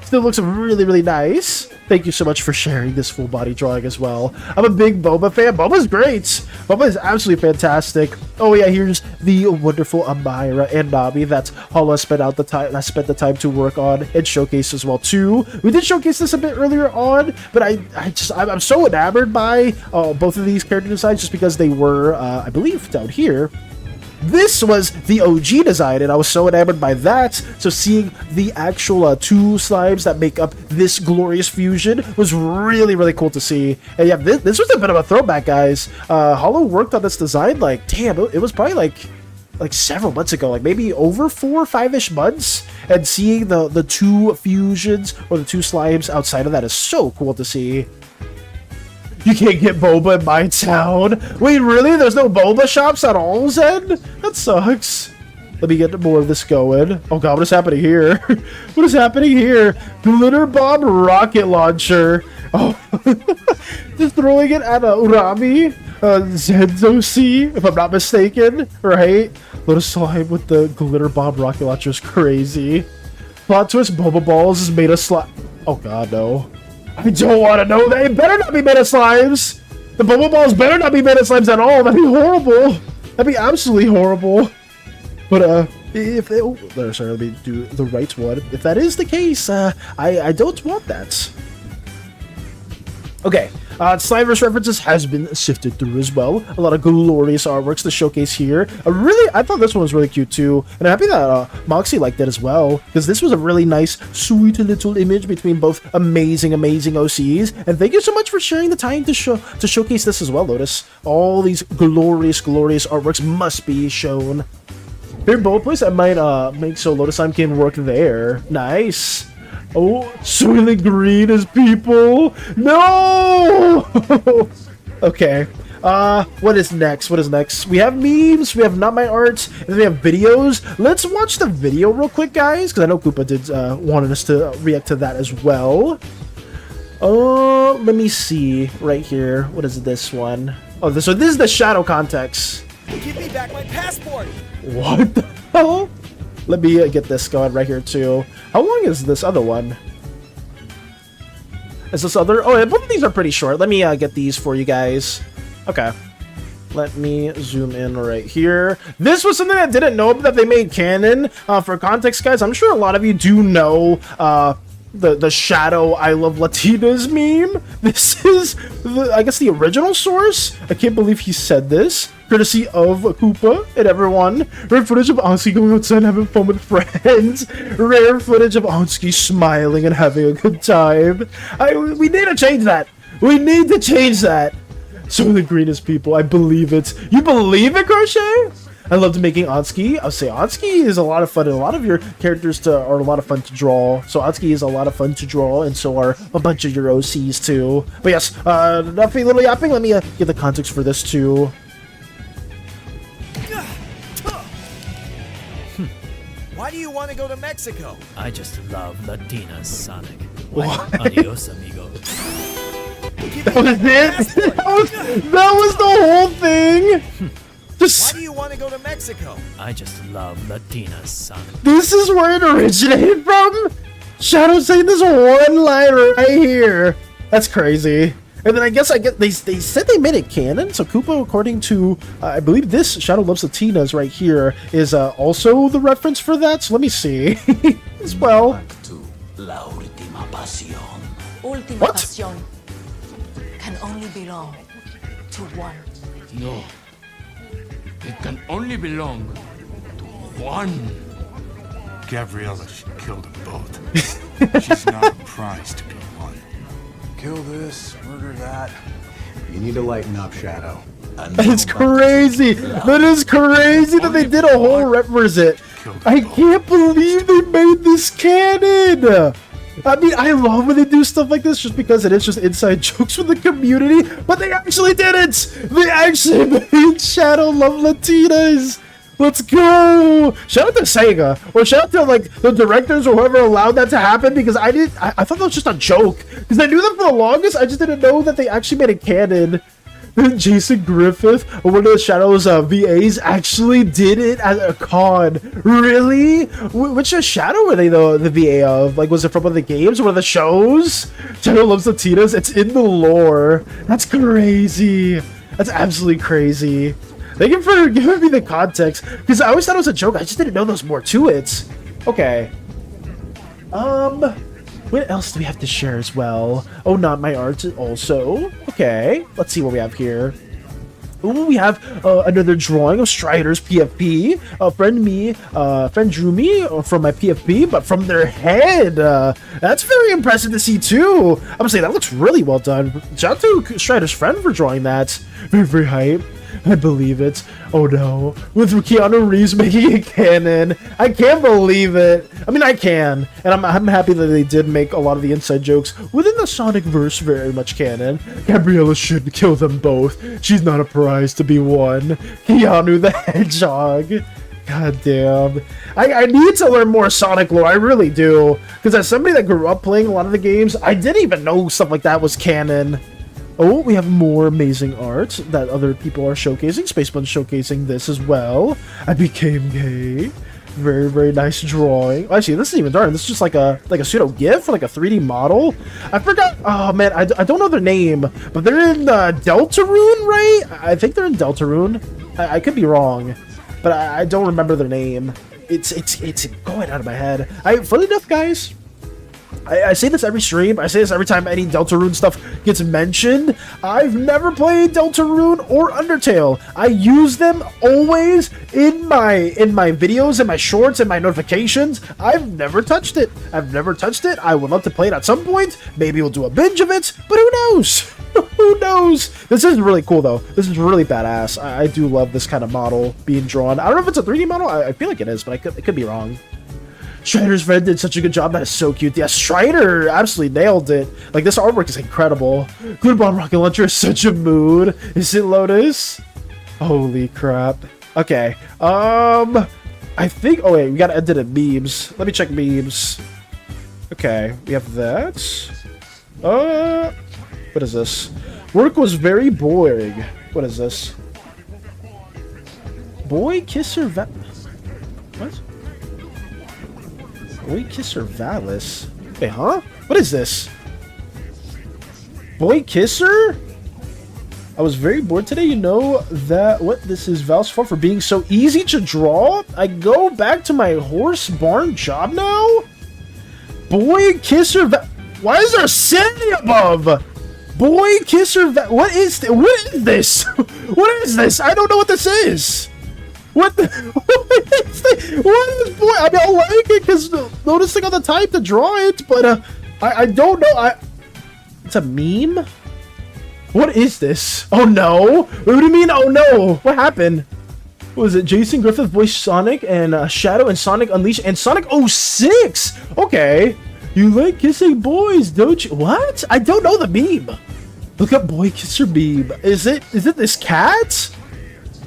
Still looks really nice. Thank you so much for sharing this full body drawing as well. I'm a big Boba fan. Boba's great. Boba is absolutely fantastic. Oh yeah, here's the wonderful Amira and Nabi that Hala spent the time to work on and showcase as well too. We did showcase this a bit earlier on, but I'm so enamored by both of these character designs just because they were, I believe, down here. This was the OG design, and I was so enamored by that. So seeing the actual 2 slimes that make up this glorious fusion was really cool to see. And yeah, this was a bit of a throwback, guys. Hollow worked on this design like, damn, it was probably like several months ago, like maybe over 4 or 5-ish months. And seeing the 2 fusions or the 2 slimes outside of that is so cool to see. You can't get boba in my town. Wait, really? There's no boba shops at all, Zen? That sucks. Let me get more of this going. Oh god, what is happening here? What is happening here? Glitter bomb rocket launcher. Oh, just throwing it at a Urami. Zenzo C, if I'm not mistaken, right? Lotus slime with the glitter bomb rocket launcher is crazy. Plot twist: Boba balls is made of slime. Oh god, no. I don't want to know that. It better not be made of slimes. The Boba balls better not be made of slimes at all. That'd be horrible. That'd be absolutely horrible. But If it, oh, sorry, let me do the right one. If that is the case, I don't want that. Okay, Slimeverse references has been sifted through as well. A lot of glorious artworks to showcase here. I thought this one was really cute too, and I'm happy that Moxie liked it as well, because this was a really nice, sweet little image between both amazing OCs. And thank you so much for sharing the time to showcase this as well, Lotus. All these glorious artworks must be shown. Here, both places I might make so Lotus Slime can work there. Nice. Oh, Swilly Green is people. No. Okay. What is next? We have memes, we have not my art, and then we have videos. Let's watch the video real quick, guys, because I know Koopa did wanted us to react to that as well. Let me see right here. What is this one? Oh, so this is the shadow context. Give me back my passport. What the hell? Let me get this going right here too. How long is this other one? Is this other? Oh, both of these are pretty short. Let me get these for you guys. Okay. Let me zoom in right here. This was something I didn't know that they made canon. For context, guys, I'm sure a lot of you do know the Shadow I Love Latinas meme. This is, I guess, the original source. I can't believe he said this. Courtesy of Koopa and everyone. Rare footage of Onski going outside and having fun with friends. Rare footage of Onski smiling and having a good time. We need to change that. We need to change that. So the greenest people, I believe it. You believe it, Crochet? I loved making Onski. I'll say Onski is a lot of fun, and a lot of your characters are a lot of fun to draw. So Onski is a lot of fun to draw, and so are a bunch of your OCs too. But yes, enough little yapping. Let me give the context for this too. Why do you want to go to Mexico? I just love Latinas, Sonic. What? Adios, amigo. That was it? That was the whole thing? Why do you want to go to Mexico? I just love Latinas, Sonic. This is where it originated from? Shadow saying this one line right here. That's crazy. And then I guess they said they made it canon. So Koopa, according to I believe this Shadow Loves Latinas right here, is also the reference for that. So let me see as well. La última pasión. Última What? pasión can only belong to one. No. It can only belong to one. Gabriella should kill them both. She's not a prize to be won. Kill this, murder that. You need to lighten up, Shadow. It's crazy. That is crazy that they did a whole represent. I can't believe they made this canon. I mean, I love when they do stuff like this just because it is just inside jokes for the community, but they actually did it! They actually made Shadow Love Latinas! Let's go! Shout out to Sega, or shout out to like the directors or whoever allowed that to happen, because I thought that was just a joke. Because I knew that for the longest, I just didn't know that they actually made a canon. Jason Griffith, one of the Shadow's VAs, actually did it at a con. Really? Which Shadow were they the VA of? Like, was it from one of the games or one of the shows? Shadow Loves Latinas. It's in the lore. That's crazy. That's absolutely crazy. Thank you for giving me the context, because I always thought it was a joke. I just didn't know there was more to it. Okay. What else do we have to share as well? Oh, not my art also. Okay, let's see what we have here. Ooh, we have another drawing of Strider's PFP. Friend drew me from my PFP, but from their head. That's very impressive to see too. I'm gonna say that looks really well done. Shout out to Strider's friend for drawing that. Very, very hype. I believe it. Oh no. With Keanu Reeves making it canon. I can't believe it. I mean, I can. And I'm happy that they did make a lot of the inside jokes within the Sonic-verse very much canon. Gabriella should kill them both. She's not a prize to be won. Keanu the Hedgehog. God damn. I need to learn more Sonic lore. I really do. Because as somebody that grew up playing a lot of the games, I didn't even know stuff like that was canon. Oh, we have more amazing art that other people are showcasing. Spaceman's showcasing this as well. I became gay. Very, very nice drawing. Oh, actually, this isn't even drawing. This is just like a pseudo GIF, like a 3D model. I forgot. Oh man, I don't know their name, but they're in Deltarune, right? I think they're in Deltarune. I could be wrong, but I don't remember their name. it's going out of my head. Funny enough, guys, I say this every stream. I say this every time any Deltarune stuff gets mentioned. I've never played Deltarune or Undertale. I use them always in my videos, in my shorts, in my notifications. I've never touched it. I would love to play it at some point. Maybe we'll do a binge of it, but who knows? Who knows? This is really cool, though. This is really badass. I do love this kind of model being drawn. I don't know if it's a 3D model. I feel like it is, but it could be wrong. Strider's friend did such a good job. That is so cute. Yeah, Strider absolutely nailed it. Like, this artwork is incredible. Good Bomb Rocket Launcher is such a mood. Is it, Lotus? Holy crap. Okay. I think... Oh, wait. We gotta edit it memes. Let me check memes. Okay. We have that. What is this? Work was very boring. What is this? Boy Kisser What? Boy Kisser Valis? Wait, huh? What is this? Boy Kisser? I was very bored today. You know that what this is Val's fault for being so easy to draw? I go back to my horse barn job now? Boy Kisser Why is there a city above? Boy Kisser what is this? What is this? I don't know what this is. What is boy? I mean, I like it because noticing all the time to draw it, but I don't know. It's a meme. What is this? Oh no! What do you mean? Oh no! What happened? What was it? Jason Griffith voiced Sonic and Shadow and Sonic Unleashed and Sonic 06. Okay, you like kissing boys, don't you? What? I don't know the meme. Look up Boy Kisser meme. Is it this cat?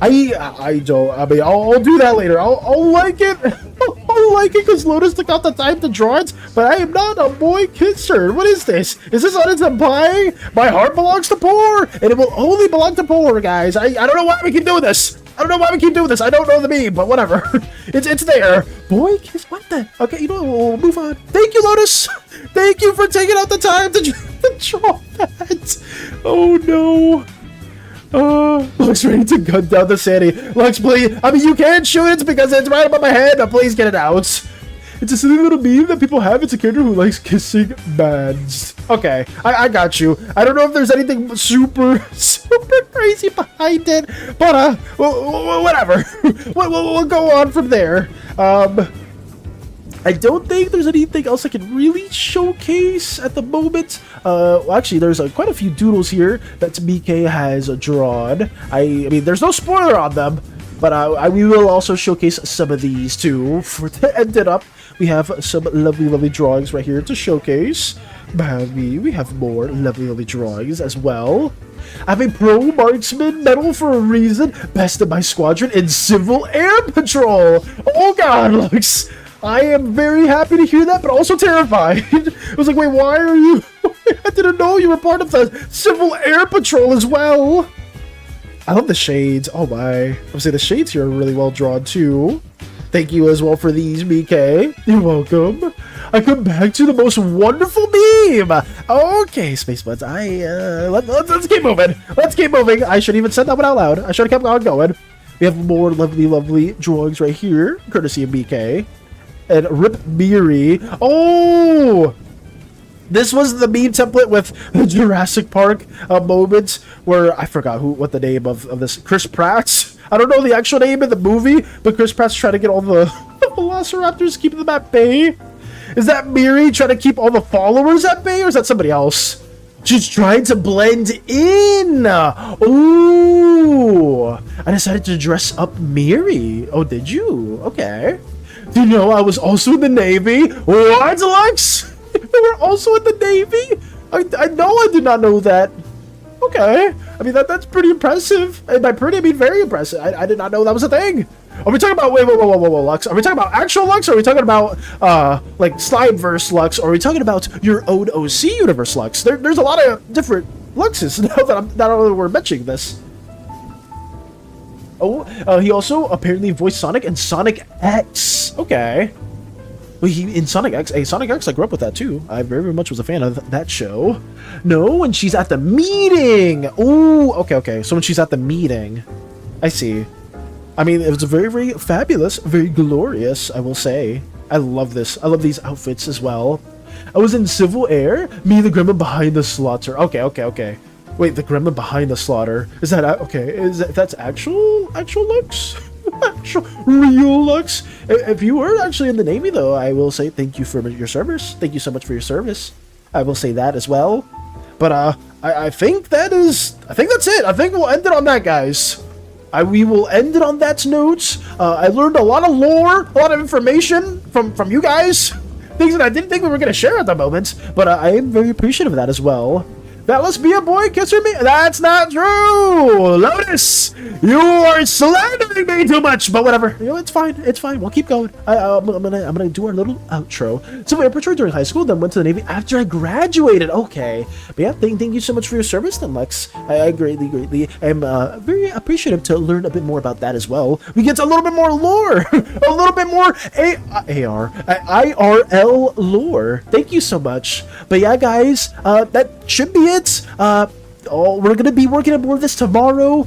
I don't. I mean, I'll do that later. I'll like it. I'll like it because Lotus took out the time to draw it. But I am not a boy kisser. What is this? Is this on its implying my heart belongs to poor, and it will only belong to poor, guys? I don't know why we keep doing this. I don't know why we keep doing this. I don't know the meme, but whatever. It's there. Boy kiss. What the? Okay, you know what? We'll move on. Thank you, Lotus. Thank you for taking out the time to draw that. Oh no. Lux ready to gun down the SANI. Lux, please. I mean, you can't shoot it because it's right above my head, but please get it out. It's a silly little meme that people have. It's a character who likes kissing mans. Okay, I got you. I don't know if there's anything super crazy behind it, but whatever. We'll go on from there. I don't think there's anything else I can really showcase at the moment. Well, actually, there's quite a few doodles here that BK has drawn. I mean, there's no spoiler on them, but we will also showcase some of these too. To end it up, we have some lovely drawings right here to showcase. We have more lovely drawings as well. I have a pro marksman medal for a reason. Best in my squadron in Civil Air Patrol. Oh God, looks. I am very happy to hear that, but also terrified. I was like, wait, why are you... I didn't know you were part of the Civil Air Patrol as well. I love the shades. Oh my. I would say the shades here are really well drawn too. Thank you as well for these, BK. You're welcome. I come back to the most wonderful meme. Okay, Space Buds. Let's keep moving. Let's keep moving. I should even said that one out loud. I should have kept on going. We have more lovely drawings right here, courtesy of BK. And Rip Miri. Oh! This was the meme template with the Jurassic Park moment where I forgot what the name of this. Chris Pratt. I don't know the actual name of the movie, but Chris Pratt's trying to get all the velociraptors, keeping them at bay. Is that Miri trying to keep all the followers at bay, or is that somebody else? She's trying to blend in. Ooh! I decided to dress up Miri. Oh, did you? Okay. Do you know I was also in the Navy? What, Lux? You were also in the Navy? I know I did not know that. Okay. I mean, that's pretty impressive. And by pretty, I mean very impressive. I did not know that was a thing. Are we talking about, wait, Lux? Are we talking about actual Lux? Or are we talking about, like, Slimeverse Lux? Or are we talking about your own OC universe Lux? There's a lot of different Luxes now that we're mentioning this. Oh, he also apparently voiced Sonic and Sonic X. Okay. Well, in Sonic X, Sonic X, I grew up with that too. I very much was a fan of that show. No, when she's at the meeting. Ooh, okay. So when she's at the meeting, I see. I mean, it was very, very fabulous, very glorious, I will say. I love this. I love these outfits as well. I was in Civil Air, me the gremlin behind the slaughter. Okay. Wait, the gremlin behind the slaughter. Is that, okay, that's actual looks? Actual, real looks? If you were actually in the Navy, though, I will say thank you for your service. Thank you so much for your service. I will say that as well. But, I think that's it. I think we'll end it on that, guys. We will end it on that note. I learned a lot of lore, a lot of information from you guys. Things that I didn't think we were going to share at the moment. But I am very appreciative of that as well. That must be a boy kissing me. That's not true. Lotus, you are slandering me too much. But whatever. You know, it's fine. It's fine. We'll keep going. I'm gonna do our little outro. So I matured during high school, then went to the Navy after I graduated. Okay. But yeah, thank you so much for your service, then, Lex. I greatly am very appreciative to learn a bit more about that as well. We get a little bit more lore, a little bit more IRL lore. Thank you so much. But yeah, guys, that should be it. We're gonna be working on more of this tomorrow.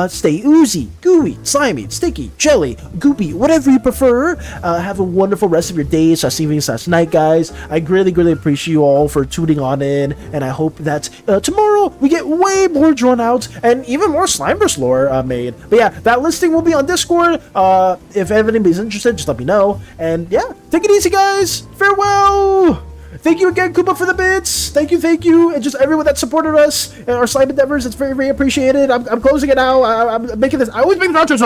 Stay oozy, gooey, slimy, sticky, jelly, goopy, whatever you prefer. Have a wonderful rest of your day / evening / night, guys. I greatly appreciate you all for tuning on in, and I hope that tomorrow we get way more drawn out and even more Slimeverse lore made. But yeah, that listing will be on Discord. If anybody's interested, just let me know. And yeah, take it easy, guys. Farewell. Thank you again, Koopa, for the bits. Thank you, and just everyone that supported us and our slime endeavors. It's very appreciated. I'm closing it now. I'm making this. I always make the outro. So